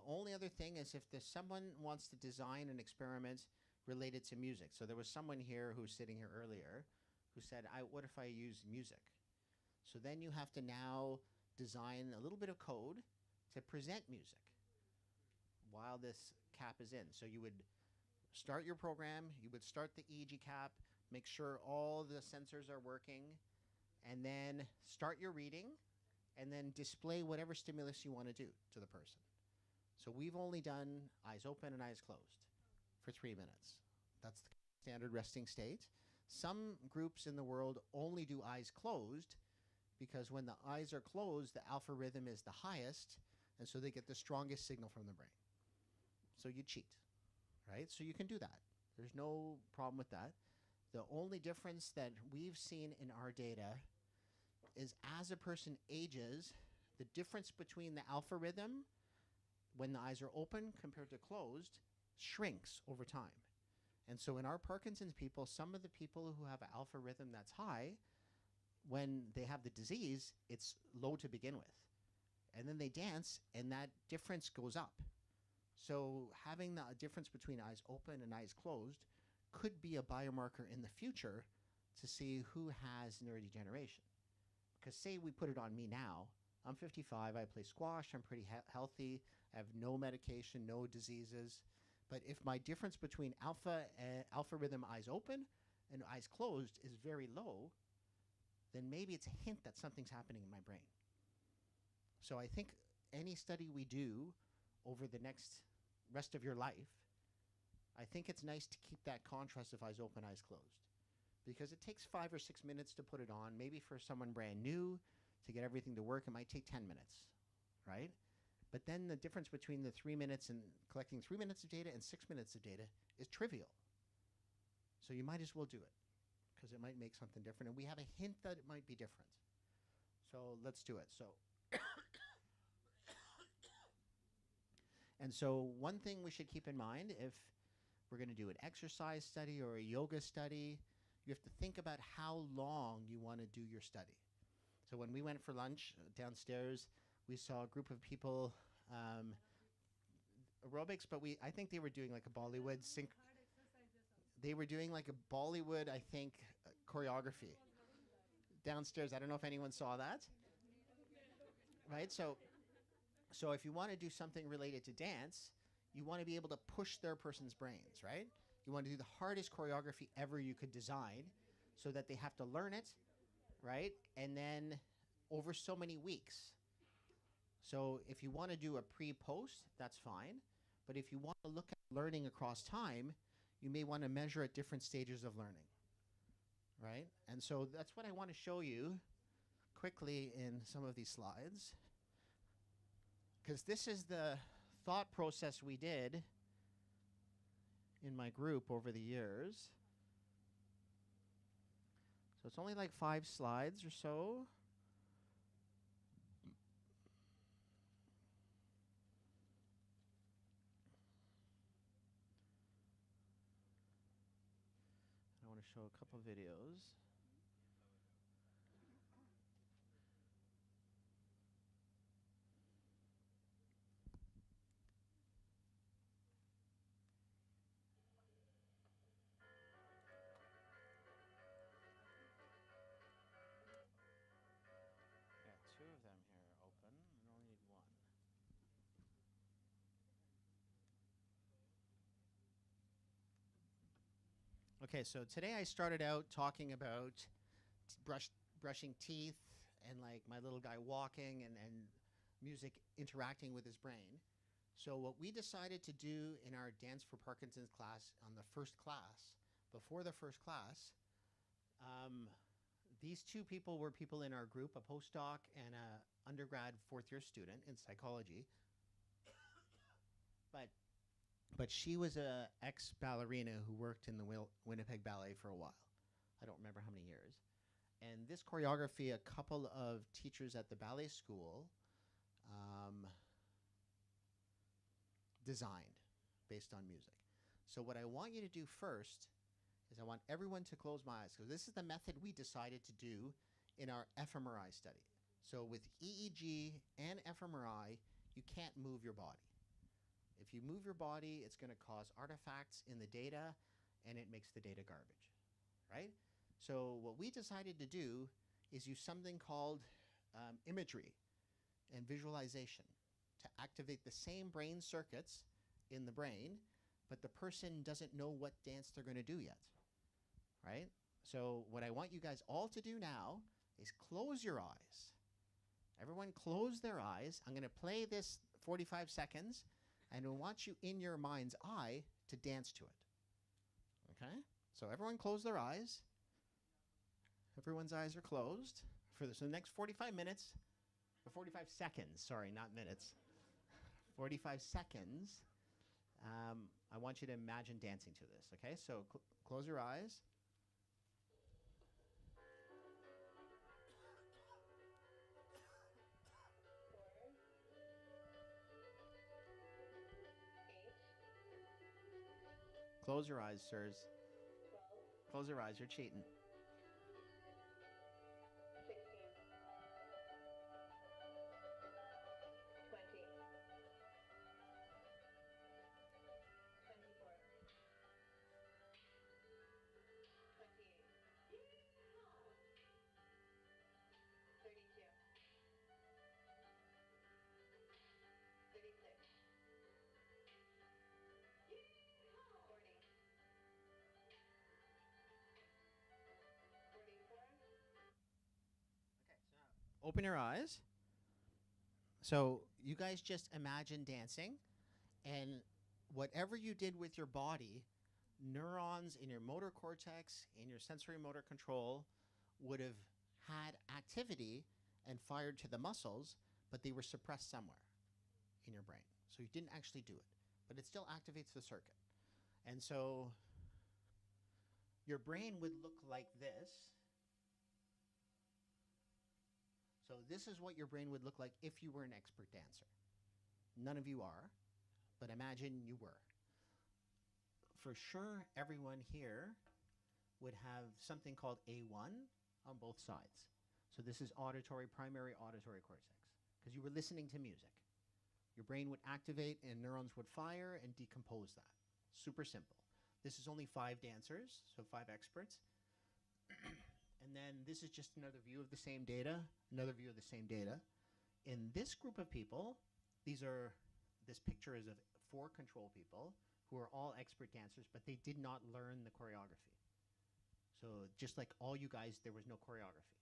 only other thing is if there's someone wants to design an experiment related to music. So there was someone here who was sitting here earlier who said, what if I use music? So then you have to now design a little bit of code to present music while this cap is in. So you would start your program, you would start the EEG cap, make sure all the sensors are working, and then start your reading, and then display whatever stimulus you want to do to the person. So we've only done eyes open and eyes closed for 3 minutes. That's the standard resting state. Some groups in the world only do eyes closed because when the eyes are closed, the alpha rhythm is the highest, and so they get the strongest signal from the brain. So you cheat, right? So you can do that. There's no problem with that. The only difference that we've seen in our data is as a person ages, the difference between the alpha rhythm when the eyes are open compared to closed shrinks over time. And so in our Parkinson's people, some of the people who have an alpha rhythm that's high, when they have the disease, it's low to begin with. And then they dance, and that difference goes up. So having the difference between eyes open and eyes closed could be a biomarker in the future to see who has neurodegeneration. Because say we put it on me now, I'm 55, I play squash, I'm pretty healthy, I have no medication, no diseases. But if my difference between alpha rhythm eyes open and eyes closed is very low, then maybe it's a hint that something's happening in my brain. So I think any study we do over the next rest of your life, I think it's nice to keep that contrast of eyes open, eyes closed. Because it takes 5 or 6 minutes to put it on. Maybe for someone brand new, to get everything to work, it might take 10 minutes, right? But then the difference between the 3 minutes and collecting 3 minutes of data and 6 minutes of data is trivial. So you might as well do it, because it might make something different. And we have a hint that it might be different. So let's do it. So, and so one thing we should keep in mind, if we're going to do an exercise study or a yoga study, you have to think about how long you want to do your study. So when we went for lunch downstairs, we saw a group of people, aerobics, but I think they were doing like a Bollywood sync. They were doing like a Bollywood, I think, choreography downstairs. I don't know if anyone saw that. Right? So if you want to do something related to dance, you want to be able to push their person's brains, right? You want to do the hardest choreography ever you could design so that they have to learn it, right? And then over so many weeks. So if you want to do a pre-post, that's fine. But if you want to look at learning across time, you may want to measure at different stages of learning, right? And so that's what I want to show you quickly in some of these slides. Because this is the thought process we did in my group over the years. So it's only like 5 slides or so. want to show a couple videos. Yeah, two of them here open. I only need one. Okay, so today I started out talking about brushing teeth and like my little guy walking and music interacting with his brain. So what we decided to do in our Dance for Parkinson's class on the first class, before the first class, these two people were people in our group, a postdoc and a undergrad fourth-year student in psychology. But she was a ex-ballerina who worked in the Winnipeg Ballet for a while. I don't remember how many years. And this choreography, a couple of teachers at the ballet school designed based on music. So what I want you to do first is I want everyone to close my eyes, because this is the method we decided to do in our fMRI study. So with EEG and fMRI, you can't move your body. If you move your body, it's going to cause artifacts in the data, and it makes the data garbage, right? So what we decided to do is use something called imagery and visualization to activate the same brain circuits in the brain, but the person doesn't know what dance they're going to do yet, right? So what I want you guys all to do now is close your eyes. Everyone close their eyes. I'm going to play this 45 seconds, and I want you in your mind's eye to dance to it. Okay? So everyone close their eyes. Everyone's eyes are closed for the next 45 minutes, or 45 seconds, sorry, not minutes. 45 seconds. I want you to imagine dancing to this, okay? So close your eyes. Close your eyes, sirs. Close your eyes, you're cheating. 16, 20, 24, 28, 32, 36, 40, 44. Okay, so open your eyes. So you guys just imagine dancing, and whatever you did with your body, neurons in your motor cortex, in your sensory motor control, would have had activity and fired to the muscles, but they were suppressed somewhere in your brain. So you didn't actually do it, but it still activates the circuit. And so your brain would look like this. So this is what your brain would look like if you were an expert dancer. None of you are, but imagine you were. For sure, everyone here would have something called A1 on both sides. So this is primary auditory cortex, because you were listening to music. Your brain would activate and neurons would fire and decompose that. Super simple. This is only 5 dancers, so 5 experts. And then this is just another view of the same data, another view of the same data. In this group of people, this picture is of 4 control people who are all expert dancers, but they did not learn the choreography. So just like all you guys, there was no choreography.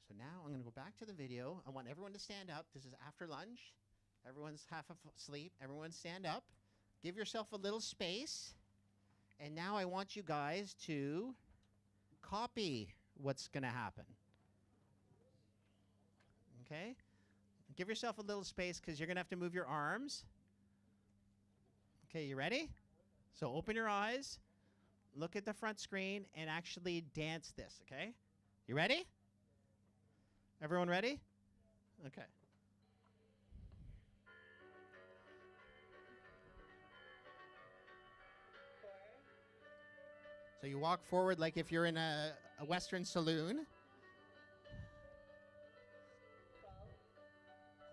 So now I'm going to go back to the video. I want everyone to stand up. This is after lunch. Everyone's half asleep. Everyone stand up. Give yourself a little space. And now I want you guys to copy what's going to happen. Okay? Give yourself a little space, because you're going to have to move your arms. Okay, you ready? So open your eyes, look at the front screen, and actually dance this, okay? You ready? Everyone ready? Okay. So you walk forward like if you're in a Western saloon.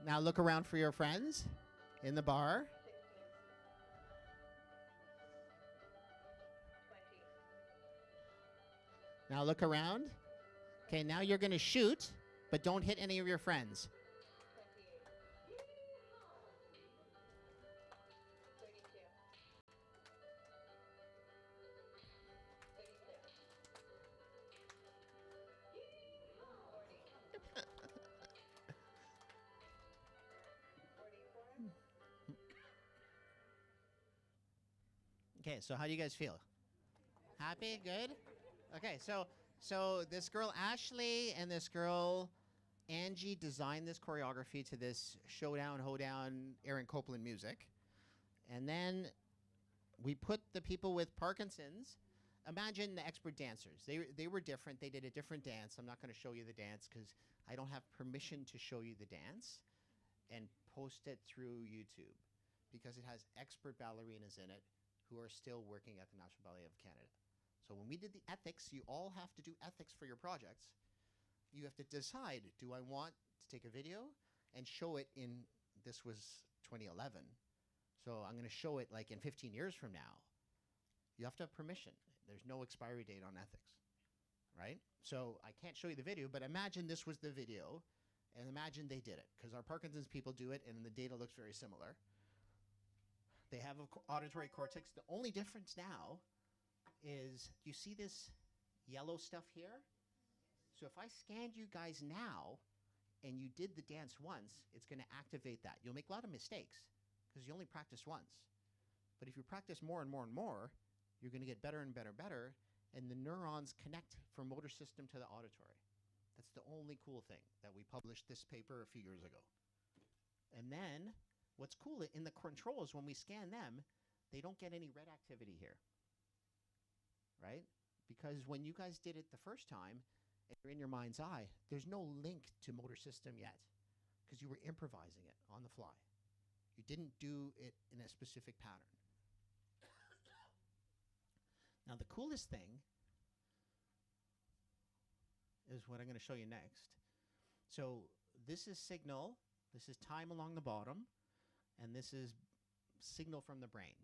Now look around for your friends in the bar. Now look around. Okay, now you're going to shoot, but don't hit any of your friends. Okay, so how do you guys feel? Happy? Good? Okay, so this girl Ashley and this girl Angie designed this choreography to this Showdown, Hoedown, Aaron Copland music. And then we put the people with Parkinson's. Imagine the expert dancers. They were different. They did a different dance. I'm not going to show you the dance because I don't have permission to show you the dance and post it through YouTube because it has expert ballerinas in it who are still working at the National Ballet of Canada. So when we did the ethics, you all have to do ethics for your projects. You have to decide, do I want to take a video and show it in, this was 2011. So I'm going to show it like in 15 years from now. You have to have permission. There's no expiry date on ethics, right? So I can't show you the video, but imagine this was the video and imagine they did it because our Parkinson's people do it and the data looks very similar. They have an auditory cortex. The only difference now is you see this yellow stuff here? So if I scanned you guys now and you did the dance once, it's going to activate that. You'll make a lot of mistakes because you only practice once. But if you practice more and more and more, you're going to get better and better and better, and the neurons connect from motor system to the auditory. That's the only cool thing that we published this paper a few years ago. And then what's cool in the controls, when we scan them, they don't get any red activity here, right? Because when you guys did it the first time, and you're in your mind's eye, there's no link to motor system yet because you were improvising it on the fly. You didn't do it in a specific pattern. Now the coolest thing is what I'm going to show you next. So this is signal, this is time along the bottom, and this is signal from the brain,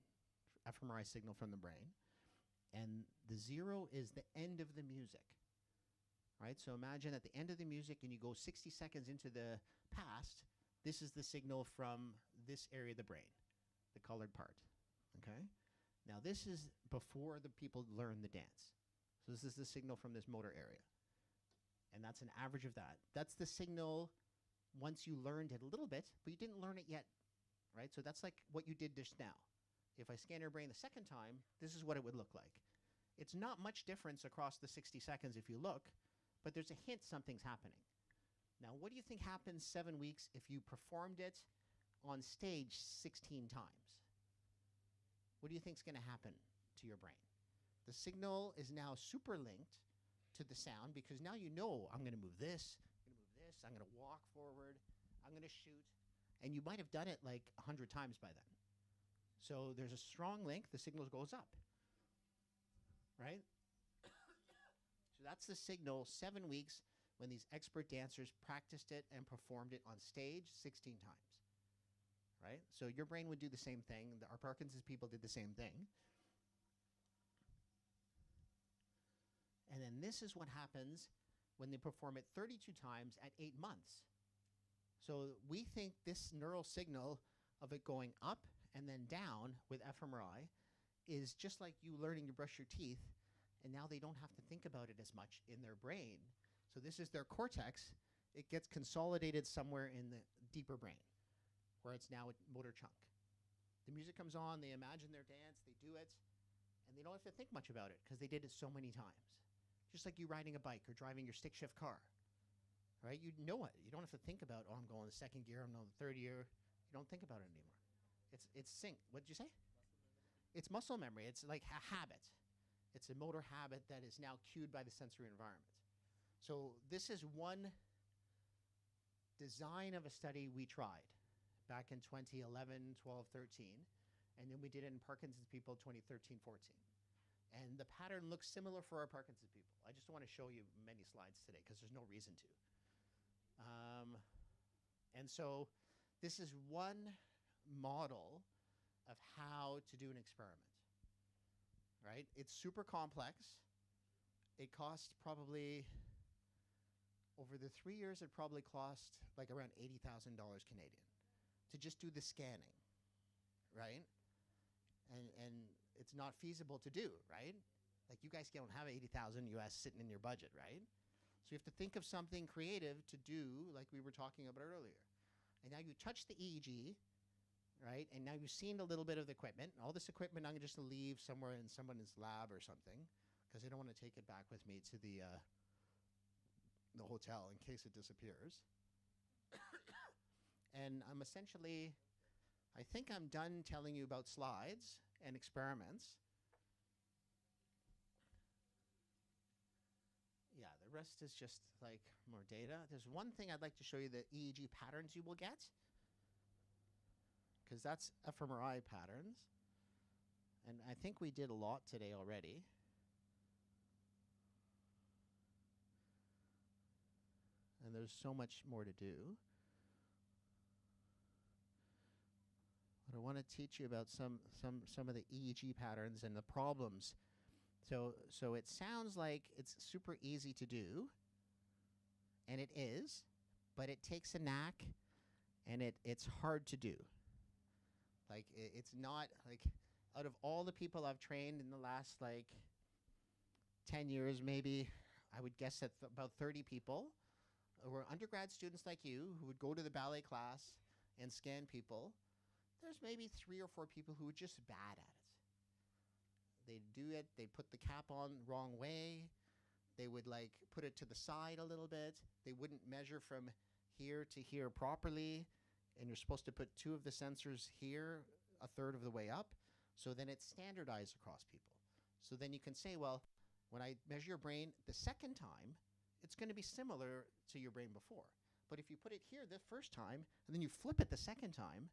fMRI signal from the brain. And the 0 is the end of the music, right? So imagine at the end of the music and you go 60 seconds into the past, this is the signal from this area of the brain, the colored part, okay? Now this is before the people learn the dance. So this is the signal from this motor area. And that's an average of that. That's the signal once you learned it a little bit, but you didn't learn it yet, right? So that's like what you did just now. If I scan your brain the second time, this is what it would look like. It's not much difference across the 60 seconds if you look, but there's a hint something's happening. Now, what do you think happens 7 weeks if you performed it on stage 16 times? What do you think is going to happen to your brain? The signal is now super linked to the sound because now you know I'm going to move this, I'm going to move this, I'm going to walk forward, I'm going to shoot. And you might have done it like 100 times by then. So there's a strong link, the signal goes up, right? So that's the signal 7 weeks when these expert dancers practiced it and performed it on stage 16 times, right? So your brain would do the same thing. Our Parkinson's people did the same thing. And then this is what happens when they perform it 32 times at 8 months. So we think this neural signal of it going up and then down with fMRI is just like you learning to brush your teeth, and now they don't have to think about it as much in their brain. So this is their cortex. It gets consolidated somewhere in the deeper brain, where it's now a motor chunk. The music comes on, they imagine their dance, they do it, and they don't have to think much about it because they did it so many times. Just like you riding a bike or driving your stick shift car, right? You know it. You don't have to think about, oh, I'm going the second gear, I'm going the third gear. You don't think about it anymore. It's sync. What did you say? It's muscle memory. It's like a habit. It's a motor habit that is now cued by the sensory environment. So this is one design of a study we tried back in 2011, 12, 13, and then we did it in Parkinson's people 2013, 14. And the pattern looks similar for our Parkinson's people. I just don't want to show you many slides today because there's no reason to. And so this is one model of how to do an experiment, right? It's super complex. It cost probably, over the 3 years, it probably cost like around $80,000 Canadian to just do the scanning, right? And it's not feasible to do, right? Like you guys don't have 80,000 US sitting in your budget, right? So you have to think of something creative to do, like we were talking about earlier. And now you touch the EEG, right? And now you've seen a little bit of the equipment. All this equipment I'm just gonna leave somewhere in someone's lab or something, because I don't want to take it back with me to the hotel in case it disappears. And I'm essentially, I think I'm done telling you about slides and experiments. Yeah, the rest is just like more data. There's one thing I'd like to show you, the EEG patterns you will get, because that's fMRI patterns. And I think we did a lot today already. And there's so much more to do. But I want to teach you about some of the EEG patterns and the problems. So it sounds like it's super easy to do, and it is, but it takes a knack, and it's hard to do. Like it's not like, out of all the people I've trained in the last like 10 years, maybe I would guess that about 30 people were undergrad students like you who would go to the ballet class and scan people. There's maybe 3 or 4 people who were just bad at it. They'd do it, they'd put the cap on wrong way, they would like put it to the side a little bit, they wouldn't measure from here to here properly, and you're supposed to put 2 of the sensors here, a third of the way up, so then it's standardized across people. So then you can say, well, when I measure your brain the second time, it's going to be similar to your brain before. But if you put it here the first time, and then you flip it the second time,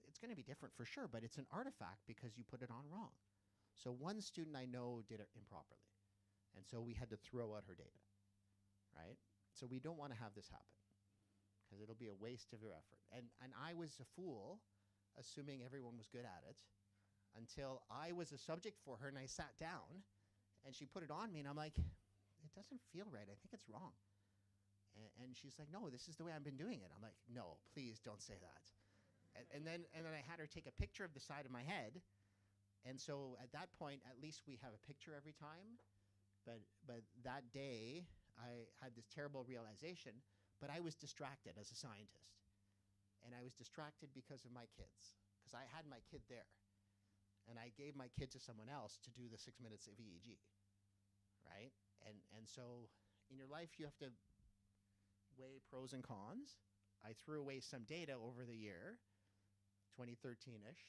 it's going to be different for sure, but it's an artifact because you put it on wrong. So one student I know did it improperly, and so we had to throw out her data, right? So we don't want to have this happen, because it'll be a waste of your effort. And I was a fool, assuming everyone was good at it, until I was a subject for her, and I sat down, and she put it on me, and I'm like, it doesn't feel right. I think it's wrong. And she's like, no, this is the way I've been doing it. I'm like, no, please don't say that. And then I had her take a picture of the side of my head. And so at that point, at least we have a picture every time. But that day, I had this terrible realization, but I was distracted as a scientist. And I was distracted because of my kids, because I had my kid there. And I gave my kid to someone else to do the 6 minutes of EEG, right? And so in your life, you have to weigh pros and cons. I threw away some data over the year, 2013-ish,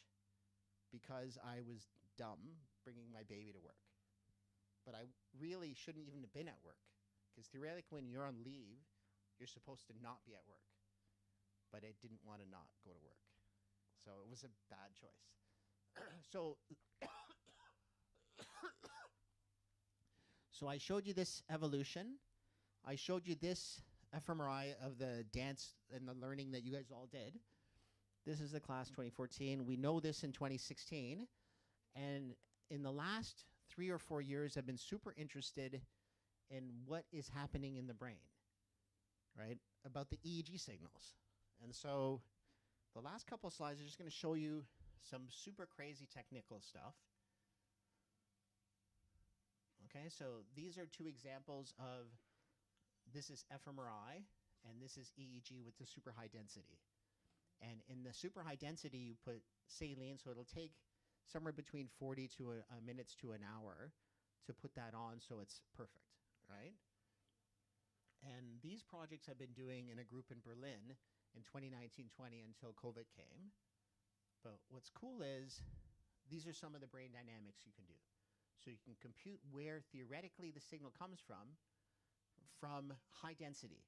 because I was dumb bringing my baby to work. But I really shouldn't even have been at work, because theoretically when you're on leave, you're supposed to not be at work. But I didn't want to not go to work. So it was a bad choice. So I showed you this evolution. I showed you this fMRI of the dance and the learning that you guys all did. This is the class 2014. We know this in 2016. And in the last 3 or 4 years, I've been super interested in what is happening in the brain, right? About the EEG signals. And so the last couple of slides are just going to show you some super crazy technical stuff. Okay, so these are 2 examples of, this is fMRI, and this is EEG with the super high density. And in the super high density, you put saline, so it'll take somewhere between 40 to minutes to an hour to put that on so it's perfect, right? And these projects I've been doing in a group in Berlin in 2019-20 until COVID came. But what's cool is these are some of the brain dynamics you can do. So you can compute where theoretically the signal comes from high density.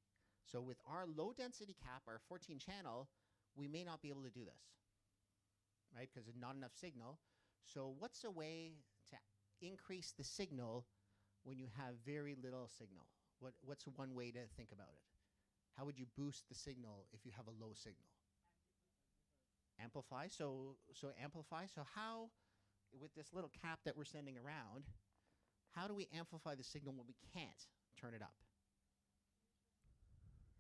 So with our low density cap, our 14 channel, we may not be able to do this, right? Because there's not enough signal. So what's a way to increase increase the signal when you have very little signal? What's one way to think about it? How would you boost the signal if you have a low signal? Amplify. So amplify. So how, with this little cap that we're sending around, how do we amplify the signal when we can't turn it up?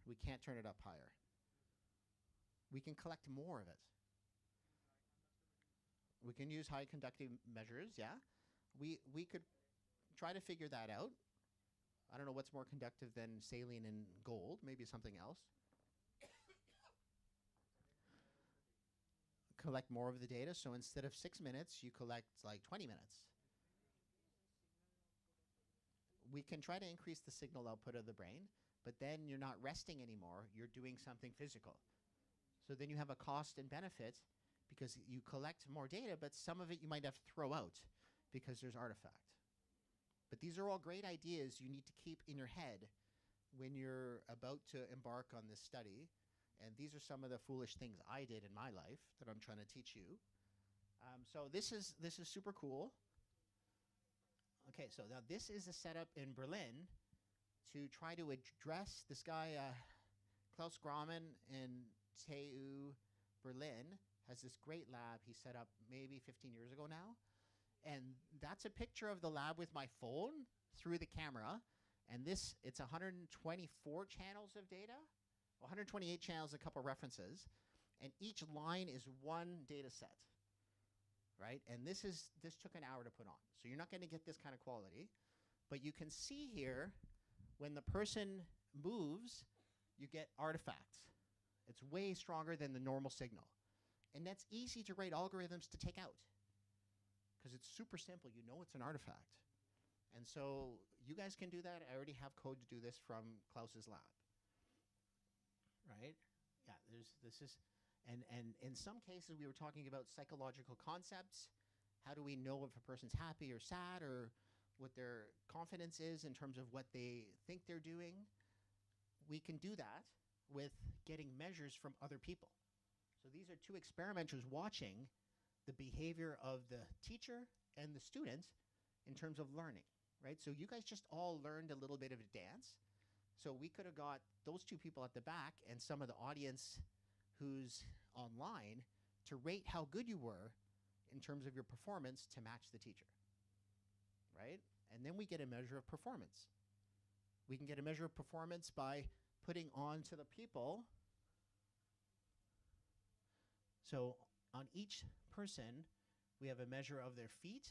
We can't turn it up higher. We can collect more of it. We can use high conductive measures, yeah. We could try to figure that out. I don't know what's more conductive than saline and gold, maybe something else. Collect more of the data, so instead of 6 minutes, you collect like 20 minutes. We can try to increase the signal output of the brain, but then you're not resting anymore, you're doing something physical. So then you have a cost and benefit because you collect more data, but some of it you might have to throw out because there's artifact. But these are all great ideas you need to keep in your head when you're about to embark on this study. And these are some of the foolish things I did in my life that I'm trying to teach you. So this is super cool. Okay, so now this is a setup in Berlin to try to address this guy, Klaus Grauman in TU Berlin has this great lab he set up maybe 15 years ago now. And that's a picture of the lab with my phone through the camera. And this, it's 124 channels of data, 128 channels, a couple references. And each line is one data set, right? And this took an hour to put on. So you're not going to get this kind of quality. But you can see here, when the person moves, you get artifacts. It's way stronger than the normal signal. And that's easy to write algorithms to take out, because it's super simple. You know it's an artifact. And so you guys can do that. I already have code to do this from Klaus's lab. Right? Yeah, and in some cases we were talking about psychological concepts. How do we know if a person's happy or sad, or what their confidence is in terms of what they think they're doing? We can do that with getting measures from other people. So these are two experimenters watching the behavior of the teacher and the student in terms of learning, right? So you guys just all learned a little bit of a dance. So we could have got those two people at the back and some of the audience who's online to rate how good you were in terms of your performance to match the teacher, right? And then we get a measure of performance. We can get a measure of performance by putting on to the people. So on each person, we have a measure of their feet,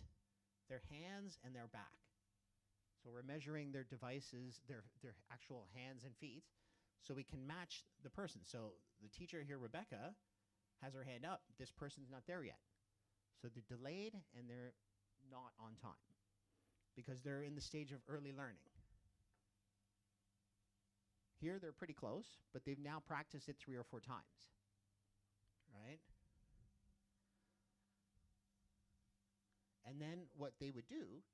their hands, and their back. So we're measuring their devices, their actual hands and feet, so we can match the person. So the teacher here, Rebecca, has her hand up. This person's not there yet. So they're delayed and they're not on time because they're in the stage of early learning. Here they're pretty close, but they've now practiced it 3 or 4 times, right? And then what they would do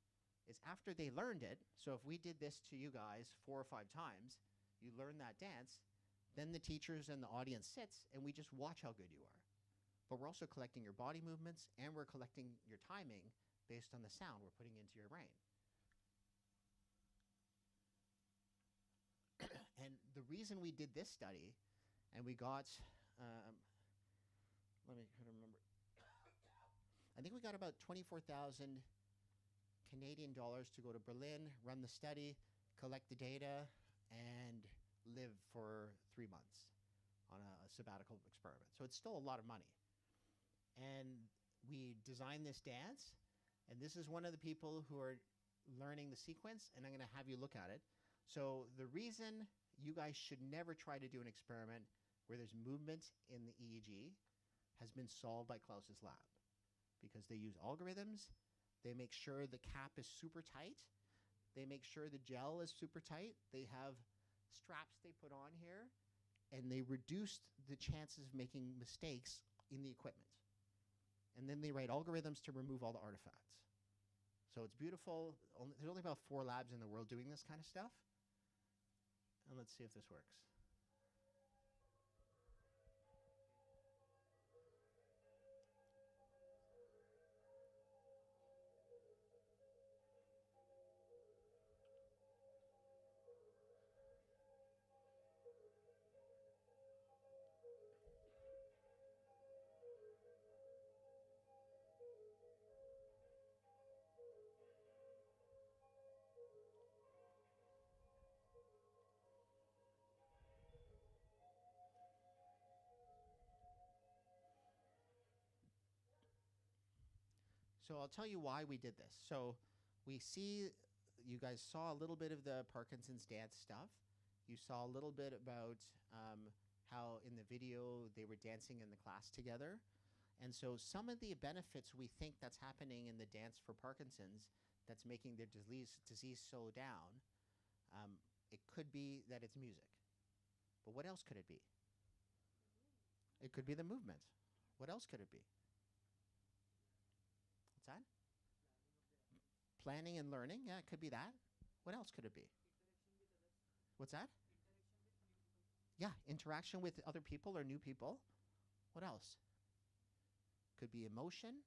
is after they learned it, so if we did this to you guys 4 or 5 times, you learn that dance, then the teachers and the audience sits and we just watch how good you are. But we're also collecting your body movements and we're collecting your timing based on the sound we're putting into your brain. And the reason we did this study, and we got, let me try to remember, I think we got about 24,000 Canadian dollars to go to Berlin, run the study, collect the data, and live for 3 months on a sabbatical experiment. So it's still a lot of money. And we designed this dance, and this is one of the people who are learning the sequence, and I'm going to have you look at it. So the reason you guys should never try to do an experiment where there's movement in the EEG has been solved by Klaus's lab, because they use algorithms. They make sure the cap is super tight. They make sure the gel is super tight. They have straps they put on here, and they reduced the chances of making mistakes in the equipment. And then they write algorithms to remove all the artifacts. So it's beautiful. There's only about 4 labs in the world doing this kind of stuff. And let's see if this works. So I'll tell you why we did this. So we see, you guys saw a little bit of the Parkinson's dance stuff. You saw a little bit about how in the video they were dancing in the class together. And so some of the benefits we think that's happening in the dance for Parkinson's that's making their disease slow down, it could be that it's music. But what else could it be? It could be the movement. What else could it be? What's that? Planning and learning. Yeah, it could be that. What else could it be? What's that? Yeah, interaction with other people or new people. What else? Could be emotion.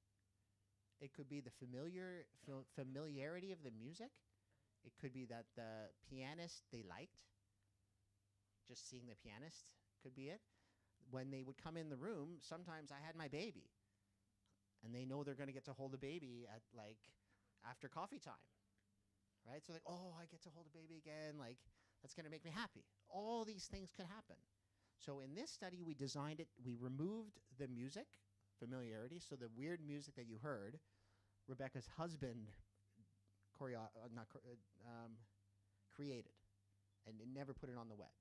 It could be the familiarity of the music. It could be that the pianist they liked. Just seeing the pianist could be it. When they would come in the room, sometimes I had my baby. And they know they're going to get to hold the baby at like after coffee time. Right? So like, oh, I get to hold a baby again. Like, that's going to make me happy. All these things could happen. So in this study, we designed it. We removed the music, familiarity. So the weird music that you heard, Rebecca's husband created. And never put it on the web.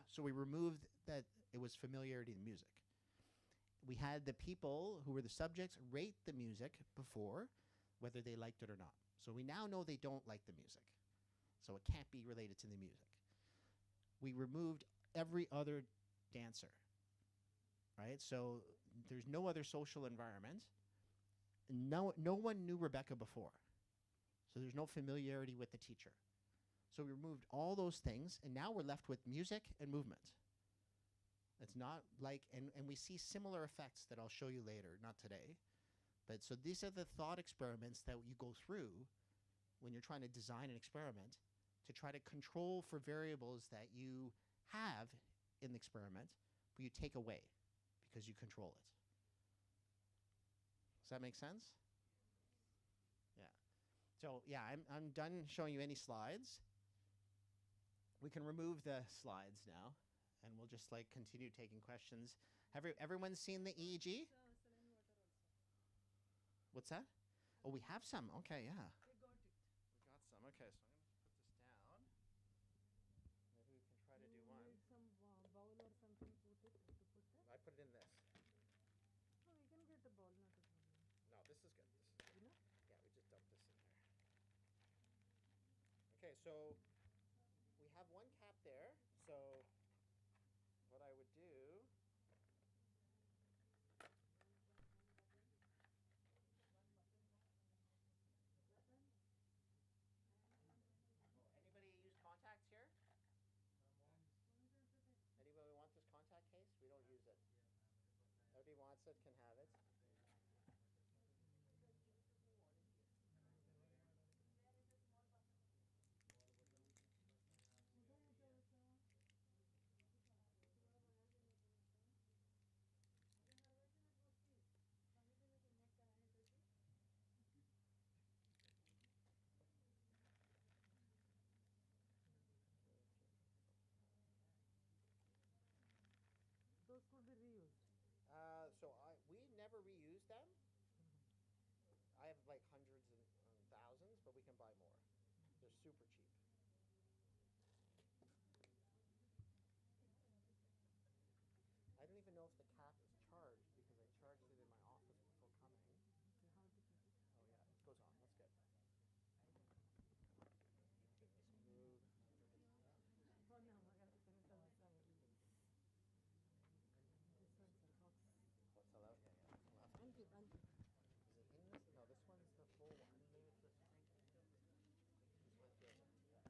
So we removed that it was familiarity in music. We had the people who were the subjects rate the music before, whether they liked it or not. So we now know they don't like the music. So it can't be related to the music. We removed every other dancer, right? So there's no other social environment. No one knew Rebecca before. So there's no familiarity with the teacher. So we removed all those things, and now we're left with music and movement. It's not like, and we see similar effects that I'll show you later, not today. But so these are the thought experiments that you go through when you're trying to design an experiment to try to control for variables that you have in the experiment, but you take away because you control it. Does that make sense? Yeah. So yeah, I'm done showing you any slides. We can remove the slides now, and we'll just like continue taking questions. Have everyone seen the EEG? What's that? Oh, we have some. Okay, yeah. We got it. We got some. Okay, so I'm going to put this down. Maybe we can try to do one. Need some bowl or something to put it. I put it in this. Oh, we can get a bowl, not a problem. No, this is good. This is good. Enough? Yeah, we just dump this in there. Okay, so we have one cap there. So what I would do, anybody use contacts here? Anybody want this contact case? We don't use it. Everybody wants it, can have it. Those could be reused. So we never reuse them. I have like hundreds and thousands, but we can buy more. They're super cheap. I don't even know if the cap is charged because I charged it in my office before coming. Okay, how to put it? Oh yeah, it goes on. That's good. Smooth. Oh no, I got to put it on the side. This one's a box. What's allowed? Yeah, yeah. Left. Thank you, thank you. Is it in this? No, this one's the full one. Maybe it's this one. This one's good. Yeah.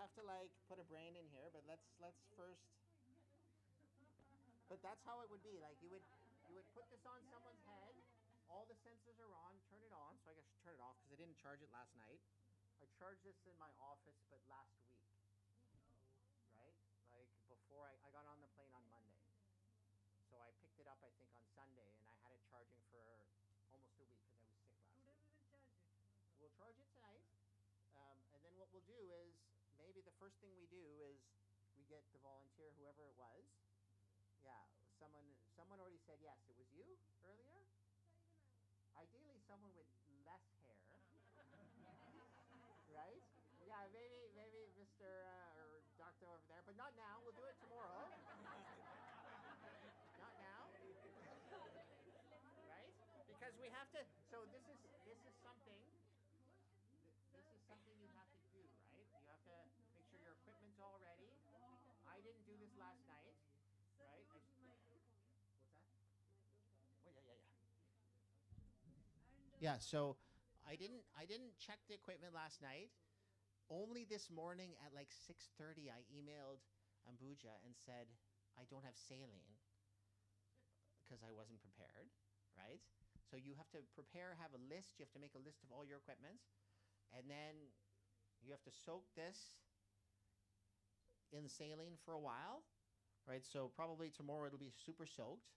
have to like put a brain in here, but let's first. But that's how it would be. Like you would put this on someone's head. All the sensors are on. Turn it on. So I guess I should turn it off because I didn't charge it last night. I charged this in my office, but last week, right? Like before I got on the plane on Monday. So I picked it up, I think, on Sunday, and I had it charging for almost a week because I was sick last week. Today we will charge it. We'll charge it tonight. And then what we'll do is, maybe the first thing we do is we get the volunteer, whoever it was. Yeah, someone already said yes. It was you earlier? Ideally, someone with less hair, right? Yeah, maybe Mr. Or Doctor over there, but not now. We'll do it tomorrow. Not now, right? Because we have to. So this is something. This is something you have to do, right? You have to make sure your equipment's all ready. I didn't do this last night, right? What's that? Oh yeah. Yeah, so I didn't check the equipment last night. Only this morning at like 6:30 I emailed Ambuja and said I don't have saline because I wasn't prepared, right? So you have to prepare, have a list, you have to make a list of all your equipment, and then you have to soak this in saline for a while, right? So probably tomorrow it'll be super soaked,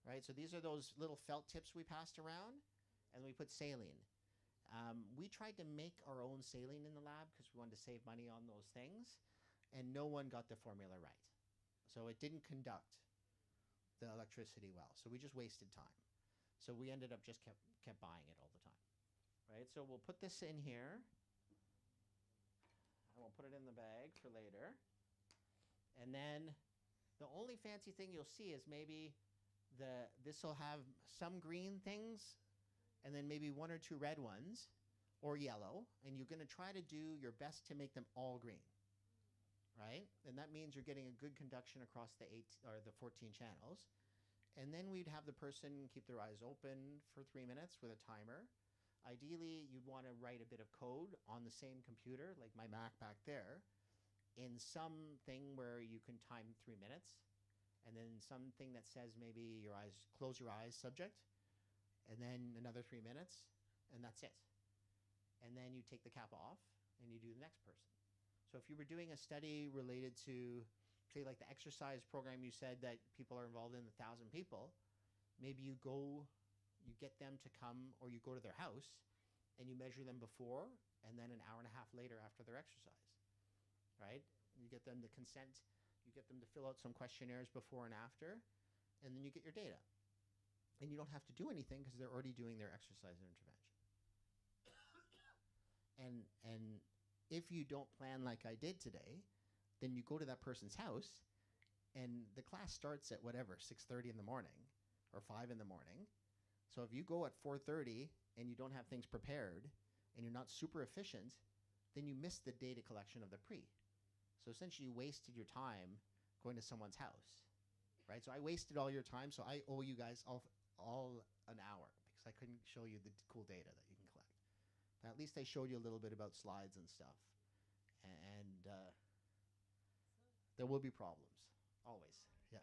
right? So these are those little felt tips we passed around, and we put saline. We tried to make our own saline in the lab because we wanted to save money on those things, and no one got the formula right. So it didn't conduct the electricity well. So we just wasted time. So we ended up just kept buying it all the time, right? So we'll put this in here, and we'll put it in the bag for later. And then the only fancy thing you'll see is maybe this will have some green things and then maybe one or two red ones or yellow, and you're going to try to do your best to make them all green, right? And that means you're getting a good conduction across the 14 channels. And then we'd have the person keep their eyes open for 3 minutes with a timer. Ideally, you'd want to write a bit of code on the same computer, like my Mac back there, in something where you can time 3 minutes, and then something that says maybe close your eyes subject, and then another 3 minutes, and that's it. And then you take the cap off and you do the next person. So if you were doing a study related to, say, like the exercise program you said that people are involved in, 1,000 people, maybe you get them to come, or you go to their house and you measure them before and then an hour and a half later after their exercise, right? You get them to consent, you get them to fill out some questionnaires before and after, and then you get your data. And you don't have to do anything because they're already doing their exercise intervention. And if you don't plan like I did today, then you go to that person's house, and the class starts at whatever, 6:30 in the morning or 5 in the morning. So if you go at 4:30 and you don't have things prepared and you're not super efficient, then you miss the data collection of the pre. So essentially you wasted your time going to someone's house, right? So I wasted all your time, so I owe you guys all an hour because I couldn't show you the cool data that you can collect. But at least I showed you a little bit about slides and stuff. And there will be problems, always. Yeah.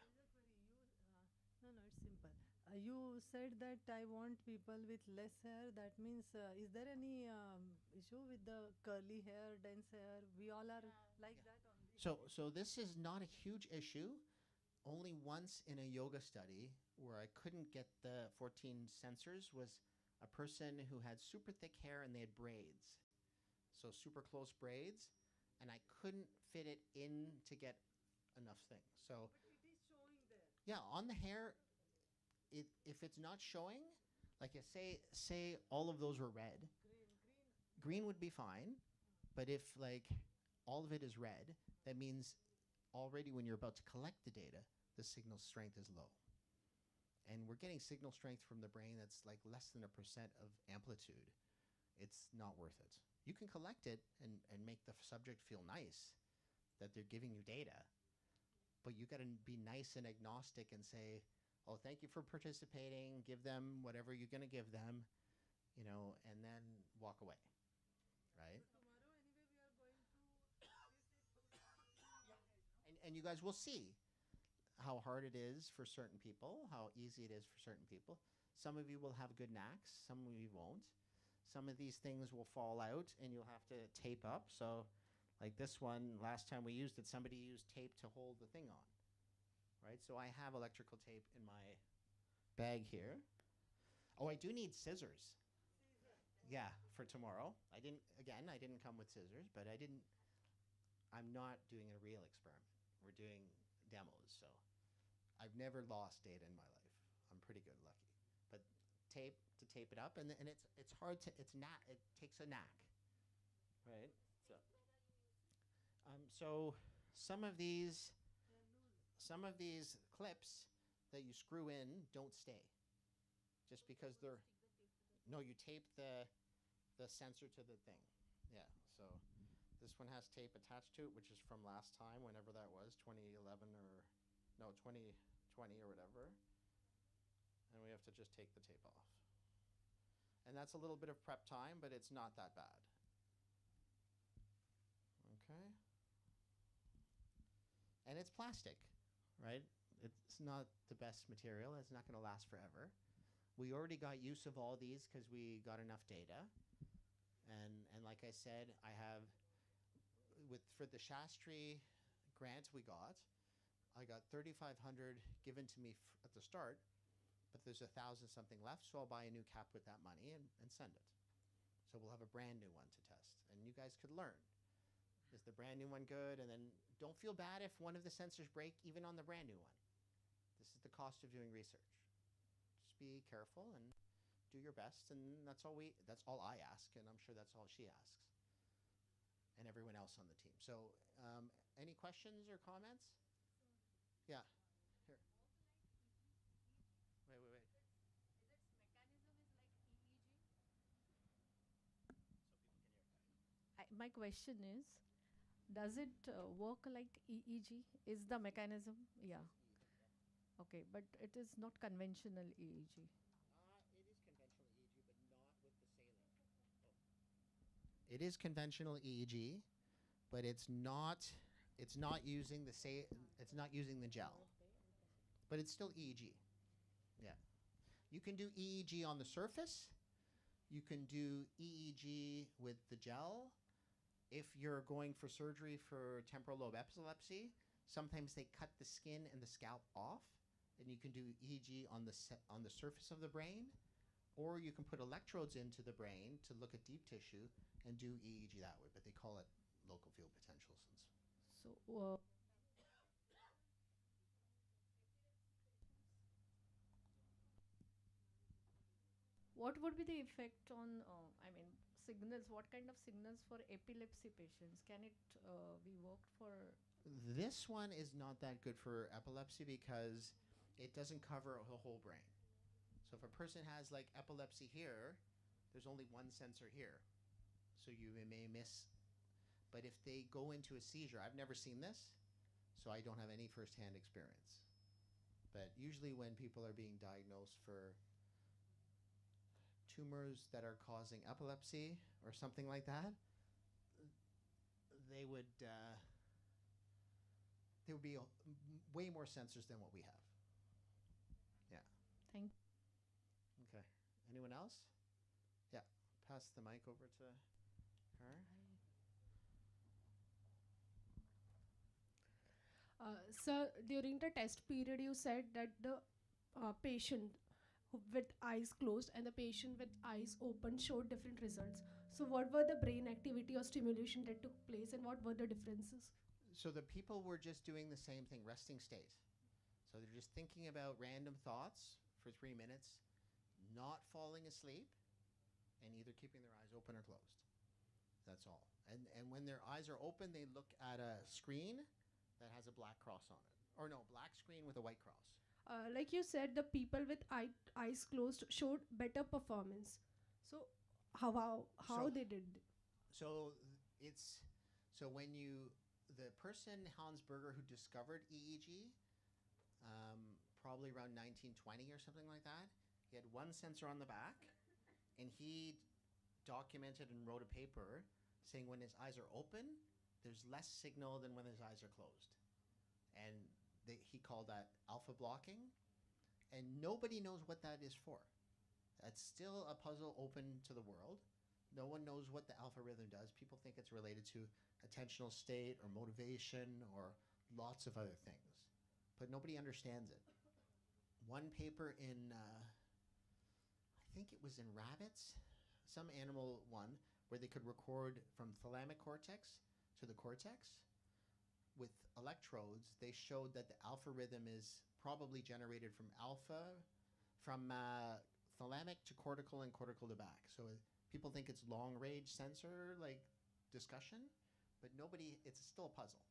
No, it's simple. You said that I want people with less hair. That means, is there any issue with the curly hair, dense hair? We all are like that only. So this is not a huge issue. Only once in a yoga study where I couldn't get the 14 sensors was a person who had super thick hair and they had braids. So super close braids, and I couldn't fit it in to get enough things. So but it is showing there. Yeah, on the hair, if it's not showing, like say all of those were red, green would be fine. But if like all of it is red, that means already when you're about to collect the data, the signal strength is low. And we're getting signal strength from the brain that's like less than 1% of amplitude. It's not worth it. You can collect it and make the subject feel nice that they're giving you data, but you got to be nice and agnostic and say, oh, thank you for participating, give them whatever you're going to give them, and then walk away, right? So tomorrow anyway we are going to visit and you guys will see how hard it is for certain people, how easy it is for certain people. Some of you will have good knacks, some of you won't. Some of these things will fall out and you'll have to tape up. So like this one, last time we used it, somebody used tape to hold the thing on, right? So I have electrical tape in my bag here. Oh, I do need scissors. Yeah, for tomorrow. I didn't come with scissors, but I'm not doing a real experiment. We're doing demos, so I've never lost data in my life. I'm pretty good, lucky. But tape to tape it up, and it's hard to, it takes a knack, right? So some of these clips that you screw in don't stay, just because they're, no, you tape the sensor to the thing. Yeah, so this one has tape attached to it, which is from last time, whenever that was, 2011 or, no, 2020 or whatever. And we have to just take the tape off. And that's a little bit of prep time, but it's not that bad. Okay. And it's plastic, right? It's not the best material. It's not going to last forever. We already got use of all these because we got enough data. And like I said, I have, for the Shastri grant we got, I got 3,500 given to me at the start, but there's 1,000 something left, so I'll buy a new cap with that money and send it. So we'll have a brand new one to test, and you guys could learn. Is the brand new one good? And then don't feel bad if one of the sensors break, even on the brand new one. This is the cost of doing research. Just be careful and do your best, and that's all I ask, and I'm sure that's all she asks, and everyone else on the team. So any questions or comments? Yeah. Here. Wait. Is its mechanism is like EEG? So people can hear. My question is, does it work like EEG? Is the mechanism? Yeah. Okay, but it is not conventional EEG. It is conventional EEG, but not with the saline. Oh. It is conventional EEG, but it's not using the gel. But it's still EEG. Yeah. You can do EEG on the surface. You can do EEG with the gel. If you're going for surgery for temporal lobe epilepsy, sometimes they cut the skin and the scalp off, and you can do EEG on the surface of the brain, or you can put electrodes into the brain to look at deep tissue and do EEG that way, but they call it local field potentials. So, what would be the effect on, signals? What kind of signals for epilepsy patients? Can it be worked for? This one is not that good for epilepsy because it doesn't cover the whole brain. So if a person has like epilepsy here, there's only one sensor here. So you may miss. But if they go into a seizure, I've never seen this, so I don't have any firsthand experience. But usually when people are being diagnosed for tumors that are causing epilepsy or something like that, they would there would be way more sensors than what we have. Yeah. Thank. Okay. Anyone else? Yeah. Pass the mic over to her. Sir, during the test period, you said that the patient with eyes closed and the patient with eyes open showed different results. So what were the brain activity or stimulation that took place, and what were the differences? So the people were just doing the same thing, resting state. So they're just thinking about random thoughts for 3 minutes, not falling asleep, and either keeping their eyes open or closed. That's all. And when their eyes are open, they look at a screen that has a black cross on it. Or no, black screen with a white cross. Like you said, the people with eyes closed showed better performance. So how they did? So when the person Hans Berger who discovered EEG, probably around 1920 or something like that, he had one sensor on the back, and he documented and wrote a paper saying when his eyes are open, there's less signal than when his eyes are closed. and he called that alpha blocking, and nobody knows what that is for. That's still a puzzle open to the world. No one knows what the alpha rhythm does. People think it's related to attentional state or motivation or lots of other things, but nobody understands it. One paper in, I think it was in rabbits, some animal one, where they could record from thalamic cortex to the cortex with electrodes. They showed that the alpha rhythm is probably generated from thalamic to cortical and cortical to back. So people think it's long range sensor like discussion, but it's still a puzzle.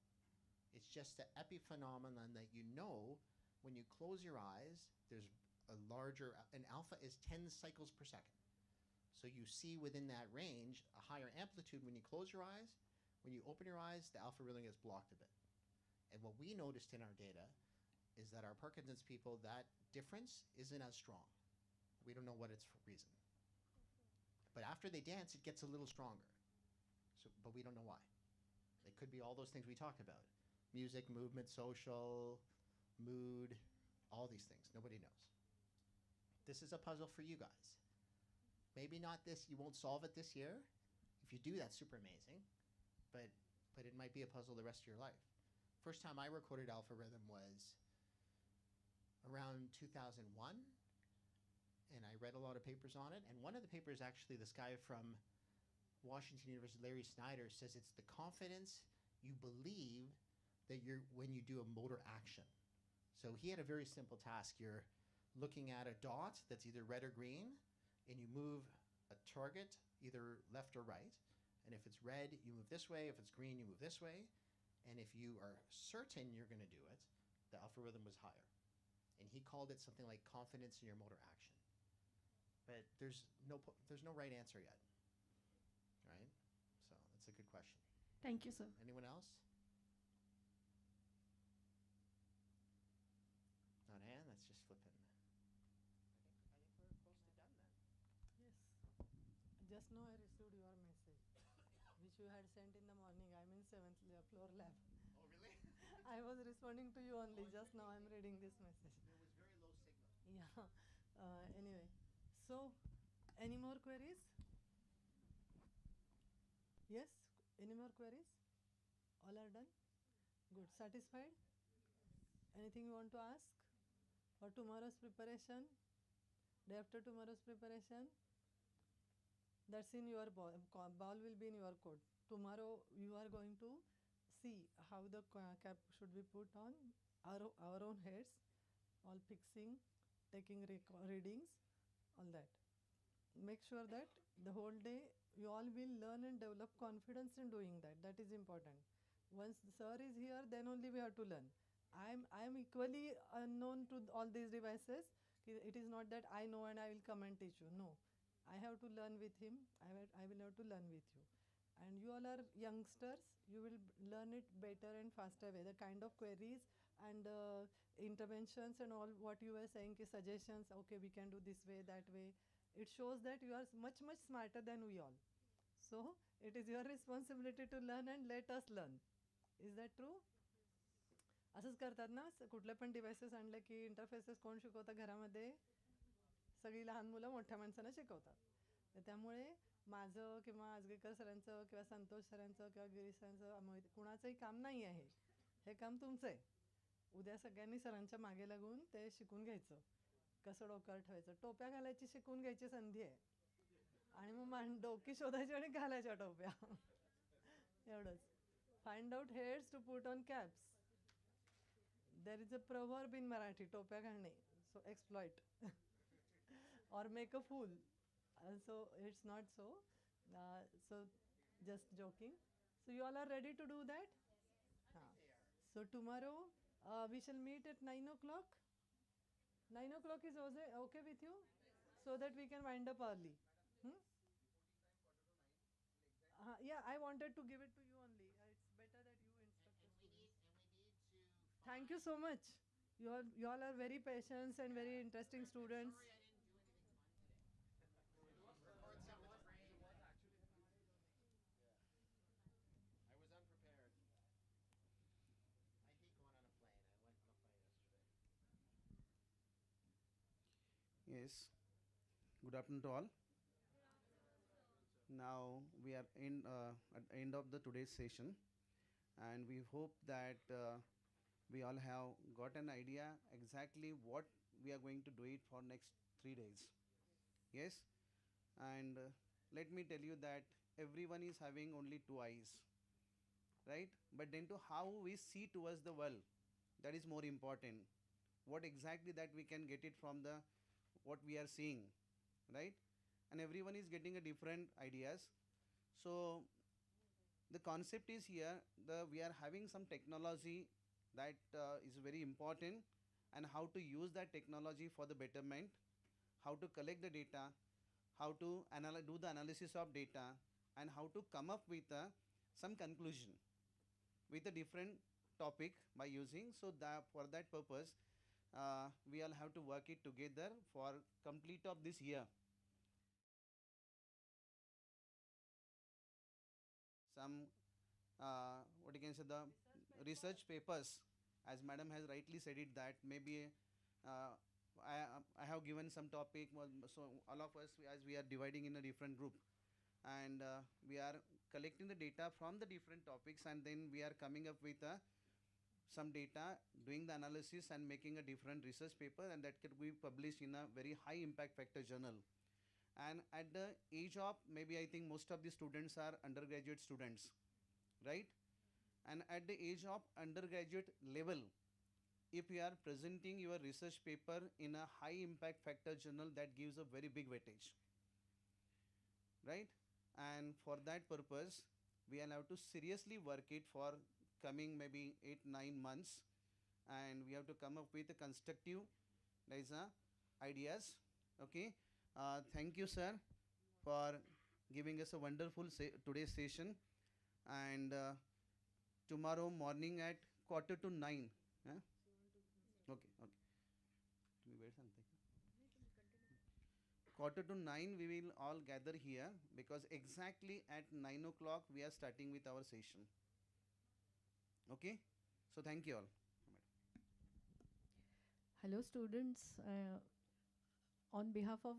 It's just an epiphenomenon that you know when you close your eyes, there's an alpha is 10 cycles per second. So you see within that range a higher amplitude when you close your eyes. When you open your eyes, the alpha rhythm gets blocked a bit. And what we noticed in our data is that our Parkinson's people, that difference isn't as strong. We don't know what it's for reason. But after they dance, it gets a little stronger. But we don't know why. It could be all those things we talked about. Music, movement, social, mood, all these things. Nobody knows. This is a puzzle for you guys. Maybe not this, you won't solve it this year. If you do, that's super amazing. But it might be a puzzle the rest of your life. First time I recorded alpha rhythm was around 2001. And I read a lot of papers on it. And one of the papers, actually, this guy from Washington University, Larry Snyder, says it's the confidence you believe that when you do a motor action. So he had a very simple task. You're looking at a dot that's either red or green, and you move a target either left or right. And if it's red, you move this way. If it's green, you move this way. And if you are certain you're going to do it, the alpha rhythm was higher. And he called it something like confidence in your motor action. But there's no right answer yet, right? So that's a good question. Thank you, sir. Anyone else? Not Anne, that's just flipping. I think we're close to done then. Yes. Just now I received your message, which you had sent in the morning. I'm in 7th floor lab. Oh, really? I was responding to you only. Just now I'm reading this message. There was very low signal. Yeah. Anyway, so any more queries? Yes? Any more queries? All are done? Good. Satisfied? Anything you want to ask? For tomorrow's preparation? Day after tomorrow's preparation? That's in your ball. Ball will be in your court. Tomorrow you are going to see how the cap should be put on our own heads, all fixing, taking readings, all that. Make sure that the whole day you all will learn and develop confidence in doing that. That is important. Once the sir is here, then only we have to learn. I am equally unknown to all these devices. It is not that I know and I will come and teach you. No, I have to learn with him. I will have to learn with you. And you all are youngsters. You will learn it better and faster way. The kind of queries and interventions and all what you were saying, suggestions. Okay, we can do this way, that way. It shows that you are much smarter than we all. So it is your responsibility to learn and let us learn. Is that true? असंच करतात ना कुठले पण devices आणले की interfaces कोण शिकवतात घरामध्ये सगळी लहान मुलं मोठ्या माणसांना शिकवतात तर त्यामुळे माझं किंवा आजगेकर सरांचं किंवा संतोष सरांचं किंवा गिरीश सरांचं कुणाचंही काम नाही आहे हे काम तुमचं आहे उद्या सगळ्यांनी सरांच्या मागे लागून ते शिकून घ्यायचं कसं डोक्यावर ठेवायचं टोप्या घालायची शिकून घ्यायची संधी आहे आणि मग डोकी शोधायची आणि घालायच्या टोप्या एवढंच find out heads to put on caps There is a proverb in Marathi, topya घालणे, so exploit or make a fool. So it's not so. So just joking. So you all are ready to do that? So tomorrow we shall meet at 9 o'clock. 9 o'clock is okay with you? So that we can wind up early. Yeah, I wanted to give it to you only. It's better that you instruct us. Thank you so much. You all are very patient and very interesting students. Sorry I didn't do anything fun today. Record some of the brain. Yeah. I was unprepared. I hate going on a plane. Yes. Good afternoon to all. Now we are at the end of the today's session, and we hope that we all have got an idea exactly what we are going to do it for next 3 days. Yes, and let me tell you that everyone is having only two eyes, right? But then to how we see towards the world, that is more important. What exactly that we can get it from the what we are seeing, right? And everyone is getting a different ideas. So the concept is here, the we are having some technology that is very important, and how to use that technology for the betterment, how to collect the data, how to do the analysis of data, and how to come up with some conclusion with a different topic by using. So that for that purpose, we all have to work it together for complete of this year. Some what you can say, the research papers, as madam has rightly said it, that maybe I have given some topic, so all of us, as we are dividing in a different group, and we are collecting the data from the different topics, and then we are coming up with some data, doing the analysis and making a different research paper, and that could be published in a very high impact factor journal. And at the age of, maybe I think most of the students are undergraduate students, right? And at the age of undergraduate level, if you are presenting your research paper in a high impact factor journal, that gives a very big weightage, right? And for that purpose, we will have to seriously work it for coming maybe 8 9 months, and we have to come up with a constructive, there is ideas. Okay, thank you sir for giving us a wonderful today's session, and tomorrow morning at 8:45. Huh? Okay, okay. We wait something. 8:45 we will all gather here, because exactly at 9 o'clock we are starting with our session. Okay, so thank you all. Hello students. On behalf of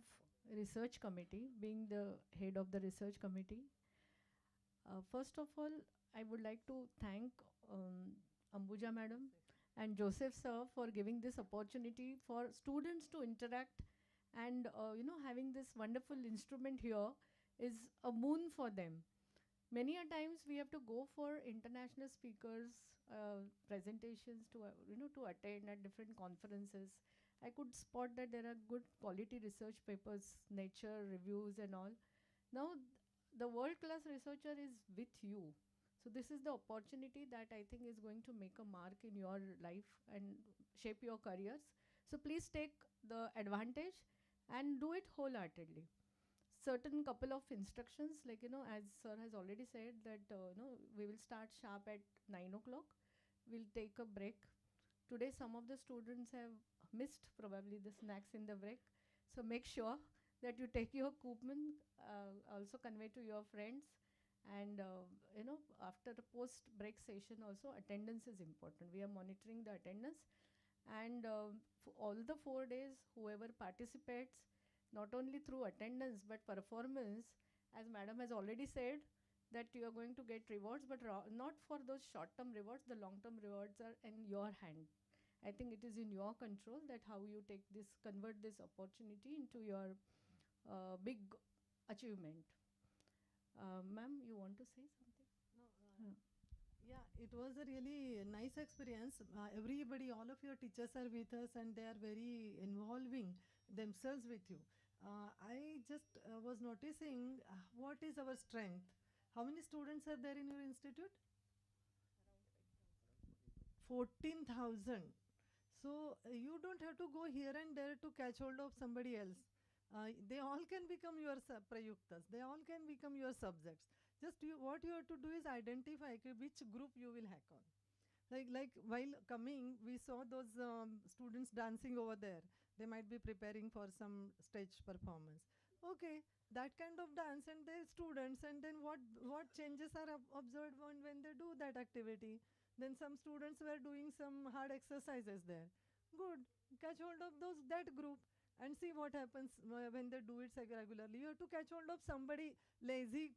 research committee, being the head of the research committee, first of all, I would like to thank Ambuja madam and Joseph sir for giving this opportunity for students to interact, and having this wonderful instrument here is a boon for them. Many a times we have to go for international speakers presentations to to attend at different conferences. I could spot that there are good quality research papers, nature reviews and all. Now the world class researcher is with you, so this is the opportunity that I think is going to make a mark in your life and shape your careers. So please take the advantage and do it wholeheartedly. Certain couple of instructions, like as sir has already said that we will start sharp at 9 o'clock. We'll take a break. Today some of the students have missed probably the snacks in the break, so make sure that you take your coupon, also convey to your friends, and after the post break session also attendance is important. We are monitoring the attendance, and for all the 4 days whoever participates, not only through attendance but performance, as madam has already said, that you are going to get rewards, but not for those short term rewards. The long term rewards are in your hand. I think it is in your control that how you take this, convert this opportunity into your big achievement. Ma'am, you want to say something? No, yeah, it was a really nice experience. Everybody, all of your teachers are with us, and they are very involving themselves with you. I just was noticing what is our strength. How many students are there in your institute? 14,000. So you don't have to go here and there to catch hold of somebody else. They all can become your prayuktas. They all can become your subjects. Just what you have to do is identify which group you will hack on. Like while coming, we saw those students dancing over there. They might be preparing for some stage performance. Okay, that kind of dance, and they're students, and then what changes are observed when they do that activity. Then some students were doing some hard exercises there. Good, catch hold of that group. and see what happens when they do it regularly. You have to catch hold of somebody lazy,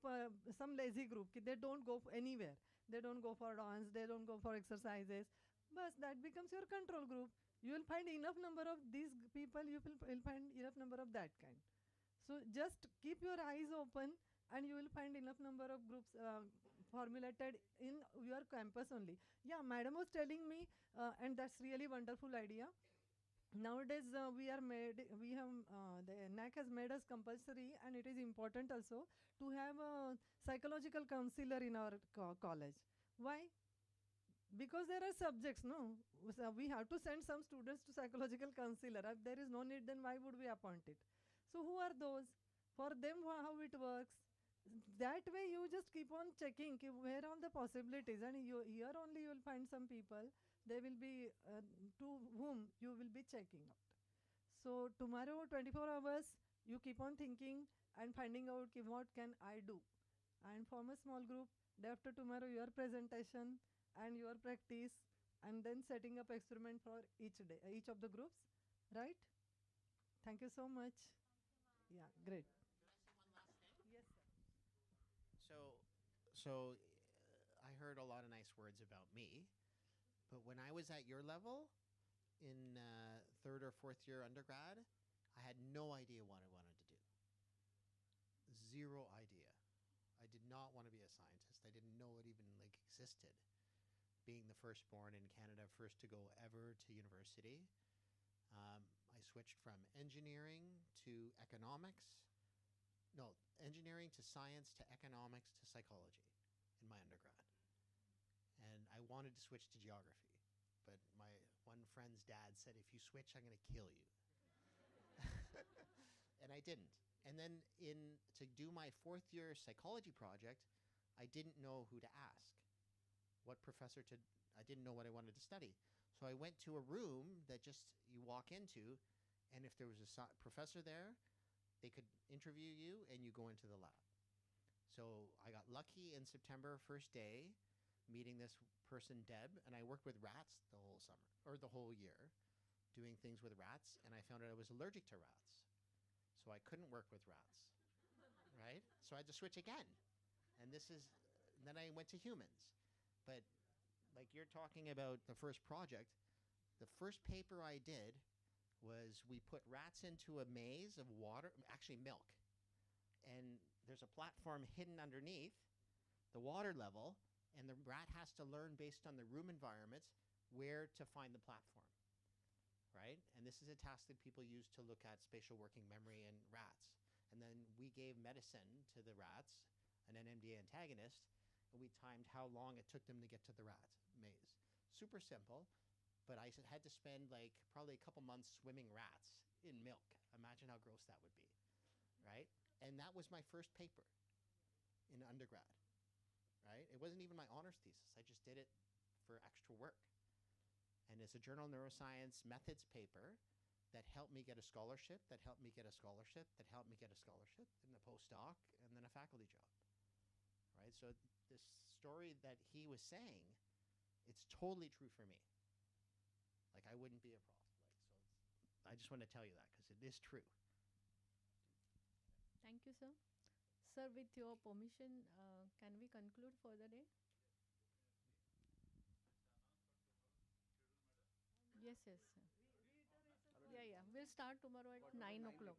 some lazy group. They don't go anywhere. They don't go for dance. They don't go for exercises. But that becomes your control group. You will find enough number of these people. Will find enough number of that kind. So just keep your eyes open, and you will find enough number of groups formulated in your campus only. Yeah, madam was telling me, and that's really wonderful idea. Nowadays we have the NAC has made us compulsory, and it is important also to have a psychological counselor in our college. Why? Because there are subjects, no? So we have to send some students to psychological counselor. If there is no need, then why would we appoint it? So who are those? For them, how it works? That way you just keep on checking where are the possibilities, and here only you will find some people. They will be to whom you will be checking out. So tomorrow 24 hours you keep on thinking and finding out what can I do, and form a small group. Day after tomorrow your presentation and your practice, and then setting up experiment for each day, each of the groups, right? Thank you so much. Yeah, great. Yes, sir. So I heard a lot of nice words about me, but when I was at your level in third or fourth year undergrad, I had no idea what I wanted to do. Zero idea. I did not want to be a scientist. I didn't know it even existed. Being the firstborn in Canada, first to go ever to university, I switched from engineering to economics. No, engineering to science to economics to psychology in my undergrad. And I wanted to switch to geography, but my one friend's dad said, if you switch, I'm going to kill you. And I didn't. And then to do my fourth year psychology project, I didn't know who to ask. What professor I didn't know what I wanted to study. So I went to a room that just you walk into, and if there was a professor there, they could interview you and you go into the lab. So I got lucky in September, first day, meeting this person, Deb, and I worked with rats the whole summer, or the whole year, doing things with rats, and I found out I was allergic to rats. So I couldn't work with rats, right? So I had to switch again. And then I went to humans. But like you're talking about the first project, the first paper I did was we put rats into a maze of water, actually milk. And there's a platform hidden underneath the water level, and the rat has to learn based on the room environments where to find the platform, right? And this is a task that people use to look at spatial working memory in rats. And then we gave medicine to the rats, an NMDA antagonist, and we timed how long it took them to get to the rat maze. Super simple, but I had to spend probably a couple months swimming rats in milk. Imagine how gross that would be, right? And that was my first paper in undergrad, right? It wasn't even my honors thesis. I just did it for extra work. And it's a Journal of Neuroscience Methods paper that helped me get a scholarship, that helped me get a scholarship, that helped me get a scholarship, and a postdoc, and then a faculty job, right? So this story that he was saying, it's totally true for me. I wouldn't be a prof. So I just want to tell you that because it is true. Thank you, sir. Sir, with your permission, can we conclude for the day? Yes, yes, sir. Yeah, we'll start tomorrow at 9 o'clock.